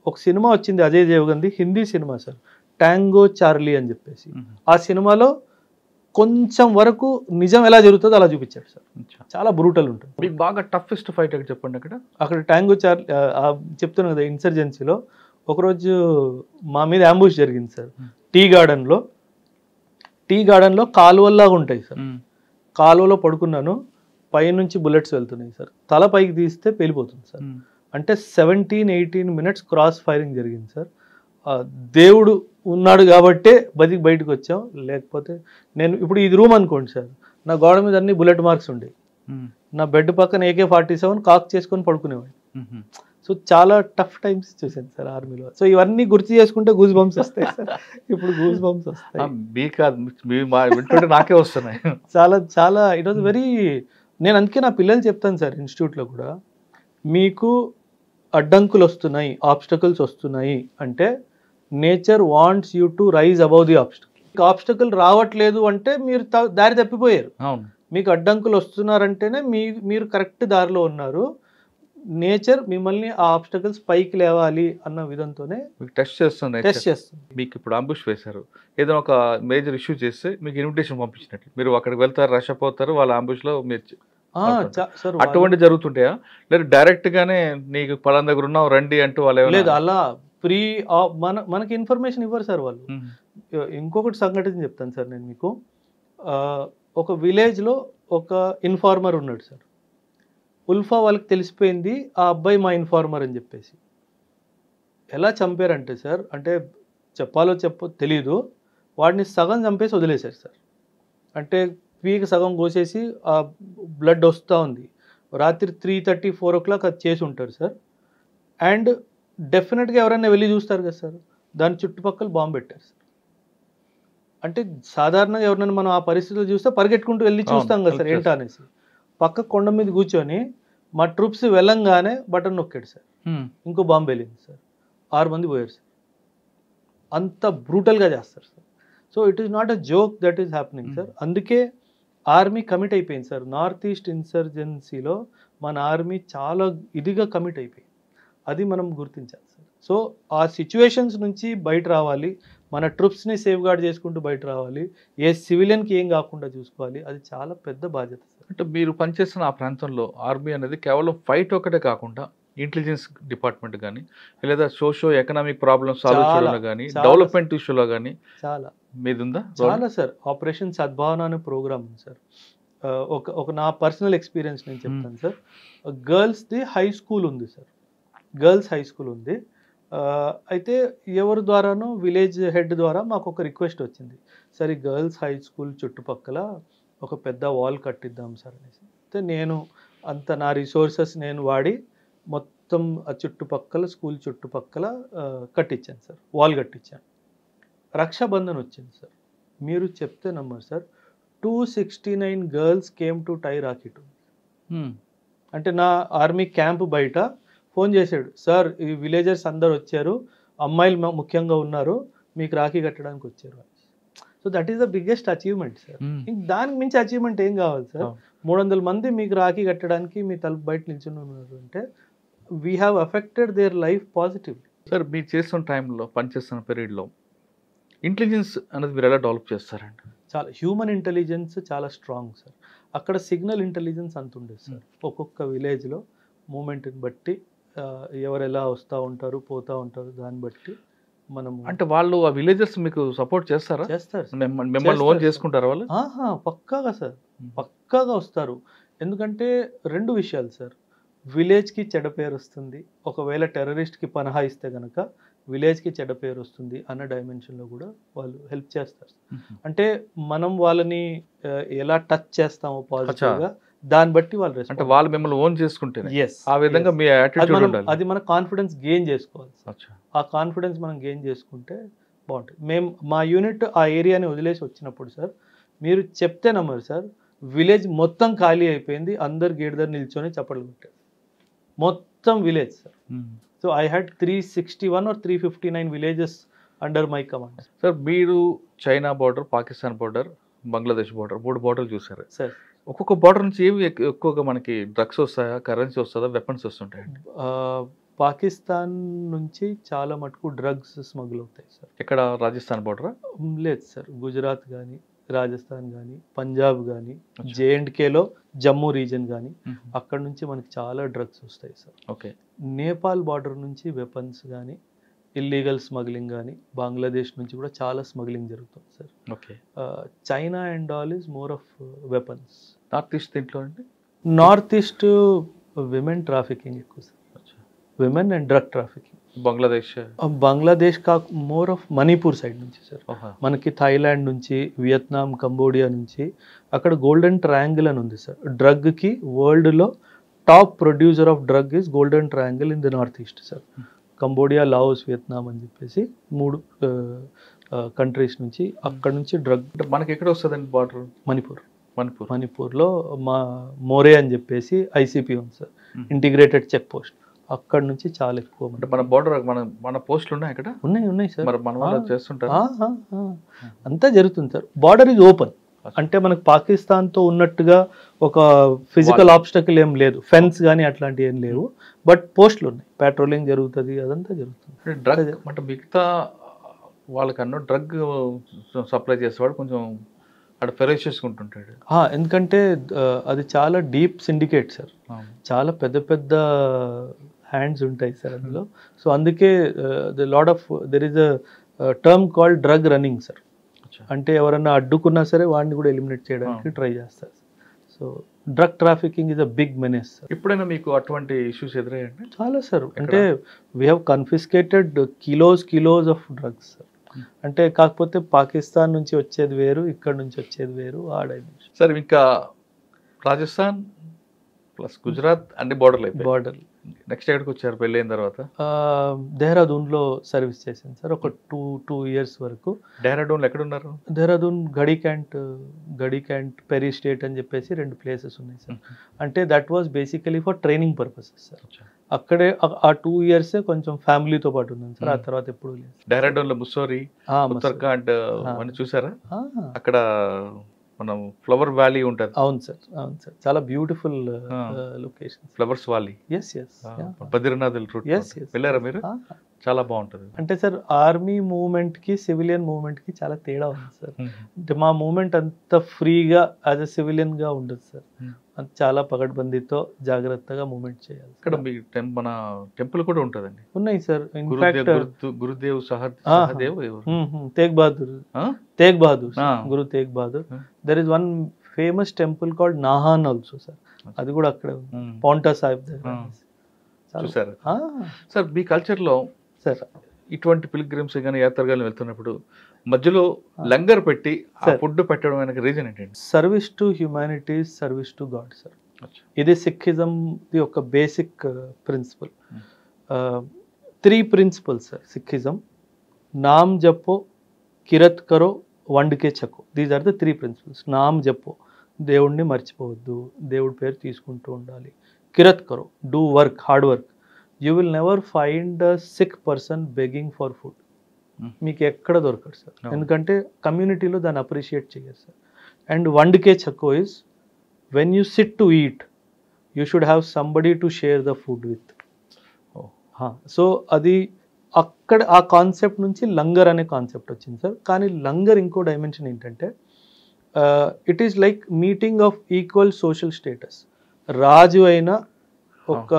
[SPEAKER 1] ఒక సినిమా వచ్చింది అజయ్ దేవగన్ది, Hindi cinema sir, Tango Charlie అని చెప్పేసి. ఆ సినిమాలో కొంచెం వరకు నిజం ఎలా జరుగుతుందో అలా చూపించాడు సార్. చాలా బ్రూటల్ ఉంటుంది.
[SPEAKER 2] మీకు బాగా టఫెస్ట్ ఫైట్ చెప్పండి.
[SPEAKER 1] అక్కడ ట్యాంగో చార్లీ చెప్తున్నాను కదా, ఇన్సర్జెన్సీలో ఒకరోజు మా మీద అంబుష్ జరిగింది సార్. టీ గార్డెన్లో కాలువల్లాగా ఉంటాయి సార్. కాలువలో పడుకున్నాను, పైనుంచి బుల్లెట్స్ వెళ్తున్నాయి సార్. తల పైకి తీస్తే పేలిపోతుంది సార్. అంటే 17-18 minutes క్రాస్ ఫైరింగ్ జరిగింది సార్. దేవుడు ఉన్నాడు కాబట్టే బయటకు వచ్చాం. లేకపోతే నేను ఇప్పుడు ఇది రూమ్ అనుకోండి సార్, నా గోడ మీద అన్ని బుల్లెట్ మార్క్స్ ఉండేవి. నా బెడ్ పక్కన AK-47 కాక్ చేసుకొని పడుకునేవాడిని. సో చాలా టఫ్ టైమ్స్ చూసాను సార్ ఆర్మీలో. సో ఇవన్నీ గుర్తు చేసుకుంటే గూస్ బంప్స్ వస్తాయి సార్. ఇప్పుడు గూస్ బంప్స్ వస్తాయి,
[SPEAKER 2] నాకే వస్తున్నాయి.
[SPEAKER 1] చాలా చాలా ఇట్ వాజ్ వెరీ. నేను అందుకే నా పిల్లలు చెప్తాను సార్ ఇన్స్టిట్యూట్లో కూడా, మీకు అడ్డంకులు వస్తున్నాయి, ఆబ్స్టకల్స్ వస్తున్నాయి అంటే nature wants you to rise above the obstacle. Obstacle రావట్లేదు అంటే మీరు దారి తప్పిపోయారు. మీకు అడ్డంకులు వస్తున్నారంటేనే మీరు కరెక్ట్ దారిలో ఉన్నారు. నేచర్ మిమ్మల్ని ఆ ఆబ్స్టకల్స్ పైకి లేవాలి అన్న విధంతోనే
[SPEAKER 2] టెస్ట్ చేస్తుంది. మీకు ఇప్పుడు అంబుష్ వేశారు, ఏదైనా ఒక మేజర్ ఇష్యూ చేస్తే మీకు ఇన్విటేషన్ పంపించినట్లు మీరు అక్కడికి వెళ్తారు, రష్ అయిపోతారు, వాళ్ళ అంబుష్లో మీరు అటువంటి జరుగుతుంటాయా? లేదు డైరెక్ట్ గానే నీకు పలానా దగ్గర ఉన్నావు రండి అంటూ వాళ్ళు?
[SPEAKER 1] లేదు, అలా మనకి ఇన్ఫర్మేషన్ ఇవ్వరు సార్ వాళ్ళు. ఇంకొకటి సంఘటన చెప్తాను సార్ నేను మీకు. ఒక విలేజ్లో ఒక ఇన్ఫార్మర్ ఉన్నాడు సార్. ఉల్ఫా వాళ్ళకి తెలిసిపోయింది ఆ అబ్బాయి మా ఇన్ఫార్మర్ అని చెప్పేసి. ఎలా చంపారంటే సార్, అంటే చెప్పాలో తెలీదు, వాడిని సగం చంపేసి వదిలేశారు సార్. అంటే పీకి సగం కోసేసి ఆ బ్లడ్ వస్తూ ఉంది. రాత్రి 3:30-4 o'clock అది చేసి ఉంటారు సార్. అండ్ డెఫినెట్గా ఎవరైనా వెళ్ళి చూస్తారు కదా సార్, దాని చుట్టుపక్కల బాంబు పెట్టారు సార్. అంటే సాధారణంగా ఎవరైనా మనం ఆ పరిస్థితులు చూస్తే పరిగెట్టుకుంటూ వెళ్ళి చూస్తాం కదా సార్ ఏంటా అనేసి. పక్క కొండ మీద కూర్చొని మా ట్రూప్స్ వెళ్ళంగానే బటన్ నొక్కాడు సార్, ఇంకో బాంబు వెళ్ళింది సార్, 6 మంది పోయారు సార్. అంత బ్రూటల్గా చేస్తారు sir. So it is not a joke that is happening sir. అందుకే ఆర్మీ కమిట్ అయిపోయింది సార్. నార్త్ ఈస్ట్ ఇన్సర్జెన్సీలో మన ఆర్మీ చాలా ఇదిగా కమిట్ అయిపోయింది. అది మనం గుర్తించాలి సార్. సో ఆ సిచ్యువేషన్స్ నుంచి బయట రావాలి, మన ట్రూప్స్ని సేఫ్ గార్డ్ చేసుకుంటూ బయట రావాలి, ఏ సివిలియన్కి ఏం కాకుండా చూసుకోవాలి. అది చాలా పెద్ద బాధ్యత సార్.
[SPEAKER 2] అంటే మీరు పనిచేస్తున్న ఆ ప్రాంతంలో ఆర్మీ అనేది కేవలం ఫైట్ ఒకటే కాకుండా ఇంటెలిజెన్స్ డిపార్ట్మెంట్ కానీ, లేదా సోషో ఎకనామిక్ ప్రాబ్లమ్స్ సాల్వ్ చేయడంలో కానీ, డెవలప్మెంట్ ఇష్యూలో కానీ
[SPEAKER 1] చాలా
[SPEAKER 2] మీది ఉందా?
[SPEAKER 1] చాలా సార్. ఆపరేషన్ సద్భావన అనే ప్రోగ్రామ్ ఉంది సార్. ఒక నా పర్సనల్ ఎక్స్పీరియన్స్ నేను చెప్తాను సార్. గర్ల్స్ది హై స్కూల్ ఉంది సార్, గర్ల్స్ హై స్కూల్ ఉంది. అయితే ఎవరి ద్వారానో విలేజ్ హెడ్ ద్వారా మాకు ఒక రిక్వెస్ట్ వచ్చింది, సరే గర్ల్స్ హై స్కూల్ చుట్టుపక్కల ఒక పెద్ద వాల్ కట్టిద్దాం సార్ అనేసి. అయితే నేను నా రిసోర్సెస్ నేను వాడి మొత్తం ఆ చుట్టుపక్కల స్కూల్ చుట్టుపక్కల కట్టించాను సార్, వాల్ కట్టించాను. రక్షాబంధన్ వచ్చింది సార్. మీరు చెప్తే నమ్మరు sir, 269 girls came to tie rakhi to. అంటే నా ఆర్మీ క్యాంప్ బయట ఫోన్ చేశాడు, సార్ ఈ విలేజర్స్ అందరు వచ్చారు, అమ్మాయిలు ముఖ్యంగా ఉన్నారు, మీకు రాఖీ కట్టడానికి వచ్చారు. So that is the biggest achievement sir. దానికి మించి అచీవ్మెంట్ ఏం కావాలి సార్? 300 మంది మీకు రాఖీ కట్టడానికి మీ తలుపు బయట నిల్చుని ఉన్నారు అంటే we have affected their life positively.
[SPEAKER 2] Sir మీరు చేస్తున్న టైంలో, పనిచేస్తున్న పీరియడ్లో ఇంటెలిజెన్స్ అనేది మీరు ఎలా డెవలప్ చేస్తారండి?
[SPEAKER 1] చాలా హ్యూమన్ ఇంటెలిజెన్స్ చాలా స్ట్రాంగ్ సార్. అక్కడ సిగ్నల్ ఇంటెలిజెన్స్ అంత ఉండేది సార్. ఒక్కొక్క విలేజ్లో మూమెంట్ని బట్టి ఎవరు ఎలా వస్తూ ఉంటారు పోతూ ఉంటారు దాన్ని బట్టి మనము
[SPEAKER 2] అంటే వాళ్ళు ఆ విలేజర్స్ మీకు సపోర్ట్ చేస్తారా?
[SPEAKER 1] చేస్తారు సార్.
[SPEAKER 2] మిమ్మల్ని ఓన్ చేసుకుంటారా వాళ్ళు?
[SPEAKER 1] పక్కాగా సార్, పక్కాగా వస్తారు. ఎందుకంటే 2 విషయాలు సార్. విలేజ్కి చెడ్డ పేరు వస్తుంది, ఒకవేళ టెర్రరిస్ట్కి పనహా ఇస్తే కనుక విలేజ్కి చెడ్డ పేరు వస్తుంది అన్న డైమెన్షన్లో కూడా వాళ్ళు హెల్ప్ చేస్తారు. అంటే మనం వాళ్ళని ఎలా టచ్ చేస్తామో పాజిటివ్గా దాన్ని బట్టి వాళ్ళు
[SPEAKER 2] అంటే వాళ్ళు మిమ్మల్ని ఓన్ చేసుకుంటే ఆ విధంగా మీ యాటిట్యూడ్ ఉండాలి.
[SPEAKER 1] అది మన కాన్ఫిడెన్స్ గెయిన్ చేసుకోవాలి. ఆ కాన్ఫిడెన్స్ మనం గెయిన్ చేసుకుంటే బాగుంటుంది. మేము మా యూనిట్ ఆ ఏరియాని వదిలేసి వచ్చినప్పుడు సార్, మీరు చెప్తే నమ్మరు సార్, విలేజ్ మొత్తం ఖాళీ అయిపోయింది, అందరు గేట్ దగ్గర నిల్చొని చప్పట్లు కొట్టారు, మొత్తం village sir. So I had 361 or 359 villages under my command.
[SPEAKER 2] Sir మీరు China border, Pakistan border, Bangladesh border 3 బార్డర్లు చూసారు
[SPEAKER 1] సార్.
[SPEAKER 2] ఒక్కొక్క బార్డర్ నుంచి ఏవి ఎక్కువగా మనకి డ్రగ్స్ వస్తాయా, కరెన్సీ వస్తుందా, వెపన్స్ వస్తుంటాయండి?
[SPEAKER 1] పాకిస్తాన్ నుంచి చాలా మటుకు డ్రగ్స్ స్మగుల్ అవుతాయి సార్.
[SPEAKER 2] ఇక్కడ రాజస్థాన్ బార్డరా?
[SPEAKER 1] లేదు సార్, గుజరాత్ కానీ, రాజస్థాన్ కానీ, పంజాబ్ కానీ, జేఎండ్కేలో జమ్మూ రీజన్ కానీ, అక్కడ నుంచి మనకి చాలా డ్రగ్స్ వస్తాయి సార్.
[SPEAKER 2] ఓకే.
[SPEAKER 1] నేపాల్ బార్డర్ నుంచి వెపన్స్ కానీ, ఇల్లీగల్ స్మగ్లింగ్ కానీ, బంగ్లాదేశ్ నుంచి కూడా చాలా స్మగ్లింగ్ జరుగుతుంది sir.
[SPEAKER 2] Okay.
[SPEAKER 1] China and all is more of weapons.
[SPEAKER 2] North east దీంట్లో అండి?
[SPEAKER 1] నార్త్ ఈస్ట్ విమెన్ ట్రాఫికింగ్ ఎక్కువ sir, women and drug trafficking. Bangladesh more of Manipur side నుంచి సార్. మనకి థాయిలాండ్ నుంచి, వియత్నాం, కంబోడియా నుంచి, అక్కడ గోల్డెన్ ట్రయాంగిల్ అని ఉంది సార్. డ్రగ్కి వరల్డ్లో top producer of drug is golden triangle in the north east sir. Cambodia, Laos, Vietnam అని చెప్పేసి 3 కంట్రీస్ నుంచి, అక్కడ నుంచి డ్రగ్.
[SPEAKER 2] మనకి ఎక్కడ వస్తుందండి బార్డర్?
[SPEAKER 1] మణిపూర్లో మా మోరే అని చెప్పేసి ఐసీపీ ఉంది సార్, ఇంటిగ్రేటెడ్ చెక్ పోస్ట్. అక్కడ నుంచి చాలా ఎక్కువ.
[SPEAKER 2] అంటే మన బార్డర్ మన పోస్టులు ఉన్నాయి అక్కడ?
[SPEAKER 1] ఉన్నాయి సార్.
[SPEAKER 2] మరి మన వాళ్ళు చేస్తుంటారు,
[SPEAKER 1] అంతా జరుగుతుంది సార్. Border is open. అంటే మనకు పాకిస్తాన్తో ఉన్నట్టుగా ఒక ఫిజికల్ ఆబ్స్టకిల్ ఏం లేదు, ఫెన్స్ కానీ అట్లాంటివి ఏం లేవు, బట్ పోస్టులు ఉన్నాయి, పెట్రోలింగ్ జరుగుతుంది, అదంతా జరుగుతుంది.
[SPEAKER 2] డ్రగ్ అంటే మిగతా వాళ్ళకన్నా డ్రగ్ సప్లై చేసేవాడు కొంచెం అక్కడ ఫెరోషియస్గా ఉంటుంటాడు.
[SPEAKER 1] ఎందుకంటే అది చాలా డీప్ సిండికేట్ సార్, చాలా పెద్ద పెద్ద హ్యాండ్స్ ఉంటాయి సార్ అందులో. సో అందుకే there is a term called drug running sir. అంటే ఎవరన్నా అడ్డుకున్నా సరే వాడిని కూడా ఎలిమినేట్ చేయడానికి ట్రై చేస్తారు. So drug trafficking is a big menace sir.
[SPEAKER 2] ఎప్పుడైనా మీకు అటువంటి ఇష్యూస్ ఎదురయ్యండి?
[SPEAKER 1] చాలా సార్. అంటే we have confiscated kilos of drugs sir. అంటే కాకపోతే పాకిస్తాన్ నుంచి వచ్చేది వేరు, ఇక్కడ నుంచి వచ్చేది వేరు, ఆ డైమెన్షన్
[SPEAKER 2] సార్. ఇంకా రాజస్థాన్ ప్లస్ గుజరాత్ అన్ని బార్డర్. నెక్స్ట్ ఎక్కడికి వచ్చారు పెళ్ళి అయిన తర్వాత?
[SPEAKER 1] దేహ్రాదూన్లో సర్వీస్ చేశాను సార్ ఒక 2 years వరకు.
[SPEAKER 2] డెహ్రాడూన్లో ఎక్కడ ఉన్నారు?
[SPEAKER 1] దేహ్రాదూన్ గడి క్యాంట్, పెరీ స్టేట్ అని చెప్పేసి 2 places ఉన్నాయి సార్. అంటే that was basically for training purposes sir. అక్కడే ఆ 2 years కొంచెం ఫ్యామిలీతో పాటు ఉన్నాను సార్, ఆ తర్వాత ఎప్పుడు లేదు.
[SPEAKER 2] డెహ్రాడూన్లో ముస్సోరీ, ఉత్తరాఖండ్ అని చూసారా? అక్కడ మనం ఫ్లవర్ వ్యాలీ ఉంటుంది.
[SPEAKER 1] అవును సార్, చాలా beautiful location,
[SPEAKER 2] flowers valley. Badrinath route వెళ్ళారా మీరు? చాలా బాగుంటుంది.
[SPEAKER 1] అంటే సార్ ఆర్మీ మూవ్మెంట్ కి సివిలియన్ మూవ్మెంట్ కి చాలా తేడా ఉంది సార్. అంటే మా మూవ్మెంట్ అంత ఫ్రీగా యాజ్ ఎ సివిలియన్ గా ఉండదు సార్, చాలా పగడ్బందీతో జాగ్రత్తగా మూవ్మెంట్ చేయాలి.
[SPEAKER 2] ఇక్కడ మీ మన టెంపుల్ కూడా ఉంటుందండి?
[SPEAKER 1] ఉన్నాయి sir.
[SPEAKER 2] Gurudev Sahadev
[SPEAKER 1] Tegh Bahadur, Guru Tegh Bahadur. There is one famous temple called Nahan also sir, అది కూడా అక్కడే ఉంది, పౌంటా సాహిబ్ దగ్గర.
[SPEAKER 2] చూసారు సార్ మీ కల్చర్లో సార్ ఇటువంటి పిల్గ్రిమ్స్ కానీ యాత్రగాలు వెళ్తున్నప్పుడు మధ్యలో లంగర్ పెట్టి ఫుడ్ పెట్టడం వెనక రీజన్ ఏంటండి?
[SPEAKER 1] Service to humanity, service to God sir. ఇది సిక్కిజం యొక్క basic principle. 3 principles sir Sikhism: నామ్ జపో, కిరత్ కరో, వండుకే చకో. These are the 3 principles. నామ్ జపో, దేవుడిని మర్చిపోవద్దు, దేవుడి పేరు తీసుకుంటూ ఉండాలి. కిరత్ కరో, do work, hard work. You will never find a Sikh person begging for food. మీకు ఎక్కడ దొరకదు సార్, ఎందుకంటే కమ్యూనిటీలో దాన్ని అప్రిషియేట్ చేయరు సార్. అండ్ వండుకే చక్కో is when you SIT to eat you should have somebody to share the food with. So అది అక్కడ ఆ కాన్సెప్ట్ నుంచి లంగర్ అనే కాన్సెప్ట్ వచ్చింది సార్. కానీ లంగర్ ఇంకో డైమెన్షన్ ఏంటంటే it is like meeting of equal social status. రాజు అయినా ఒక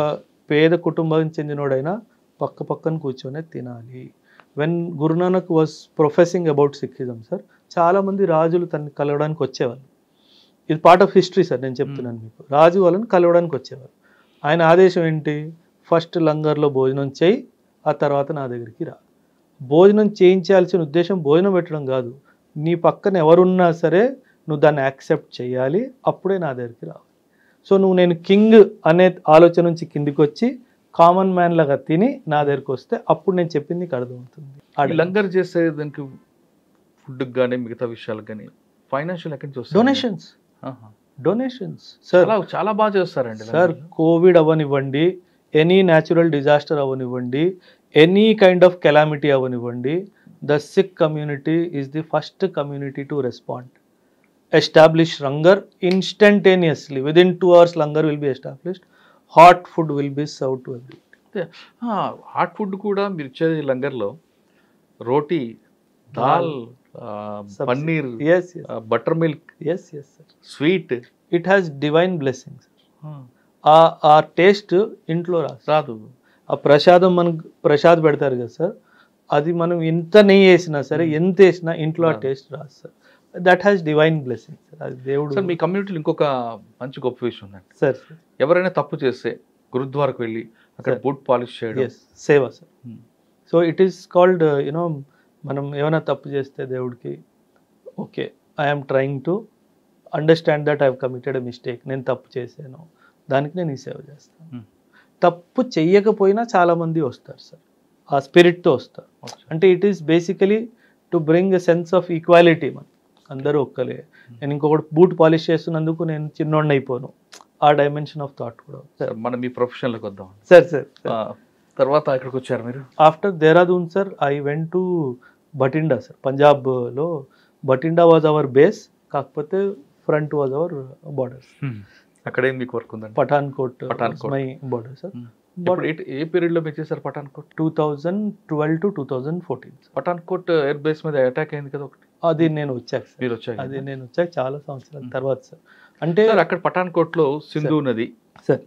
[SPEAKER 1] పేద కుటుంబానికి చెందినోడైనా పక్కన కూర్చొనే తినాలి. When Guru Nanak was professing about Sikhism sir, చాలామంది రాజులు తనని కలవడానికి వచ్చేవాళ్ళు. ఇది పార్ట్ ఆఫ్ హిస్టరీ సార్, నేను చెప్తున్నాను మీకు. రాజు వాళ్ళని కలవడానికి వచ్చేవారు. ఆయన ఆదేశం ఏంటి? ఫస్ట్ లంగర్లో భోజనం చేయి, ఆ తర్వాత నా దగ్గరికి రా. భోజనం చేయించాల్సిన ఉద్దేశం భోజనం పెట్టడం కాదు, నీ పక్కన ఎవరున్నా సరే నువ్వు దాన్ని యాక్సెప్ట్ చేయాలి, అప్పుడే నా దగ్గరికి రావాలి. సో నువ్వు నేను కింగ్ అనే ఆలోచన నుంచి కిందికి వచ్చి కామన్ మ్యాన్ లాగా తిని నా దగ్గరికి వస్తే అప్పుడు నేను చెప్పింది నీకు అర్థమవుతుంది.
[SPEAKER 2] లంగర్ చేసే దానికి ఫుడ్ కానీ మిగతా విషయాలకు కానీ ఫైనాన్షియల్ ఎక్కడి నుంచి వస్తుంది?
[SPEAKER 1] Donations, donations sir.
[SPEAKER 2] చాలా బాగా చేస్తారండి
[SPEAKER 1] సార్. కోవిడ్ అవ్వనివ్వండి, ఎనీ న్యాచురల్ డిజాస్టర్ అవ్వనివ్వండి, ఎనీ కైండ్ ఆఫ్ కెలామిటీ అవ్వనివ్వండి, the Sikh community is the first community to respond. Establish langar instantaneously. Within 2 hours, langar will be established. Hot food will be served to everyone.
[SPEAKER 2] Hot food కూడా మీరు ఇచ్చేది లంగర్లో roti, dal, paneer,
[SPEAKER 1] yes,
[SPEAKER 2] butter milk,
[SPEAKER 1] yes, sir.
[SPEAKER 2] Sweet.
[SPEAKER 1] It has divine blessings. ఆ taste ఇంట్లో
[SPEAKER 2] రాదు.
[SPEAKER 1] ఆ ప్రసాదం మనకు ప్రసాద్ పెడతారు కదా సార్, అది మనం ఎంత నెయ్యి వేసినా సరే, ఎంత వేసినా ఇంట్లో ఆ టేస్ట్ రాదు sir. That has divine blessing sir. అది దేవుడు.
[SPEAKER 2] సార్ మీ కమ్యూనిటీలో ఇంకొక మంచి గొప్ప విషయం ఉందండి
[SPEAKER 1] సార్.
[SPEAKER 2] ఎవరైనా తప్పు చేస్తే గురుద్వారకు వెళ్ళి అక్కడ బూట్ పాలిష్ చేయడం,
[SPEAKER 1] సేవ sir. So it is called you know, మనం ఏమైనా తప్పు చేస్తే దేవుడికి, okay I'm trying to understand that I have committed a mistake, నేను తప్పు చేశాను, దానికి నేను ఈ సేవ చేస్తాను. తప్పు చెయ్యకపోయినా చాలామంది వస్తారు సార్, ఆ స్పిరిట్తో వస్తారు. అంటే it is basically to bring a sense of equality. మన అందరూ ఒక్కలే, నేను ఇంకొకటి బూట్ పాలిష్ చేస్తున్నందుకు నేను చిన్నోడిని అయిపోను, ఆ డైమెన్షన్ ఆఫ్ థాట్ కూడా.
[SPEAKER 2] సార్ మనం మీ ప్రొఫెషన్లోకి వద్దాం
[SPEAKER 1] సార్.
[SPEAKER 2] తర్వాత ఎక్కడికి వచ్చారు మీరు?
[SPEAKER 1] After Dehradun sir, I went to Bathinda sir. పంజాబ్లో బటిండా వాజ్ అవర్ బేస్, కాకపోతే ఫ్రంట్ వాజ్ అవర్ బార్డర్.
[SPEAKER 2] అక్కడే మీకు వర్క్ ఉందండి?
[SPEAKER 1] Pathankot my border sir.
[SPEAKER 2] ఏ పీరియడ్ లో మీరు చేశారు Pathankot?
[SPEAKER 1] 2012 to 2014.
[SPEAKER 2] Pathankot air base మీద అటాక్ అయింది కదా ఒకటి,
[SPEAKER 1] అది నేను వచ్చాక సార్.
[SPEAKER 2] మీరు వచ్చాక?
[SPEAKER 1] అది నేను వచ్చాక చాలా సంవత్సరాల తర్వాత సార్. అంటే
[SPEAKER 2] అక్కడ పఠాన్కోట్ లో సింధు నది
[SPEAKER 1] సార్,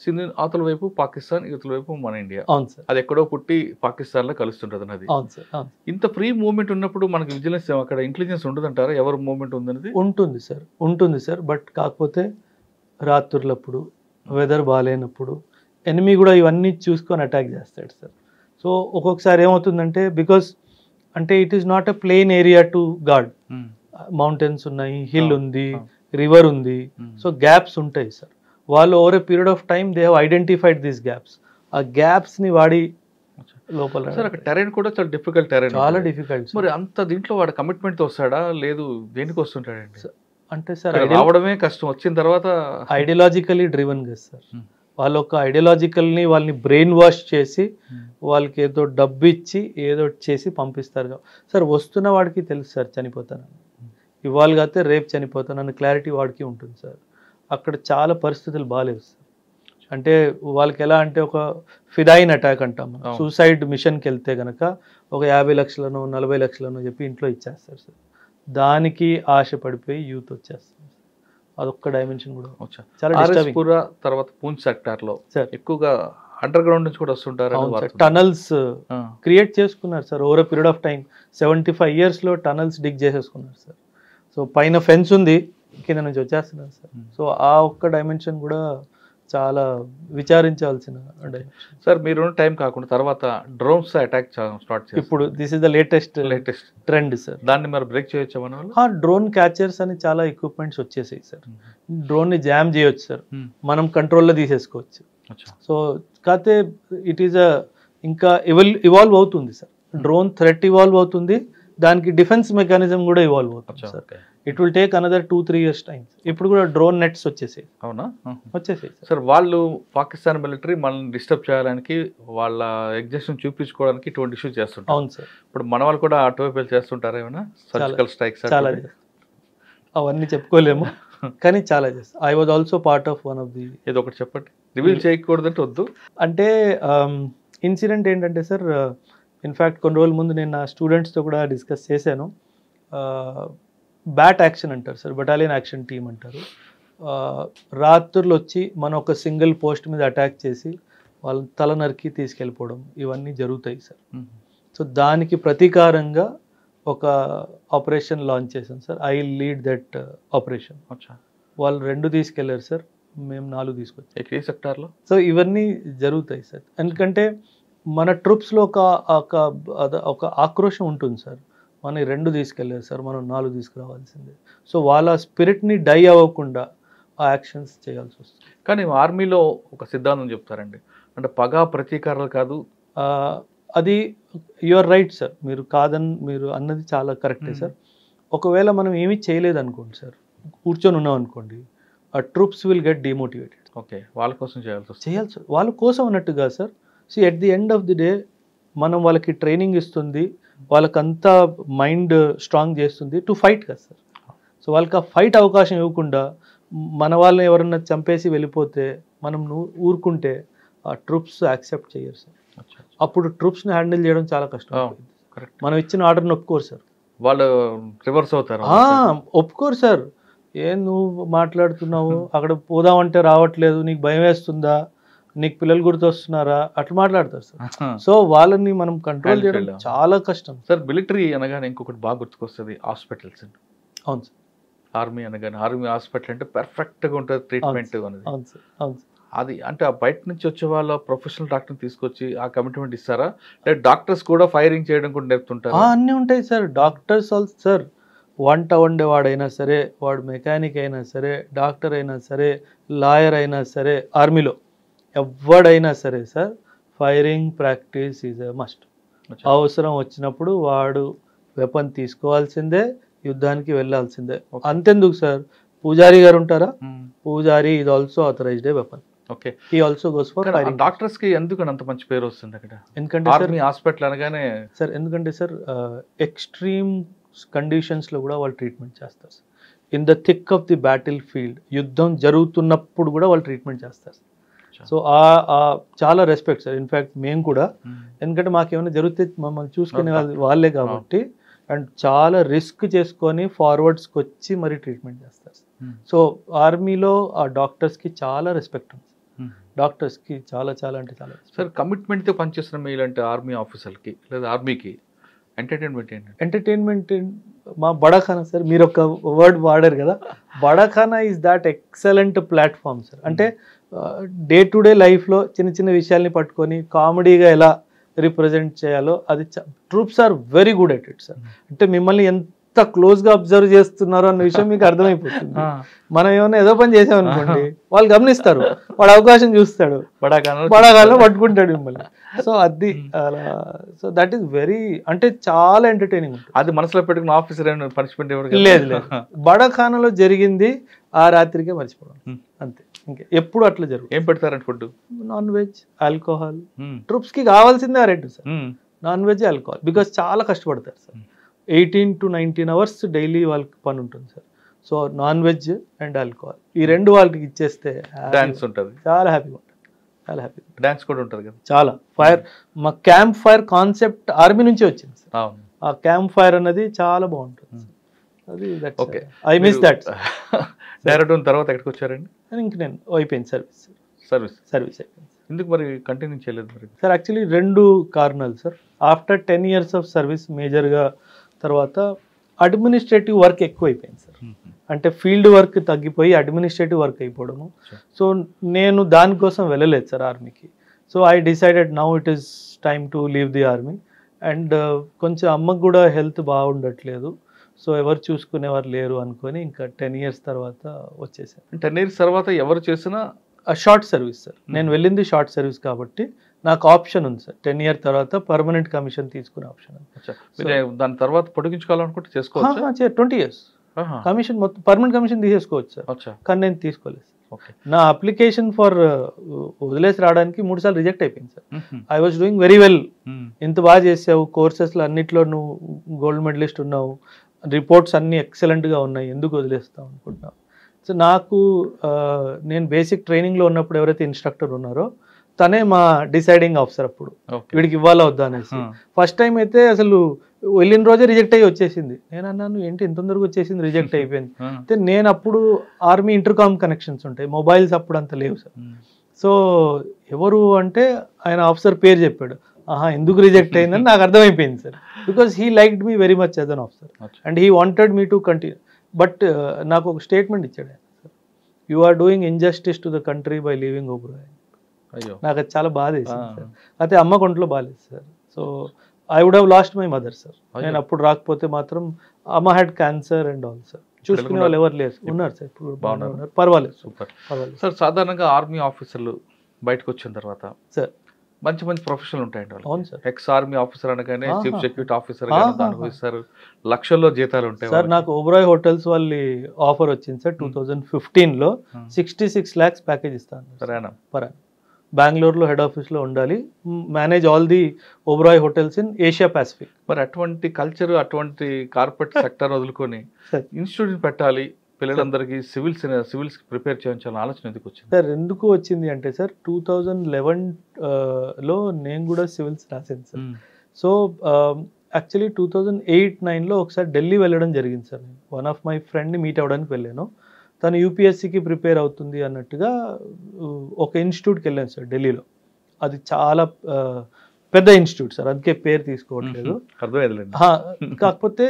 [SPEAKER 2] సింధు అవతల వైపు పాకిస్తాన్, ఇవతల వైపు మన ఇండియా.
[SPEAKER 1] అవును సార్.
[SPEAKER 2] అది ఎక్కడో పుట్టి పాకిస్తాన్ లో కలుస్తుంటది నది.
[SPEAKER 1] అవును సార్.
[SPEAKER 2] ఇంత ఫ్రీ మూవ్మెంట్ ఉన్నప్పుడు మనకి విజిలెన్స్, అక్కడ ఇంటెలిజెన్స్ ఉండదంటారా ఎవరు మూవ్మెంట్ ఉందనేది?
[SPEAKER 1] ఉంటుంది సార్, ఉంటుంది సార్. బట్ కాకపోతే రాత్రులప్పుడు, వెదర్ బాగాలేనప్పుడు ఎనిమీ కూడా ఇవన్నీ చూసుకొని అటాక్ చేస్తాడు సార్. సో ఒక్కొక్కసారి ఏమవుతుందంటే, బికాస్ అంటే it is not a plain area to guard. Mountains ఉన్నాయి, హిల్ ఉంది, రివర్ ఉంది, సో గ్యాప్స్ ఉంటాయి సార్. వాళ్ళు over a period of time they have identified these gaps. ఆ గ్యాప్స్ ని వాడి లోపల
[SPEAKER 2] సార్ అక్కడ టెరైన్ కూడా చాలా డిఫికల్ట్ టెరైన్,
[SPEAKER 1] చాలా డిఫికల్ట్.
[SPEAKER 2] మరి అంత దీంట్లో వాడు కమిట్మెంట్ తో వస్తాడా, లేదు దేనికి వస్తుంటాడండి?
[SPEAKER 1] అంటే సార్
[SPEAKER 2] రావడమే కష్టం, వచ్చిన తర్వాత
[SPEAKER 1] ఐడియాలజికలీ డ్రివన్ కదా సార్. వాళ్ళ ఒక ఐడియాలజికల్ని వాళ్ళని బ్రెయిన్ వాష్ చేసి వాళ్ళకి ఏదో డబ్బు ఇచ్చి ఏదో చేసి పంపిస్తారు సార్. వస్తున్న వాడికి తెలుసు సార్ చనిపోతానని, ఇవాళ కాతే రేపు చనిపోతానని క్లారిటీ వాడికి ఉంటుంది సార్. అక్కడ చాలా పరిస్థితులు బాగాలేవు సార్. అంటే వాళ్ళకి ఎలా అంటే ఒక ఫిదాయిన్ అటాక్ అంటాం, సూసైడ్ మిషన్కి వెళ్తే కనుక ఒక 50 లక్షలను 40 లక్షలను చెప్పి ఇంట్లో ఇచ్చేస్తారు సార్. దానికి ఆశ పడిపోయి యూత్ వచ్చేస్తారు. అదొక్క డైమెన్షన్ కూడా చాలా డిస్టర్బింగ్.
[SPEAKER 2] తర్వాత పూంచ్ సెక్టార్ లో ఎక్కువగా అండర్ గ్రౌండ్ నుంచి కూడా వస్తుంటారు.
[SPEAKER 1] టనల్స్ క్రియేట్ చేసుకున్నారు sir over period of time. 75 years లో టనల్స్ డిగ్ చేసేసుకున్నారు సార్. సో పైన ఫెన్స్ ఉంది, కింద నుంచి వచ్చేస్తున్నారు సార్. సో ఆ ఒక్క డైమెన్షన్ కూడా చాలా విచారించాల్సిన డైమెన్షన్
[SPEAKER 2] సార్. మీరు టైం కాకుండా తర్వాత డ్రోన్స్ అటాక్ స్టార్ట్ చేస్తారు.
[SPEAKER 1] ఇప్పుడు this is the latest trend sir.
[SPEAKER 2] దాన్ని మరి బ్రేక్ చేయొచ్చా మన వాళ్ళు?
[SPEAKER 1] డ్రోన్ క్యాచర్స్ అని చాలా ఎక్విప్మెంట్స్ వచ్చేసాయి సార్. డ్రోన్ ని జామ్ చేయొచ్చు సార్, మనం కంట్రోల్లో తీసేసుకోవచ్చు. సో కాకపోతే ఇట్ ఈస్ ఇంకా ఇవాల్వ్ అవుతుంది సార్. డ్రోన్ థ్రెట్ ఇవాల్వ్ అవుతుంది, దానికి డిఫెన్స్ మెకానిజం కూడా ఇవాల్వ్ అవుతుంది sir. It will take another 2-3 years time. ఇప్పుడు కూడా డ్రోన్ నెట్స్ వచ్చేసాయి.
[SPEAKER 2] అవునా?
[SPEAKER 1] వచ్చేసాయి
[SPEAKER 2] సార్. వాళ్ళు పాకిస్తాన్ మిలిటరీ మనల్ని డిస్టర్బ్ చేయడానికి, వాళ్ళ ఎగ్జిస్టెన్స్ చూపించుకోవడానికి ఇటువంటి ఇష్యూస్ చేస్తుంటారు.
[SPEAKER 1] అవును సార్.
[SPEAKER 2] ఇప్పుడు మన వాళ్ళు కూడా అటువైపు చేస్తుంటారు ఏమైనా సర్జికల్ స్ట్రైక్స్?
[SPEAKER 1] చాలా అవన్నీ చెప్పుకోలేము కానీ చాలా చేస్తాం. I was also part of one of the.
[SPEAKER 2] ఏదో ఒకటి చెప్పండి, రివీల్ చేయకూడదంటే వద్దు.
[SPEAKER 1] అంటే ఇన్సిడెంట్ ఏంటంటే సార్, ఇన్ఫ్యాక్ట్ కొన్ని రోజుల ముందు నేను నా స్టూడెంట్స్తో కూడా డిస్కస్ చేశాను. బ్యాట్ యాక్షన్ అంటారు సార్, బటాలియన్ యాక్షన్ టీమ్ అంటారు. రాత్రులు వచ్చి మనం ఒక సింగిల్ పోస్ట్ మీద అటాక్ చేసి వాళ్ళ తల నరికి తీసుకెళ్ళిపోవడం, ఇవన్నీ జరుగుతాయి సార్. సో దానికి ప్రతీకారంగా ఒక ఆపరేషన్ లాంచ్ చేశాం sir. I lead that operation. వాళ్ళు 2 తీసుకెళ్లారు సార్, మేము 4 తీసుకొచ్చాం
[SPEAKER 2] ఏ సెక్టార్లో.
[SPEAKER 1] సో ఇవన్నీ జరుగుతాయి సార్. ఎందుకంటే మన ట్రూప్స్లో ఒక ఆక్రోషం ఉంటుంది సార్. మన 2 తీసుకెళ్లారు సార్, మనం 4 తీసుకురావాల్సిందే. సో వాళ్ళ స్పిరిట్ని డై అవ్వకుండా ఆ యాక్షన్స్ చేయాల్సి వస్తుంది.
[SPEAKER 2] కానీ ఆర్మీలో ఒక సిద్ధాంతం చెప్తారండి, అంటే పగ ప్రతీకారాలు కాదు.
[SPEAKER 1] అది యువర్ రైట్ సార్, మీరు అన్నది చాలా కరెక్టే సార్. ఒకవేళ మనం ఏమీ చేయలేదు అనుకోండి సార్, కూర్చొని ఉన్నాం అనుకోండి, ఆ troops will get demotivated.
[SPEAKER 2] Okay, వాళ్ళ కోసం చేయాల్సి
[SPEAKER 1] వాళ్ళ కోసం అన్నట్టుగా sir. See at the end of the day మనం వాళ్ళకి ట్రైనింగ్ ఇస్తుంది, వాళ్ళకంతా మైండ్ స్ట్రాంగ్ చేస్తుంది టు ఫైట్ కదా సార్. సో వాళ్ళకి ఆ ఫైట్ అవకాశం ఇవ్వకుండా మన వాళ్ళని ఎవరన్నా చంపేసి వెళ్ళిపోతే మనం ఊరుకుంటే ఆ ట్రూప్స్ యాక్సెప్ట్ చేయరు సార్. అప్పుడు ట్రూప్స్ని హ్యాండిల్ చేయడం చాలా కష్టం. మనం ఇచ్చిన ఆర్డర్ని ఒప్పుకోరు సార్,
[SPEAKER 2] వాళ్ళు రివర్స్ అవుతారు.
[SPEAKER 1] ఒప్పుకోరు సార్. ఏం నువ్వు మాట్లాడుతున్నావు, అక్కడ పోదామంటే రావట్లేదు, నీకు భయం వేస్తుందా, నీకు పిల్లలు గుర్తొస్తున్నారా, అట్లా మాట్లాడతారు సార్. సో వాళ్ళని మనం కంట్రోల్ చేయడం చాలా కష్టం
[SPEAKER 2] సార్. మిలిటరీ అనగానే ఇంకొకటి బాగా గుర్తుకొస్తుంది, హాస్పిటల్స్.
[SPEAKER 1] అవును సార్.
[SPEAKER 2] ఆర్మీ అనగానే ఆర్మీ హాస్పిటల్ అంటే పర్ఫెక్ట్గా ఉంటుంది ట్రీట్మెంట్ అనేది.
[SPEAKER 1] అవును సార్, అవును సార్.
[SPEAKER 2] అది అంటే ఆ బయట నుంచి వచ్చే వాళ్ళ ప్రొఫెషనల్ డాక్టర్ని తీసుకొచ్చి ఆ కమిట్మెంట్ ఇస్తారా, లేదా డాక్టర్స్ కూడా ఫైరింగ్ చేయడం కూడా నేర్పుతుంటారు?
[SPEAKER 1] అన్నీ ఉంటాయి సార్. డాక్టర్స్ ఆల్సో సార్, వంట వండేవాడైనా సరే, వాడు మెకానిక్ అయినా సరే, డాక్టర్ అయినా సరే, లాయర్ అయినా సరే, ఆర్మీలో ఎవడైనా సరే sir, firing practice is a must. అవసరం వచ్చినప్పుడు వాడు వెపన్ తీసుకోవాల్సిందే, యుద్ధానికి వెళ్ళాల్సిందే. అంతెందుకు సార్, పూజారి గారు ఉంటారా, పూజారి is also authorized a weapon.
[SPEAKER 2] Okay,
[SPEAKER 1] he also goes for firing.
[SPEAKER 2] Doctors కి ఎందుకు అంత మంచి పేరు వస్తుంది అక్కడ?
[SPEAKER 1] ఎందుకంటే
[SPEAKER 2] ఆర్మీ హాస్పిటల్ అనగానే
[SPEAKER 1] సార్, ఎందుకంటే సార్ ఎక్స్ట్రీమ్ కండిషన్స్లో కూడా వాళ్ళు ట్రీట్మెంట్ చేస్తారు sir. In the thick of the battle field, యుద్ధం జరుగుతున్నప్పుడు కూడా వాళ్ళు ట్రీట్మెంట్ చేస్తారు. సో చాలా రెస్పెక్ట్ సార్. ఇన్ఫ్యాక్ట్ మేము కూడా, ఎందుకంటే మాకేమైనా జరిగితే మమ్మల్ని చూసుకునే వాళ్ళే కాబట్టి, అండ్ చాలా రిస్క్ చేసుకొని ఫార్వర్డ్స్కి వచ్చి మరి ట్రీట్మెంట్ చేస్తారు. సో ఆర్మీలో ఆ డాక్టర్స్కి చాలా రెస్పెక్ట్ ఉంది. డాక్టర్స్కి చాలా చాలా అంటే చాలా.
[SPEAKER 2] సార్, కమిట్మెంట్తో పనిచేస్తున్న మీలాంటి ఆర్మీ ఆఫీసర్కి లేదా ఆర్మీకి ఎంటర్టైన్మెంట్ ఏంటి?
[SPEAKER 1] ఎంటర్టైన్మెంట్ మా బడాఖానా సార్, మీరు ఒక వర్డ్ వాడారు కదా, barakhana is that excellent platform sir. అంటే డే టు డే లైఫ్లో చిన్న చిన్న విషయాల్ని పట్టుకొని కామెడీగా ఎలా రిప్రజెంట్ చేయాలో అది troops are very good at it sir. అంటే మిమ్మల్ని ఎంత క్లోజ్గా అబ్జర్వ్ చేస్తున్నారో అన్న విషయం మీకు అర్థమైపోతుంది. మనం ఏమైనా ఏదో పని చేసామనుకోండి, వాళ్ళు గమనిస్తారు, వాడు అవకాశం చూస్తాడు, బడాగాల్లో పట్టుకుంటాడు మిమ్మల్ని. సో అది అలా. సో దట్ ఈస్ వెరీ, అంటే చాలా ఎంటర్టైనింగ్ ఉంటుంది.
[SPEAKER 2] అది మనసులో పెట్టుకున్న ఆఫీసర్ పనిష్మెంట్
[SPEAKER 1] లేదు లేదు, బడాఖానాలో జరిగింది ఆ రాత్రికే మర్చిపోవడం అంతే. ఇంకా ఎప్పుడు అట్లా జరుగుతుంది.
[SPEAKER 2] ఏం పెడతారండి ఫుడ్?
[SPEAKER 1] Non veg, alcohol. ట్రూప్స్కి కావాల్సిందే ఆ రెండు sir, non veg, alcohol. Because చాలా కష్టపడతారు సార్. 18 to 19 hours డైలీ వాళ్ళకి పని ఉంటుంది sir. So non veg and alcohol, ఈ రెండు వాళ్ళకి ఇచ్చేస్తే
[SPEAKER 2] డాన్స్ ఉంటుంది,
[SPEAKER 1] చాలా హ్యాపీగా ఉంటుంది. చాలా హ్యాపీ.
[SPEAKER 2] డాన్స్ కూడా ఉంటుంది కదా.
[SPEAKER 1] చాలా ఫైర్, మా క్యాంప్ ఫైర్ కాన్సెప్ట్ ఆర్మీ నుంచి వచ్చింది సార్. ఆ క్యాంప్ ఫైర్ అన్నది చాలా బాగుంటుంది. అది
[SPEAKER 2] okay,
[SPEAKER 1] I miss that.
[SPEAKER 2] Direct తర్వాత ఎక్కడికి వచ్చారండి?
[SPEAKER 1] ఇంక నేను అయిపోయింది సర్వీస్ అయిపోయింది.
[SPEAKER 2] ఎందుకు మరి కంటిన్యూ చేయలేదు మరి
[SPEAKER 1] సార్? యాక్చువల్లీ 2 కారణాలు sir. After 10 years of service మేజర్గా తర్వాత అడ్మినిస్ట్రేటివ్ వర్క్ ఎక్కువ అయిపోయింది సార్. అంటే ఫీల్డ్ వర్క్ తగ్గిపోయి అడ్మినిస్ట్రేటివ్ వర్క్ అయిపోవడము. సో నేను దానికోసం వెళ్ళలేదు సార్ ఆర్మీకి. So I decided now it is time to leave the army. And కొంచెం అమ్మకు కూడా హెల్త్ బాగుండట్లేదు, సో ఎవరు చూసుకునేవారు లేరు అనుకొని ఇంకా 10 years తర్వాత వచ్చేసాను.
[SPEAKER 2] 10 years తర్వాత ఎవరు చేసినా
[SPEAKER 1] షార్ట్ సర్వీస్ సార్. నేను వెళ్ళింది షార్ట్ సర్వీస్ కాబట్టి నాకు ఆప్షన్ ఉంది సార్. 10 years తర్వాత పర్మనెంట్ కమిషన్ తీసుకునే ఆప్షన్ ఉంది.
[SPEAKER 2] దాని తర్వాత పొడిగించుకోవాలనుకుంటే చేసుకోవచ్చు.
[SPEAKER 1] 20 years కమిషన్, మొత్తం పర్మనెంట్ కమిషన్ తీసేసుకోవచ్చు సార్. కానీ నేను తీసుకోలేదు. నా అప్లికేషన్ ఫర్ వదిలేసి రావడానికి 3 సార్లు రిజెక్ట్ అయిపోయింది sir. I was doing very well, ఇంత బాగా చేసావు, కోర్సెస్లో అన్నిట్లో నువ్వు గోల్డ్ మెడలిస్ట్ ఉన్నావు, రిపోర్ట్స్ అన్నీ ఎక్సలెంట్గా ఉన్నాయి, ఎందుకు వదిలేస్తావు అనుకుంటున్నావు. సో నాకు నేను బేసిక్ ట్రైనింగ్లో ఉన్నప్పుడు ఎవరైతే ఇన్స్ట్రక్టర్ ఉన్నారో తనే మా డిసైడింగ్ ఆఫీసర్. అప్పుడు వీడికి ఇవ్వాలా వద్దా అనేసి. ఫస్ట్ టైం అయితే అసలు వెళ్ళిన రోజే రిజెక్ట్ అయ్యి వచ్చేసింది. నేను అన్నాను ఏంటి ఇంత తొందరగా వచ్చేసింది, రిజెక్ట్ అయిపోయింది. అయితే నేను అప్పుడు ఆర్మీ ఇంటర్కామ్ కనెక్షన్స్ ఉంటాయి, మొబైల్స్ అప్పుడు అంత లేవు సార్. సో ఎవరు అంటే ఆయన ఆఫీసర్ పేరు చెప్పాడు, ఆహా ఎందుకు రిజెక్ట్ అయిందని నాకు అర్థమైపోయింది sir, because he liked me very much as an officer and he wanted me to continue. But నాకు ఒక స్టేట్మెంట్ ఇచ్చాడు ఆయన, sir you are doing injustice to the country by leaving Oberoi.
[SPEAKER 2] అయ్యో,
[SPEAKER 1] నాకు అది చాలా బాధ వేసింది సార్. అయితే అమ్మ కొంట్లో బాగాలేదు sir, so I would have lost my mother sir. నేను అప్పుడు రాకపోతే మాత్రం అమ్మ had cancer and all sir. చూసుకునే వాళ్ళు ఎవరు లేరు, ఉన్నారు సార్ ఇప్పుడు బాగున్నారు, పర్వాలేదు
[SPEAKER 2] సూపర్.
[SPEAKER 1] పర్వాలేదు
[SPEAKER 2] సార్ సాధారణంగా ఆర్మీ ఆఫీసర్లు బయటకు వచ్చిన తర్వాత
[SPEAKER 1] సార్.
[SPEAKER 2] మంచి మంచి ప్రొఫెషనల్ ఉంటాయండి వాళ్ళు.
[SPEAKER 1] అవును సార్.
[SPEAKER 2] ఎక్స్ ఆర్మీ ఆఫీసర్ అనగానే చీఫ్ సెక్యూరిటీ ఆఫీసర్ అనుభవిస్తారు, లక్షల్లో జీతాలు ఉంటాయి
[SPEAKER 1] సార్. నాకు ఓబ్రాయ్ హోటల్స్ వాళ్ళ ఆఫర్ వచ్చింది సార్ 2015లో, 66 lakhs ప్యాకేజ్ ఇస్తాను పర్ బెంగళూరులో హెడ్ ఆఫీస్లో ఉండాలి, manage all the Oberoi hotels in Asia Pacific.
[SPEAKER 2] మరి అటువంటి కల్చర్, అటువంటి కార్పొరేట్ సెక్టర్ వదులుకొని ఇన్స్టిట్యూట్ పెట్టాలి, పిల్లలందరికీ సివిల్స్ ప్రిపేర్ చేయించాలని ఆలోచన ఎందుకు వచ్చింది
[SPEAKER 1] సార్? ఎందుకు వచ్చింది అంటే సార్ 2011లో నేను కూడా సివిల్స్ రాశాను సార్. సో యాక్చువల్లీ 2008-9లో ఒకసారి ఢిల్లీ వెళ్ళడం జరిగింది సార్. నేను వన్ ఆఫ్ మై ఫ్రెండ్ని మీట్ అవ్వడానికి వెళ్ళాను. తను యూపీఎస్సీకి ప్రిపేర్ అవుతుంది అన్నట్టుగా ఒక ఇన్స్టిట్యూట్కి వెళ్ళాను సార్ ఢిల్లీలో. అది చాలా పెద్ద ఇన్స్టిట్యూట్ సార్, అందుకే పేరు తీసుకోవట్లేదు. కాకపోతే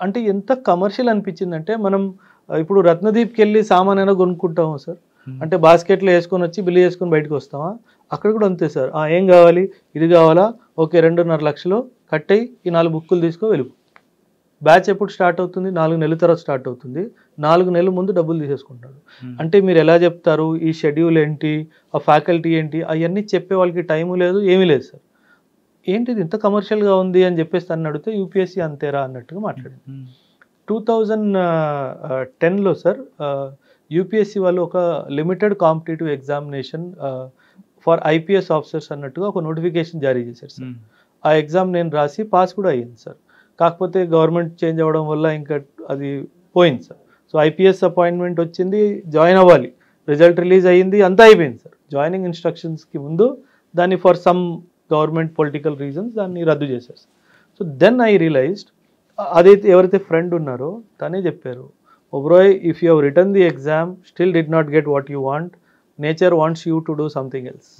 [SPEAKER 1] అంటే ఎంత కమర్షియల్ అనిపించిందంటే, మనం ఇప్పుడు రత్నదీప్కి వెళ్ళి సామాన్ అయినా కొనుక్కుంటాము సార్, అంటే బాస్కెట్లో వేసుకొని వచ్చి బిల్లు చేసుకొని బయటకు వస్తామా? అక్కడ కూడా అంతే సార్. ఏం కావాలి, ఇది కావాలా, ఓకే 2.5 లక్షలు కట్టయి ఈ 4 బుక్కులు తీసుకో వెళ్ళిపో. బ్యాచ్ ఎప్పుడు స్టార్ట్ అవుతుంది? 4 నెలల తర్వాత స్టార్ట్ అవుతుంది. 4 నెలల ముందు డబ్బులు తీసేసుకుంటాడు. అంటే మీరు ఎలా చెప్తారు, ఈ షెడ్యూల్ ఏంటి, ఆ ఫ్యాకల్టీ ఏంటి, అవన్నీ చెప్పే వాళ్ళకి టైము లేదు, ఏమీ లేదు సార్. ఏంటిది ఇంత కమర్షియల్గా ఉంది అని చెప్పేసి తను అడిగితే యూపీఎస్సీ అంతేరా అన్నట్టుగా మాట్లాడింది. 2010లో సార్ యూపీఎస్సీ వాళ్ళు ఒక limited competitive examination for IPS officers అన్నట్టుగా ఒక నోటిఫికేషన్ జారీ చేశారు సార్. ఆ ఎగ్జామ్ నేను రాసి పాస్ కూడా అయ్యింది సార్. కాకపోతే గవర్నమెంట్ చేంజ్ అవ్వడం వల్ల ఇంకా అది పోయింది సార్. సో ఐపీఎస్ అపాయింట్మెంట్ వచ్చింది, జాయిన్ అవ్వాలి, రిజల్ట్ రిలీజ్ అయ్యింది, అంతా అయిపోయింది సార్. జాయినింగ్ ఇన్స్ట్రక్షన్స్కి ముందు దాన్ని for some government political reasons దాన్ని రద్దు చేశారు. సో దెన్ ఐ రియలైజ్డ్, అదైతే ఎవరైతే ఫ్రెండ్ ఉన్నారో తనే చెప్పారు, Oberoi if you have return the exam still did not get what you want, nature wants you to do something else.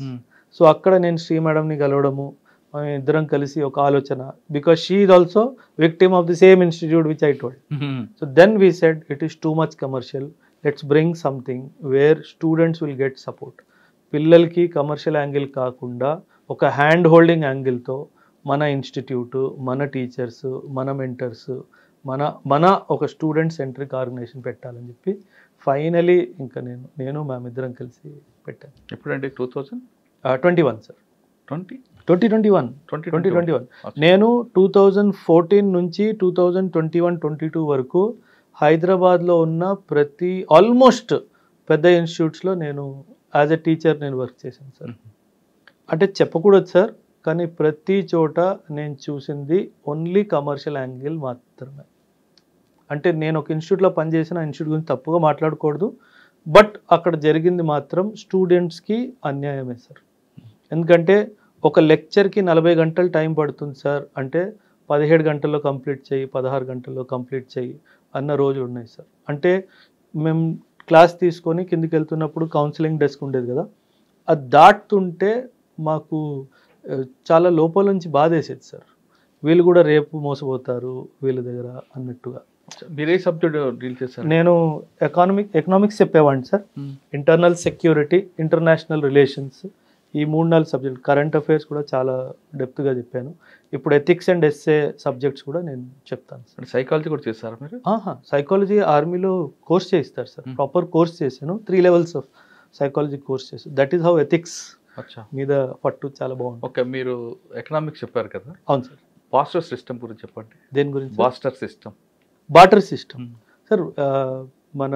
[SPEAKER 1] So అక్కడ నేను శ్రీ మేడంని కలవడము, ఇద్దరం కలిసి ఒక ఆలోచన, because she is also victim of the same institute which I told. So then we said it is too much commercial, let's bring something where students will get support. పిల్లలకి commercial angle కాకుండా ఒక hand holding యాంగిల్తో మన institute, మన teachers, మన mentors, మన ఒక student centric organisation పెట్టాలని చెప్పి ఫైనలీ ఇంకా నేను మేమిద్దరం కలిసి పెట్టాను.
[SPEAKER 2] ఎప్పుడండి?
[SPEAKER 1] 2021 సార్. 2021
[SPEAKER 2] Okay.
[SPEAKER 1] నేను 2014 నుంచి 2021-22 వరకు హైదరాబాద్లో ఉన్న ప్రతి ఆల్మోస్ట్ పెద్ద ఇన్స్టిట్యూట్స్లో నేను యాజ్ ఎ టీచర్ నేను వర్క్ చేశాను సార్. అంటే చెప్పకూడదు సార్, కానీ ప్రతి చోట నేను చూసింది ఓన్లీ కమర్షియల్ యాంగిల్ మాత్రమే. అంటే నేను ఒక ఇన్స్టిట్యూట్లో పనిచేసిన ఇన్స్టిట్యూట్ గురించి తప్పుగా మాట్లాడకూడదు, బట్ అక్కడ జరిగింది మాత్రం స్టూడెంట్స్కి అన్యాయమే సార్. ఎందుకంటే ఒక లెక్చర్కి 40 గంటలు టైం పడుతుంది సార్, అంటే 17 గంటల్లో కంప్లీట్ చేయి, 16 గంటల్లో కంప్లీట్ చేయి అన్న రోజులు ఉన్నాయి సార్. అంటే మేము క్లాస్ తీసుకొని కిందికి వెళ్తున్నప్పుడు కౌన్సిలింగ్ డెస్క్ ఉండేది కదా, అది దాటుతుంటే మాకు చాలా లోపల నుంచి బాధ వేసేది సార్. వీళ్ళు కూడా రేపు మోసపోతారు వీళ్ళ దగ్గర అన్నట్టుగా.
[SPEAKER 2] మీరే సబ్జెక్ట్ డీల్ చేశారు?
[SPEAKER 1] నేను ఎకనామిక్స్ చెప్పేవాడిని sir. Internal security, international relations, ఈ 3-4 సబ్జెక్ట్, కరెంట్ అఫైర్స్ కూడా చాలా డెప్త్గా చెప్పాను. ఇప్పుడు ఎథిక్స్ అండ్ ఎస్ఏ సబ్జెక్ట్స్ కూడా నేను చెప్తాను సార్.
[SPEAKER 2] సైకాలజీ కూడా చేస్తారా మీరు?
[SPEAKER 1] సైకాలజీ ఆర్మీలో కోర్స్ చేయిస్తారు సార్, ప్రాపర్ కోర్స్ చేశాను. 3 levels ఆఫ్ సైకాలజీ కోర్స్ చేశాను. దట్ ఈస్ హౌ ఎథిక్స్ మీద పట్టు చాలా బాగుంది.
[SPEAKER 2] ఓకే, మీరు ఎకనామిక్స్ చెప్పారు కదా?
[SPEAKER 1] అవును సార్.
[SPEAKER 2] బాస్టర్ సిస్టమ్ గురించి చెప్పండి.
[SPEAKER 1] దేని గురించి?
[SPEAKER 2] Barter system
[SPEAKER 1] sir. మన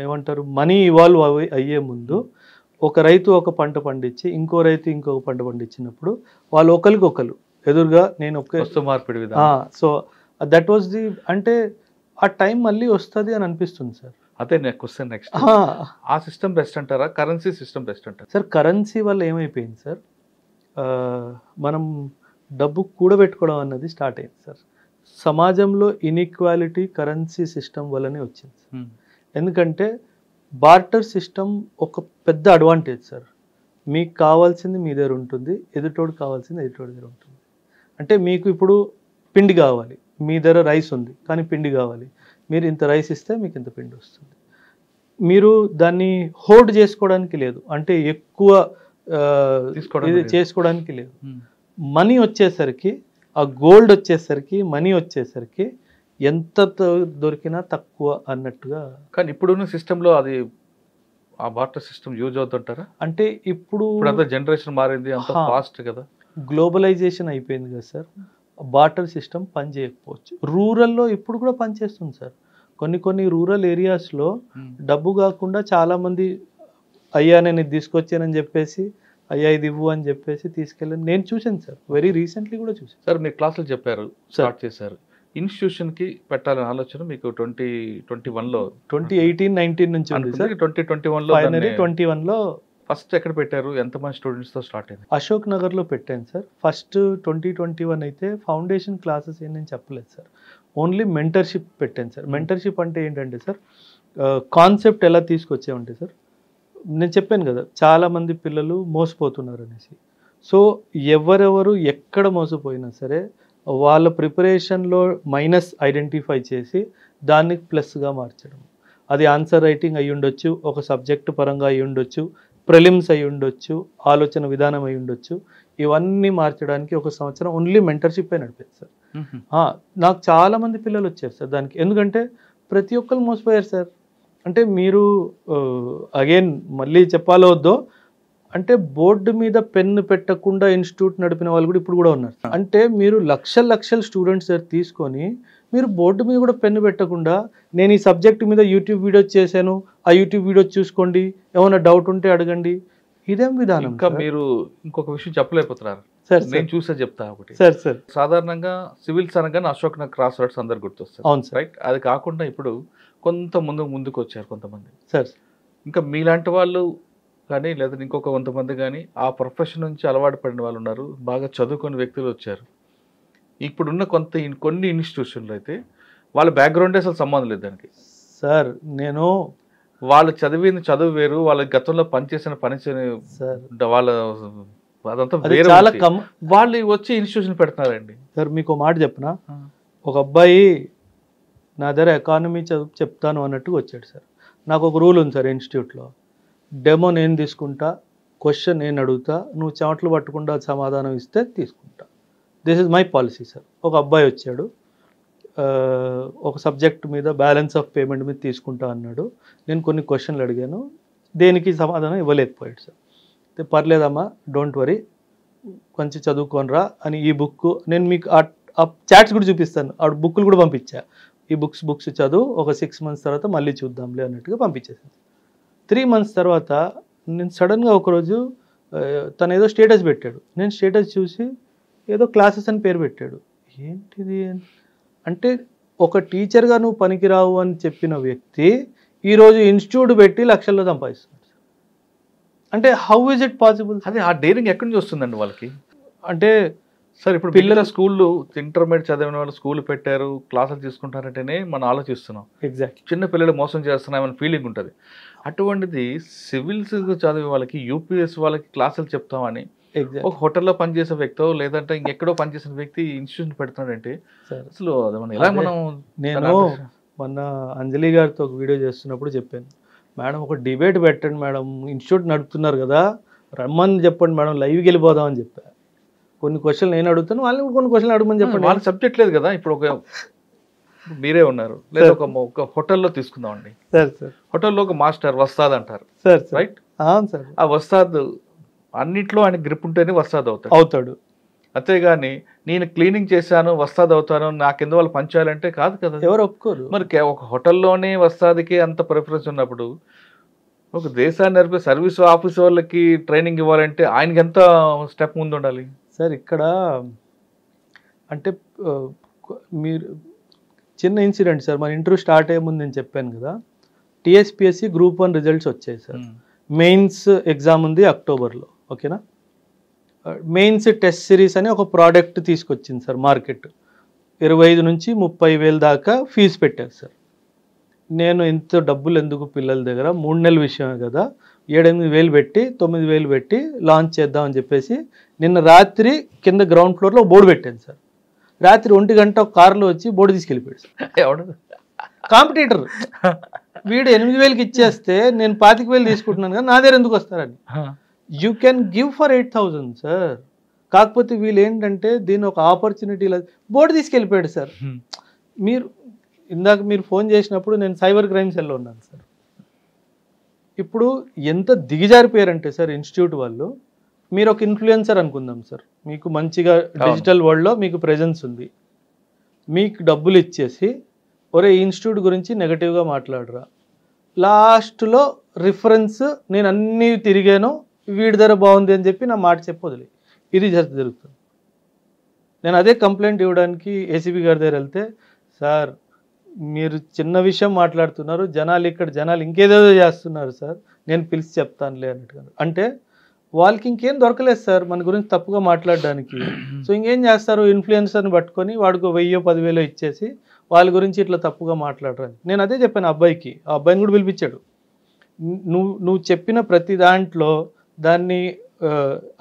[SPEAKER 1] ఏమంటారు, మనీ ఇవాల్వ్ అయ్యే ముందు ఒక రైతు ఒక పంట పండించి ఇంకో రైతు ఇంకొక పంట పండించినప్పుడు వాళ్ళు ఒకరికొకరు ఎదురుగా నేను
[SPEAKER 2] మార్పిడి.
[SPEAKER 1] సో దట్ వాజ్ ది, అంటే ఆ టైం మళ్ళీ వస్తుంది అని అనిపిస్తుంది సార్.
[SPEAKER 2] అదే క్వశ్చన్ నెక్స్ట్. ఆ సిస్టమ్ బెస్ట్ అంటారా, కరెన్సీ సిస్టమ్ బెస్ట్ అంటారా?
[SPEAKER 1] సార్ కరెన్సీ వల్ల ఏమైపోయింది సార్, మనం డబ్బు కూడబెట్టుకోవడం అన్నది స్టార్ట్ అయింది సార్. సమాజంలో ఇన్ఈక్వాలిటీ కరెన్సీ సిస్టమ్ వల్లనే వచ్చింది. ఎందుకంటే బార్టర్ సిస్టమ్ ఒక పెద్ద అడ్వాంటేజ్ సార్. మీకు కావాల్సింది మీ దగ్గర ఉంటుంది, ఎదుటోడు కావాల్సింది ఎదుటోడి దగ్గర ఉంటుంది. అంటే మీకు ఇప్పుడు పిండి కావాలి, మీ దగ్గర రైస్ ఉంది కానీ పిండి కావాలి, మీరు ఇంత రైస్ ఇస్తే మీకు ఇంత పిండి వస్తుంది. మీరు దాన్ని హోల్డ్ చేసుకోవడానికి లేదు, అంటే ఎక్కువ ఇది చేసుకోవడానికి లేదు. మనీ వచ్చేసరికి, ఆ గోల్డ్ వచ్చేసరికి, మనీ వచ్చేసరికి ఎంత దొరికినా తక్కువ అన్నట్టుగా.
[SPEAKER 2] కానీ ఇప్పుడున్న సిస్టంలో అది ఆ బార్టర్ సిస్టమ్ యూజ్ అవుతుంటారా?
[SPEAKER 1] అంటే ఇప్పుడు
[SPEAKER 2] అంత జనరేషన్ మారింది, అంత ఫాస్ట్ కదా,
[SPEAKER 1] గ్లోబలైజేషన్ అయిపోయింది కదా సార్, బార్టర్ సిస్టమ్ పని చేయకపోవచ్చు. రూరల్లో ఇప్పుడు కూడా పనిచేస్తుంది సార్. కొన్ని రూరల్ ఏరియాస్లో డబ్బు కాకుండా చాలామంది అయ్యా నేను ఇది తీసుకొచ్చానని చెప్పేసి, అయ్యా ఇది ఇవ్వు అని చెప్పేసి తీసుకెళ్ళాను, నేను చూశాను సార్. వెరీ రీసెంట్లీ కూడా చూసాను
[SPEAKER 2] సార్. మీరు క్లాసులు చెప్పారు, స్టార్ట్ చేశారు, ఇన్స్టిట్యూషన్కి పెట్టాలని ఆలోచన మీకు 2021లో
[SPEAKER 1] 2018-19 నుంచి ఉంది సార్.
[SPEAKER 2] 2021లో
[SPEAKER 1] ఫైనలీ 21లో
[SPEAKER 2] ఫస్ట్ ఎక్కడ పెట్టారు, ఎంతమంది స్టూడెంట్స్తో స్టార్ట్ అయింది?
[SPEAKER 1] అశోక్ నగర్లో పెట్టాను సార్. ఫస్ట్ 2021 అయితే ఫౌండేషన్ క్లాసెస్ ఏం నేను చెప్పలేదు సార్, ఓన్లీ మెంటర్షిప్ పెట్టాను సార్. మెంటర్షిప్ అంటే ఏంటంటే సార్, కాన్సెప్ట్ ఎలా తీసుకొచ్చామంటే సార్, నేను చెప్పాను కదా చాలామంది పిల్లలు మోసపోతున్నారు అనేసి. సో ఎవరెవరు ఎక్కడ మోసపోయినా సరే వాళ్ళ ప్రిపరేషన్లో మైనస్ ఐడెంటిఫై చేసి దాన్ని ప్లస్గా మార్చడం. అది ఆన్సర్ రైటింగ్ అయి ఉండొచ్చు, ఒక సబ్జెక్ట్ పరంగా అయి ఉండొచ్చు, ప్రిలిమ్స్ అయి ఉండొచ్చు, ఆలోచన విధానం అయి ఉండొచ్చు. ఇవన్నీ మార్చడానికి ఒక సంవత్సరం ఓన్లీ మెంటర్షిప్ నడిపేది సార్. నాకు చాలామంది పిల్లలు వచ్చారు సార్ దానికి. ఎందుకంటే ప్రతి ఒక్కరు మోసపోయారు సార్. అంటే మీరు అగైన్ మళ్ళీ చెప్పాలో వద్దో, అంటే బోర్డు మీద పెన్ను పెట్టకుండా ఇన్స్టిట్యూట్ నడిపిన వాళ్ళు కూడా ఇప్పుడు కూడా ఉన్నారు. అంటే మీరు లక్షల స్టూడెంట్స్ తీసుకొని మీరు బోర్డు మీద కూడా పెన్ను పెట్టకుండా, నేను ఈ సబ్జెక్ట్ మీద యూట్యూబ్ వీడియో చేశాను, ఆ యూట్యూబ్ వీడియో చూసుకోండి, ఏమైనా డౌట్ ఉంటే అడగండి, ఇదేం విధానం?
[SPEAKER 2] ఇంకా మీరు ఇంకొక విషయం చెప్పలేకపోతున్నారు
[SPEAKER 1] సార్.
[SPEAKER 2] నేను చూసే చెప్తా ఒకటి
[SPEAKER 1] సార్.
[SPEAKER 2] సాధారణంగా సివిల్స్ అనగానే అశోక్ నగర్ క్రాస్ రోడ్స్ అందరు గుర్తొస్తారు.
[SPEAKER 1] అవును సార్.
[SPEAKER 2] రైట్. అది కాకుండా ఇప్పుడు కొంత ముందుకు వచ్చారు కొంతమంది
[SPEAKER 1] సార్.
[SPEAKER 2] ఇంకా మీలాంటి వాళ్ళు కానీ లేదా ఇంకొక కొంతమంది కానీ ఆ ప్రొఫెషన్ నుంచి అలవాటు పడిన వాళ్ళు ఉన్నారు, బాగా చదువుకునే వ్యక్తులు వచ్చారు. ఇప్పుడున్న కొన్ని ఇన్స్టిట్యూషన్లు అయితే వాళ్ళ బ్యాక్గ్రౌండ్ అసలు సంబంధం లేదు దానికి
[SPEAKER 1] సార్. నేను
[SPEAKER 2] వాళ్ళు చదివింది చదువు వేరు, వాళ్ళ గతంలో పనిచేసిన పని వాళ్ళ అదంతా వేరే, వాళ్ళు వచ్చి ఇన్స్టిట్యూషన్ పెడుతున్నారండి.
[SPEAKER 1] సార్ మీకు మాట చెప్పనా, ఒక అబ్బాయి నా దగ్గర ఎకానమీ చెప్తాను అన్నట్టుగా వచ్చాడు సార్. నాకు ఒక రూల్ ఉంది సార్ ఇన్స్టిట్యూట్లో, డెమో నేను తీసుకుంటా, క్వశ్చన్ నేను అడుగుతా, నువ్వు చెమటలు పట్టకుండా సమాధానం ఇస్తే తీసుకుంటా. This is my policy sir. ఒక అబ్బాయి వచ్చాడు, ఒక సబ్జెక్ట్ మీద బ్యాలెన్స్ ఆఫ్ పేమెంట్ మీద తీసుకుంటా అన్నాడు. నేను కొన్ని క్వశ్చన్లు అడిగాను, దేనికి సమాధానం ఇవ్వలేకపోయాడు సార్. పర్లేదమ్మా, డోంట్ వరీ, కొంచెం చదువుకోనరా అని ఈ బుక్ నేను మీకు ఆ చాట్స్ కూడా చూపిస్తాను, ఆ బుక్లు కూడా పంపించా. ఈ బుక్స్ చదువు, ఒక 6 months తర్వాత మళ్ళీ చూద్దాంలే అన్నట్టుగా పంపించేసాను. 3 months తర్వాత నేను సడన్గా ఒకరోజు తను ఏదో స్టేటస్ పెట్టాడు. నేను స్టేటస్ చూసి ఏదో క్లాసెస్ అని పేరు పెట్టాడు. ఏంటిది అంటే, ఒక టీచర్గా నువ్వు పనికిరావు అని చెప్పిన వ్యక్తి ఈరోజు ఇన్స్టిట్యూట్ పెట్టి లక్షల్లో సంపాదిస్తున్నాడు. అంటే హౌ ఇస్ ఇట్ పాసిబుల్?
[SPEAKER 2] అదే ఆ డేరింగ్ ఎక్కడి నుంచి వస్తుందండి వాళ్ళకి?
[SPEAKER 1] అంటే
[SPEAKER 2] సార్ ఇప్పుడు పిల్లల స్కూళ్ళు ఇంటర్మీడియట్ చదివిన వాళ్ళు స్కూల్ పెట్టారు, క్లాసులు తీసుకుంటారంటేనే మనం ఆలోచిస్తున్నాం.
[SPEAKER 1] ఎగ్జాక్ట్.
[SPEAKER 2] చిన్న పిల్లలు మోసం చేస్తున్నామని ఫీలింగ్ ఉంటుంది. అటువంటిది సివిల్స్ చదివే వాళ్ళకి, యూపీఎస్ వాళ్ళకి క్లాసులు చెప్తామని ఒక హోటల్లో పనిచేసే వ్యక్తి లేదంటే ఇంకెక్కడో పనిచేసిన వ్యక్తి ఇన్స్టిట్యూషన్ పెడతాడంటే అసలు
[SPEAKER 1] నేను మొన్న అంజలి గారితో ఒక వీడియో చేస్తున్నప్పుడు చెప్పాను, మేడం ఒక డిబేట్ పెట్టండి మేడం, ఇన్స్టిట్యూట్ నడుపుతున్నారు కదా, రమ్మని చెప్పండి మేడం, లైవ్కి వెళ్ళిపోదామని చెప్పా. కొన్ని క్వశ్చన్లు నేను అడుగుతాను, వాళ్ళని కూడా కొన్ని క్వశ్చన్లు అడగమని చెప్పండి.
[SPEAKER 2] వాళ్ళ సబ్జెక్ట్ లేదు కదా. ఇప్పుడు ఒక మీరే ఉన్నారు, లేదా ఒక హోటల్లో తీసుకుందామండి. హోటల్లో ఒక మాస్టర్ వస్తాద్ అంటారు, రైట్?
[SPEAKER 1] సార్,
[SPEAKER 2] ఆ వస్తాద్ అన్నిట్లో ఆయన గ్రిప్ ఉంటేనే వస్తాద్ అవుతాడు. అంతేగాని నేను క్లీనింగ్ చేశాను వస్తాద్ అవుతాను, నాకెందు వాళ్ళు పనిచేయాలంటే కాదు కదా,
[SPEAKER 1] ఎవరు ఒప్పుకోరు.
[SPEAKER 2] మరి ఒక హోటల్లోనే వస్తాదికి అంత ప్రిఫరెన్స్ ఉన్నప్పుడు ఒక దేశాన్ని నడిపే సర్వీస్ ఆఫీస్ వాళ్ళకి ట్రైనింగ్ ఇవ్వాలంటే ఆయనకి ఎంత స్టెప్ ముందు ఉండాలి
[SPEAKER 1] సార్? ఇక్కడ అంటే మీరు చిన్న ఇన్సిడెంట్ సార్, మన ఇంటర్వ్యూ స్టార్ట్ అయ్యే ముందు నేను చెప్పాను కదా, టీఎస్పీఎస్సీ గ్రూప్ 1 రిజల్ట్స్ వచ్చాయి సార్. మెయిన్స్ ఎగ్జామ్ ఉంది అక్టోబర్లో, ఓకేనా? మెయిన్స్ టెస్ట్ సిరీస్ అని ఒక ప్రోడక్ట్ తీసుకొచ్చింది సార్ మార్కెట్. 25 నుంచి 30,000 దాకా ఫీజు పెట్టారు సార్. నేను ఇంత డబ్బులు ఎందుకు పిల్లల దగ్గర 3 నెలల విషయమే కదా 7-8 వేలు పెట్టి 9 వేలు పెట్టి లాంచ్ చేద్దామని చెప్పేసి నిన్న రాత్రి కింద గ్రౌండ్ ఫ్లోర్లో బోర్డు పెట్టాను సార్. రాత్రి 1 గంట ఒక కారులో వచ్చి బోర్డు తీసుకెళ్ళిపోయాడు సార్.
[SPEAKER 2] ఎవడు
[SPEAKER 1] కాంపిటీటర్ వీడు 8,000కి ఇచ్చేస్తే నేను 25,000 తీసుకుంటున్నాను కదా, నా దగ్గర ఎందుకు వస్తారని. You can give for 8,000 sir. కాకపోతే వీళ్ళు ఏంటంటే దీని ఒక ఆపర్చునిటీ బోర్డు తీసుకెళ్ళిపోయాడు సార్. మీరు ఫోన్ చేసినప్పుడు నేను సైబర్ క్రైమ్ సెల్లో ఉన్నాను సార్. ఇప్పుడు ఎంత దిగజారిపోయారంటే సార్ ఇన్స్టిట్యూట్ వాళ్ళు, మీరు ఒక ఇన్ఫ్లుయెన్సర్ అనుకుందాం సార్, మీకు మంచిగా డిజిటల్ వరల్డ్లో మీకు ప్రెజెన్స్ ఉంది, మీకు డబ్బులు ఇచ్చేసి ఒరే ఇన్స్టిట్యూట్ గురించి నెగటివ్గా మాట్లాడరా, లాస్ట్లో రిఫరెన్స్ నేను అన్నీ తిరిగాను వీడి ధర బాగుంది అని చెప్పి నా మాట చెప్పొదిలే. ఇది జరుగుతుంది. నేను అదే కంప్లైంట్ ఇవ్వడానికి ఏసీబీ గారి దగ్గర వెళ్తే, సార్ మీరు చిన్న విషయం మాట్లాడుతున్నారు, జనాలు ఇంకేదేదో చేస్తున్నారు సార్, నేను పిలిచి చెప్తానులే అన్నట్టుగా. అంటే వాళ్ళకి ఇంకేం దొరకలేదు సార్ మన గురించి తప్పుగా మాట్లాడడానికి. సో ఇంకేం చేస్తారు, ఇన్ఫ్లుయెన్సర్ని పట్టుకొని వాడికి 1,000-10,000 ఇచ్చేసి వాళ్ళ గురించి ఇట్లా తప్పుగా మాట్లాడరు. నేను అదే చెప్పాను ఆ అబ్బాయిని కూడా పిలిపించాడు. నువ్వు చెప్పిన ప్రతి దాంట్లో దాన్ని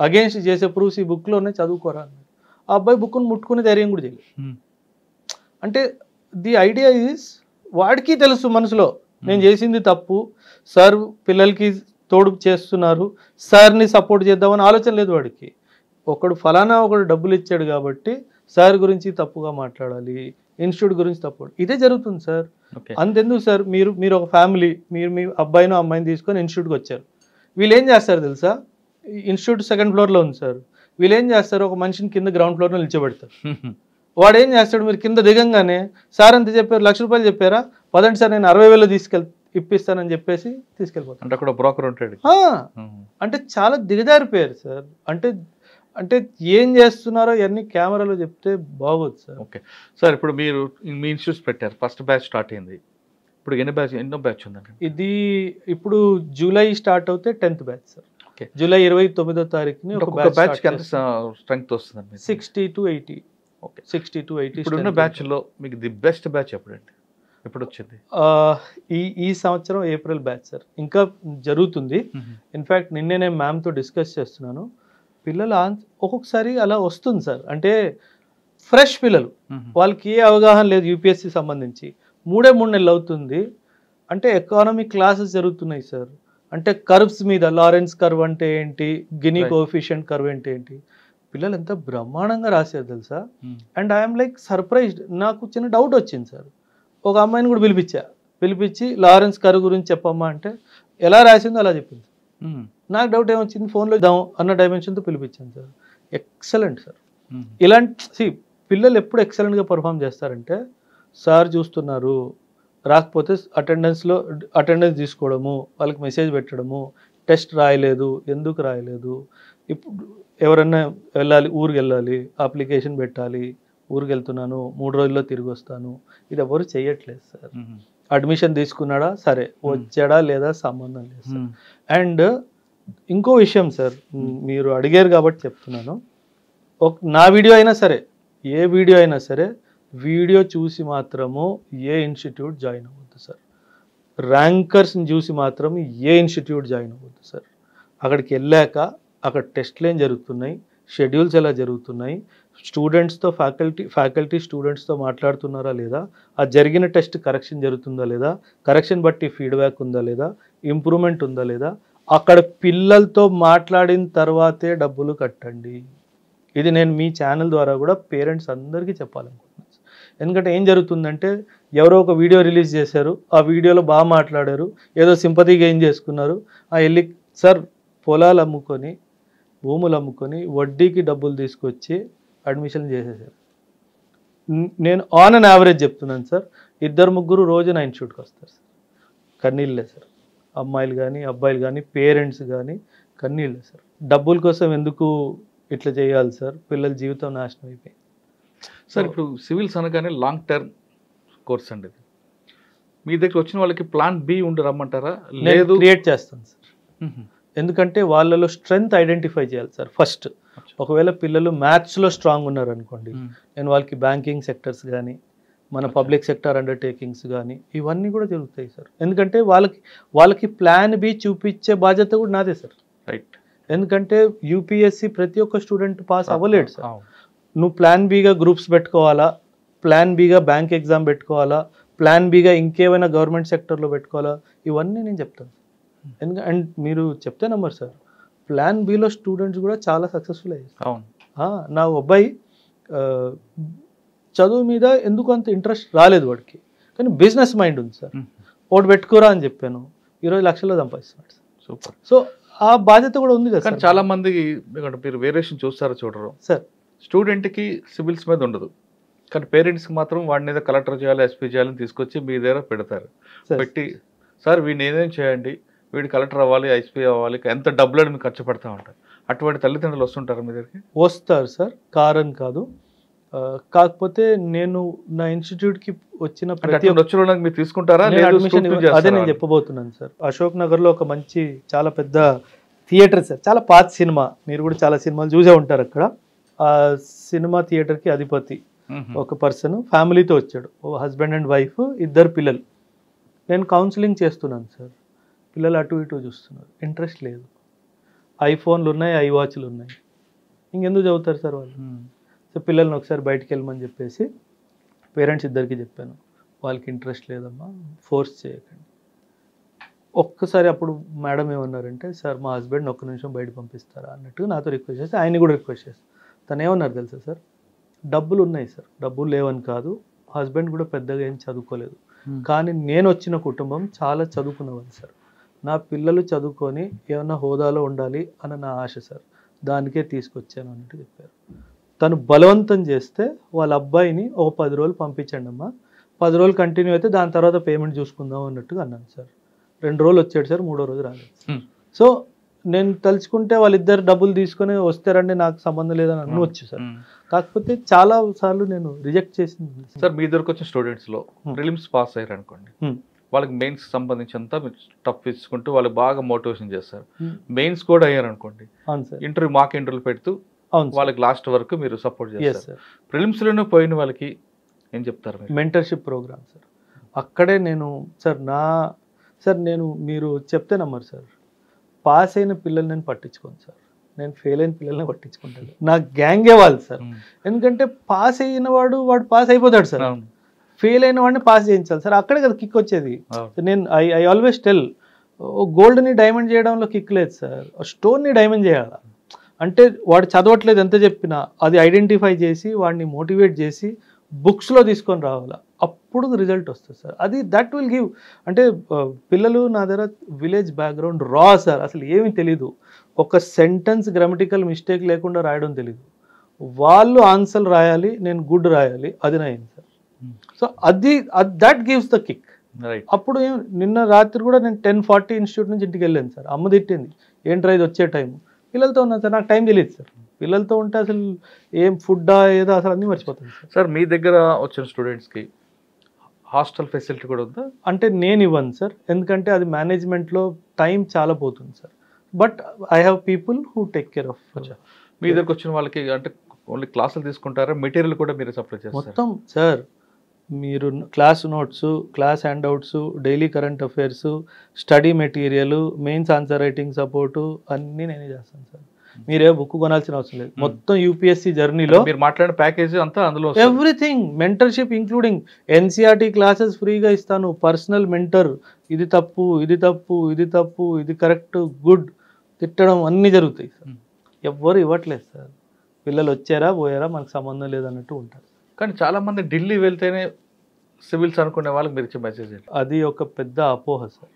[SPEAKER 1] అగేన్స్ట్ చేసే ప్రూఫ్స్ ఈ బుక్లోనే చదువుకోరా. ఆ అబ్బాయి బుక్ను ముట్టుకునే ధైర్యం కూడా చేయలేదు. అంటే ది ఐడియా ఈజ్ వాడికి తెలుసు మనసులో నేను చేసింది తప్పు, సార్ పిల్లలకి తోడు చేస్తున్నారు, సార్ని సపోర్ట్ చేద్దామని ఆలోచన లేదు వాడికి. ఒకడు డబ్బులు ఇచ్చాడు కాబట్టి సార్ గురించి తప్పుగా మాట్లాడాలి, ఇన్స్టిట్యూట్ గురించి తప్పు, ఇదే జరుగుతుంది సార్. అంతెందుకు సార్, మీరు ఒక ఫ్యామిలీ, మీరు మీ అబ్బాయినో అమ్మాయిని తీసుకొని ఇన్స్టిట్యూట్కి వచ్చారు. వీళ్ళు ఏం చేస్తారు తెలుసా, ఇన్స్టిట్యూట్ 2nd ఫ్లోర్లో ఉంది సార్, వీళ్ళు ఏం చేస్తారు, ఒక మనిషిని కింద గ్రౌండ్ ఫ్లోర్లో నిల్చోబెడతారు. వాడు ఏం చేస్తాడు, మీరు కింద దిగంగానే సార్ అంత చెప్పారు, ₹1,00,000 చెప్పారా, పదండి సార్ నేను 60,000 ఇప్పిస్తానని చెప్పేసి తీసుకెళ్ళిపోతాను.
[SPEAKER 2] అంటే అక్కడ బ్రోకర్ ఉంటాడు.
[SPEAKER 1] అంటే చాలా దిగజారిపోయారు సార్. అంటే ఏం చేస్తున్నారో ఇవన్నీ కెమెరాలో చెప్తే బాగోదు సార్.
[SPEAKER 2] ఓకే సార్, ఇప్పుడు మీరు మీ ఇన్స్టిట్యూట్స్ పెట్టారు, ఫస్ట్ బ్యాచ్ స్టార్ట్ అయింది, ఇప్పుడు ఎన్నో బ్యాచ్ ఉందండి?
[SPEAKER 1] ఇది ఇప్పుడు జూలై స్టార్ట్ అవుతే 10th బ్యాచ్ సార్. జూలై 29వ తారీఖుని
[SPEAKER 2] ఒక బ్యాచ్కి ఎంత స్ట్రెంగ్త్ వస్తుందండి?
[SPEAKER 1] 60 to 80. Okay, 60 to 80.
[SPEAKER 2] ఇప్పుడున్న బ్యాచ్లో మీకు ది బెస్ట్ బ్యాచ్ ఎప్పుడండి, ఎప్పుడు వచ్చింది?
[SPEAKER 1] ఈ సంవత్సరం ఏప్రిల్ బ్యాచ్ సార్. ఇంకా జరుగుతుంది. ఇన్ఫ్యాక్ట్ నిన్నే నేను మ్యామ్తో డిస్కస్ చేస్తున్నాను. పిల్లలు ఒక్కొక్కసారి అలా వస్తుంది సార్. అంటే ఫ్రెష్ పిల్లలు, వాళ్ళకి ఏ అవగాహన లేదు యూపీఎస్సీ సంబంధించి. 3 నెలలు అవుతుంది. అంటే ఎకానమిక్ క్లాసెస్ జరుగుతున్నాయి సార్. అంటే కర్వ్స్ మీద, లారెన్స్ కర్వ్ అంటే ఏంటి, గినీ కోఎఫిషియంట్ కర్వ్ అంటే ఏంటి, పిల్లలు ఎంత బ్రహ్మాండంగా రాశారు తెలుసా. And I'm like surprised. నాకు చిన్న డౌట్ వచ్చింది సార్. ఒక అమ్మాయిని కూడా పిలిపించి లారెన్స్ కర్వ్ గురించి చెప్పమ్మా అంటే ఎలా రాసిందో అలా చెప్పింది. నాకు డౌట్ ఏమొచ్చింది, ఫోన్లో ఇద్దాం అన్న డైమెన్షన్తో పిలిపించాను సార్. Excellent sir. ఇలాంటి పిల్లలు ఎప్పుడు ఎక్సలెంట్గా పర్ఫామ్ చేస్తారంటే, సార్ చూస్తున్నారు, రాకపోతే అటెండెన్స్ తీసుకోవడము, వాళ్ళకి మెసేజ్ పెట్టడము, టెస్ట్ రాయలేదు, ఎందుకు రాయలేదు, ఇప్పుడు ఎవరన్నా ఊరికి వెళ్ళాలి, అప్లికేషన్ పెట్టాలి, ఊరికి వెళ్తున్నాను 3 రోజుల్లో తిరిగి వస్తాను, ఇది ఎవరు చెయ్యట్లేదు సార్. అడ్మిషన్ తీసుకున్నాడా, సరే, వచ్చాడా లేదా సంబంధం లేదు సార్. అండ్ ఇంకో విషయం సార్, మీరు అడిగారు కాబట్టి చెప్తున్నాను. నా వీడియో అయినా సరే, ఏ వీడియో అయినా సరే, వీడియో చూసి మాత్రము ఏ ఇన్స్టిట్యూట్ జాయిన్ అవ్వద్దు సార్. ర్యాంకర్స్ని చూసి మాత్రం ఏ ఇన్స్టిట్యూట్ జాయిన్ అవ్వద్దు సార్. అక్కడికి వెళ్ళాక అక్కడ టెస్ట్లు ఏం జరుగుతున్నాయి, షెడ్యూల్స్ ఎలా జరుగుతున్నాయి, స్టూడెంట్స్తో ఫ్యాకల్టీ స్టూడెంట్స్తో మాట్లాడుతున్నారా లేదా, ఆ జరిగిన టెస్ట్ కరెక్షన్ జరుగుతుందా లేదా, కరెక్షన్ బట్టి ఫీడ్బ్యాక్ ఉందా లేదా, ఇంప్రూవ్మెంట్ ఉందా లేదా, అక్కడ పిల్లలతో మాట్లాడిన తర్వాతే డబ్బులు కట్టండి. ఇది నేను మీ ఛానల్ ద్వారా కూడా పేరెంట్స్ అందరికీ చెప్పాలనుకుంటున్నాను. ఎందుకంటే ఏం జరుగుతుందంటే, ఎవరో ఒక వీడియో రిలీజ్ చేశారు, ఆ వీడియోలో బాగా మాట్లాడారు, ఏదో సింపతి గెయిన్ చేసుకున్నారు, వెళ్ళి సార్ పొలాలు అమ్ముకొని, భూములు అమ్ముకొని, వడ్డీకి డబ్బులు తీసుకొచ్చి అడ్మిషన్ చేసేసారు. నేను ఆన్ అండ్ యావరేజ్ చెప్తున్నాను సార్, 2-3 రోజు నా ఇన్స్టిట్యూట్కి వస్తారు సార్. కన్నీళ్ళే సార్, అమ్మాయిలు కానీ అబ్బాయిలు కానీ పేరెంట్స్ కానీ కన్నీళ్ళే సార్. డబ్బుల కోసం ఎందుకు ఇట్లా చేయాలి సార్, పిల్లల జీవితం నాశనం అయిపోయింది
[SPEAKER 2] సార్. ఇప్పుడు సివిల్స్ అనగానే లాంగ్ టర్మ్ కోర్స్ అండి. ఇది మీ దగ్గర వచ్చిన వాళ్ళకి ప్లాన్ బి ఉండి రమ్మంటారా? లేదు,
[SPEAKER 1] క్రియేట్ చేస్తాను సార్. ఎందుకంటే వాళ్ళలో స్ట్రెంగ్త్ ఐడెంటిఫై చేయాలి సార్ ఫస్ట్. ఒకవేళ పిల్లలు మ్యాథ్స్లో స్ట్రాంగ్ ఉన్నారు అనుకోండి, నేను వాళ్ళకి బ్యాంకింగ్ సెక్టర్స్ కానీ మన పబ్లిక్ సెక్టర్ అండర్టేకింగ్స్ కానీ ఇవన్నీ కూడా జరుగుతాయి సార్. ఎందుకంటే వాళ్ళకి ప్లాన్ బి చూపించే బాధ్యత కూడా నాదే సార్.
[SPEAKER 2] రైట్.
[SPEAKER 1] ఎందుకంటే యూపీఎస్సి ప్రతి ఒక్క స్టూడెంట్ పాస్ అవ్వలేడు సార్. నువ్వు ప్లాన్ బిగా గ్రూప్స్ పెట్టుకోవాలా, ప్లాన్ బిగా బ్యాంక్ ఎగ్జామ్ పెట్టుకోవాలా, ప్లాన్ బిగా ఇంకేమైనా గవర్నమెంట్ సెక్టర్లో పెట్టుకోవాలా, ఇవన్నీ నేను చెప్తాను. ఎందుకంటే అండ్ మీరు చెప్తే నమ్మరు సార్, ప్లాన్ బిలో స్టూడెంట్స్ కూడా చాలా సక్సెస్ఫుల్ అయ్యారు.
[SPEAKER 2] అవును.
[SPEAKER 1] నా అబ్బాయి చదువు మీద ఎందుకు అంత ఇంట్రెస్ట్ రాలేదు వాడికి, కానీ బిజినెస్ మైండ్ ఉంది సార్. ఒకటి పెట్టుకోరా అని చెప్పాను, 20 లక్షల్లో సంపాదిస్తున్నాడు సార్.
[SPEAKER 2] సూపర్.
[SPEAKER 1] సో ఆ బాధ్యత కూడా ఉంది కదా.
[SPEAKER 2] కానీ చాలా మంది మీరు వేరియేషన్ చూస్తారో చూడరు సార్. స్టూడెంట్కి సివిల్స్ మీద ఉండదు, కానీ పేరెంట్స్కి మాత్రం వాడి మీద కలెక్టర్ చేయాలి, ఎస్పీ చేయాలని తీసుకొచ్చి మీ దగ్గర పెడతారు. పెట్టి సార్ వీడిని ఏదైనా చేయండి, వీడు కలెక్టర్ అవ్వాలి, ఎస్పీ అవ్వాలి, ఎంత డబ్బులు అని మీకు ఖర్చు పెడతా ఉంటారు. అటువంటి తల్లిదండ్రులు వస్తుంటారు మీ దగ్గరికి?
[SPEAKER 1] వస్తారు సార్, కారణం కాదు. కాకపోతే నేను నా ఇన్స్టిట్యూట్కి వచ్చిన
[SPEAKER 2] మీరు తీసుకుంటారా?
[SPEAKER 1] అదే నేను చెప్పబోతున్నాను సార్. అశోక్ నగర్లో ఒక మంచి చాలా పెద్ద థియేటర్ సార్, చాలా పాత సినిమా, మీరు కూడా చాలా సినిమాలు చూసే ఉంటారు అక్కడ. ఆ సినిమా థియేటర్కి అధిపతి ఒక పర్సన్ ఫ్యామిలీతో వచ్చాడు, ఓ హస్బెండ్ అండ్ వైఫ్, 2 పిల్లలు. నేను కౌన్సిలింగ్ చేస్తున్నాను సార్, పిల్లలు అటు ఇటు చూస్తున్నారు, ఇంట్రెస్ట్ లేదు. ఐఫోన్లు ఉన్నాయి, ఐవాచ్లు ఉన్నాయి, ఇంకెందుకు చదువుతారు సార్ వాళ్ళు? సో పిల్లల్ని ఒకసారి బయటికి వెళ్ళమని చెప్పేసి పేరెంట్స్ ఇద్దరికి చెప్పాను, వాళ్ళకి ఇంట్రెస్ట్ లేదమ్మా, ఫోర్స్ చేయకండి. ఒక్కసారి అప్పుడు మేడం ఏమన్నారంటే, సార్ మా హస్బెండ్ ఒక్క నిమిషం బయట పంపిస్తారా అన్నట్టుగా నాతో రిక్వెస్ట్ చేస్తే, ఆయన్ని కూడా రిక్వెస్ట్ చేస్తాను. తను ఏమన్నారు తెలుసా సార్, డబ్బులు ఉన్నాయి సార్, డబ్బులు లేవని కాదు, హస్బెండ్ కూడా పెద్దగా ఏం చదువుకోలేదు, కానీ నేను వచ్చిన కుటుంబం చాలా చదువుకున్నవాళ్ళు సార్, నా పిల్లలు చదువుకొని ఏమన్నా హోదాలో ఉండాలి అన్న నా ఆశ సార్, దానికే తీసుకొచ్చాను అన్నట్టు చెప్పారు. తను బలవంతం చేస్తే వాళ్ళ అబ్బాయిని ఒక 10 రోజులు పంపించండి అమ్మా, 10 రోజులు కంటిన్యూ అయితే దాని తర్వాత పేమెంట్ చూసుకుందాం అన్నట్టుగా అన్నాను సార్. 2 రోజులు వచ్చాడు సార్, 3వ రోజు రాలేదు. సో నేను తలుచుకుంటే వాళ్ళిద్దరు డబ్బులు తీసుకొని వస్తారండి, నాకు సంబంధం లేదని అనవచ్చు సార్. కాకపోతే చాలా సార్లు నేను రిజెక్ట్ చేసింది
[SPEAKER 2] సార్. మీ దగ్గరకు వచ్చిన స్టూడెంట్స్లో ప్రిలిమ్స్ పాస్ అయ్యారు అనుకోండి, వాళ్ళకి మెయిన్స్ సంబంధించినంత టఫ్ ఇచ్చుకుంటూ వాళ్ళకి బాగా మోటివేషన్ చేస్తారు. మెయిన్స్ కూడా అయ్యారు అనుకోండి, ఇంటర్వ్యూ మాక్ ఇంటర్వ్యూలు పెడుతూ వాళ్ళకి లాస్ట్ వరకు మీరు సపోర్ట్ చేస్తారు. ప్రిలిమ్స్లోనే పోయిన వాళ్ళకి ఏం చెప్తారు?
[SPEAKER 1] Mentorship program sir. అక్కడే నేను సార్ నేను మీరు చెప్తే నమ్మరు సార్, పాస్ అయిన పిల్లలు నేను పట్టించుకోను సార్, నేను ఫెయిల్ అయిన పిల్లల్ని పట్టించుకుంటాను. నా గ్యాంగే వాళ్ళు సార్. ఎందుకంటే పాస్ అయిన వాడు పాస్ అయిపోతాడు సార్, ఫెయిల్ అయిన వాడిని పాస్ చేయించాలి సార్, అక్కడే కదా కిక్ వచ్చేది. నేను ఐ ఆల్వేస్ టెల్, గోల్డ్ని డైమండ్ చేయడంలో కిక్ లేదు సార్, స్టోన్ని డైమండ్ చేయాలి. అంటే వాడు చదవట్లేదు ఎంత చెప్పినా అది ఐడెంటిఫై చేసి వాడిని మోటివేట్ చేసి బుక్స్లో తీసుకొని రావాలి, అప్పుడు రిజల్ట్ వస్తుంది సార్. అది దట్ విల్ గివ్. అంటే పిల్లలు నా దగ్గర విలేజ్ బ్యాక్గ్రౌండ్ రా సార్, అసలు ఏమీ తెలీదు, ఒక సెంటెన్స్ గ్రామటికల్ మిస్టేక్ లేకుండా రాయడం తెలీదు, వాళ్ళు ఆన్సర్ రాయాలి, నేను గుడ్ రాయాలి, అది నా ఏం sir. So that gives the kick. అప్పుడు నిన్న రాత్రి కూడా నేను 10:40 ఇన్స్టిట్యూట్ నుంచి ఇంటికి వెళ్ళాను సార్, అమ్మ తిట్టింది, ఏంట్రా ఇది వచ్చే టైం, పిల్లలతో ఉన్నాను సార్, నాకు టైం తెలియదు సార్, పిల్లలతో ఉంటే అసలు ఏం ఫుడ్డా ఏదో అసలు అన్నీ మర్చిపోతాను సార్.
[SPEAKER 2] సార్ మీ దగ్గర వచ్చిన స్టూడెంట్స్కి హాస్టల్ ఫెసిలిటీ కూడా ఉందా?
[SPEAKER 1] అంటే నేను ఇవ్వను సార్, ఎందుకంటే అది మేనేజ్మెంట్లో టైం చాలా పోతుంది sir, but I have people who take care of.
[SPEAKER 2] మీ దగ్గరకు వచ్చిన వాళ్ళకి అంటే ఓన్లీ క్లాసులు తీసుకుంటారా, మెటీరియల్ కూడా మీరు సప్లై చేస్తారు?
[SPEAKER 1] మొత్తం సార్, మీరు class notes, class handouts, daily current affairs, study material, mains answer writing support అన్నీ నేనే చేస్తాను సార్. మీరే బుక్ కొనాల్సిన అవసరం లేదు, మొత్తం యూపీఎస్సీ జర్నీలో
[SPEAKER 2] మీరు మాట్లాడిన ప్యాకేజ్ అంతా అందులో
[SPEAKER 1] everything, mentorship including NCERT classes ఫ్రీగా ఇస్తాను, పర్సనల్ మెంటర్, ఇది తప్పు ఇది తప్పు ఇది తప్పు ఇది కరెక్ట్ గుడ్ తిట్టడం అన్నీ జరుగుతాయి సార్. ఎవ్వరు ఇవ్వట్లేదు సార్, పిల్లలు వచ్చారా పోయారా మనకు సంబంధం లేదన్నట్టు ఉంటారు.
[SPEAKER 2] కానీ చాలామంది ఢిల్లీ వెళ్తేనే సివిల్స్ అనుకునే వాళ్ళకి మీరు ఇచ్చే మెసేజ్
[SPEAKER 1] అది ఒక పెద్ద అపోహ సార్.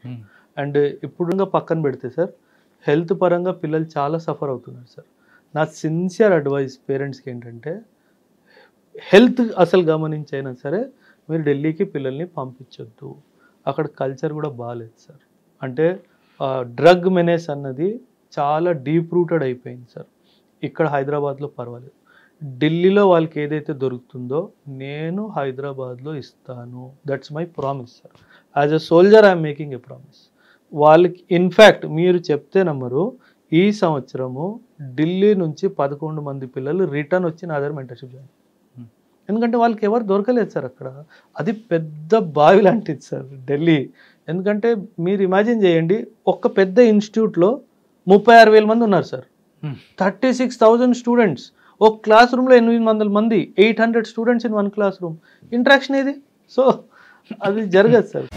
[SPEAKER 1] అండ్ ఇప్పుడు పక్కన పెడితే సార్, హెల్త్ పరంగా పిల్లలు చాలా సఫర్ అవుతున్నారు సార్. నా సిన్సియర్ అడ్వైస్ పేరెంట్స్కి ఏంటంటే, హెల్త్ అసలు గమనించైనా సరే మీరు ఢిల్లీకి పిల్లల్ని పంపించొద్దు, అక్కడ కల్చర్ కూడా బాగాలేదు సార్. అంటే డ్రగ్ మెనేస్ అన్నది చాలా డీప్ రూటెడ్ అయిపోయింది సార్. ఇక్కడ హైదరాబాద్లో పర్వాలేదు, ఢిల్లీలో వాళ్ళకి ఏదైతే దొరుకుతుందో నేను హైదరాబాద్లో ఇస్తాను, that's my promise sir. As a soldier I'm making a promise. వాళ్ళకి ఇన్ఫ్యాక్ట్ మీరు చెప్తే నమ్మరు, ఈ సంవత్సరము ఢిల్లీ నుంచి 11 మంది పిల్లలు రిటర్న్ వచ్చి నా దగ్గర మెంటర్షిప్ జాయిన్. ఎందుకంటే వాళ్ళకి ఎవరు దొరకలేదు సార్ అక్కడ. అది పెద్ద బావి లాంటిది సార్ ఢిల్లీ. ఎందుకంటే మీరు ఇమాజిన్ చేయండి, ఒక్క పెద్ద ఇన్స్టిట్యూట్లో 36,000 మంది ఉన్నారు సార్. 36,000 స్టూడెంట్స్. ఒక క్లాస్ రూమ్లో 800 మంది, 800 students in one class room. Interaction ఏది? సో అది జరగదు సార్.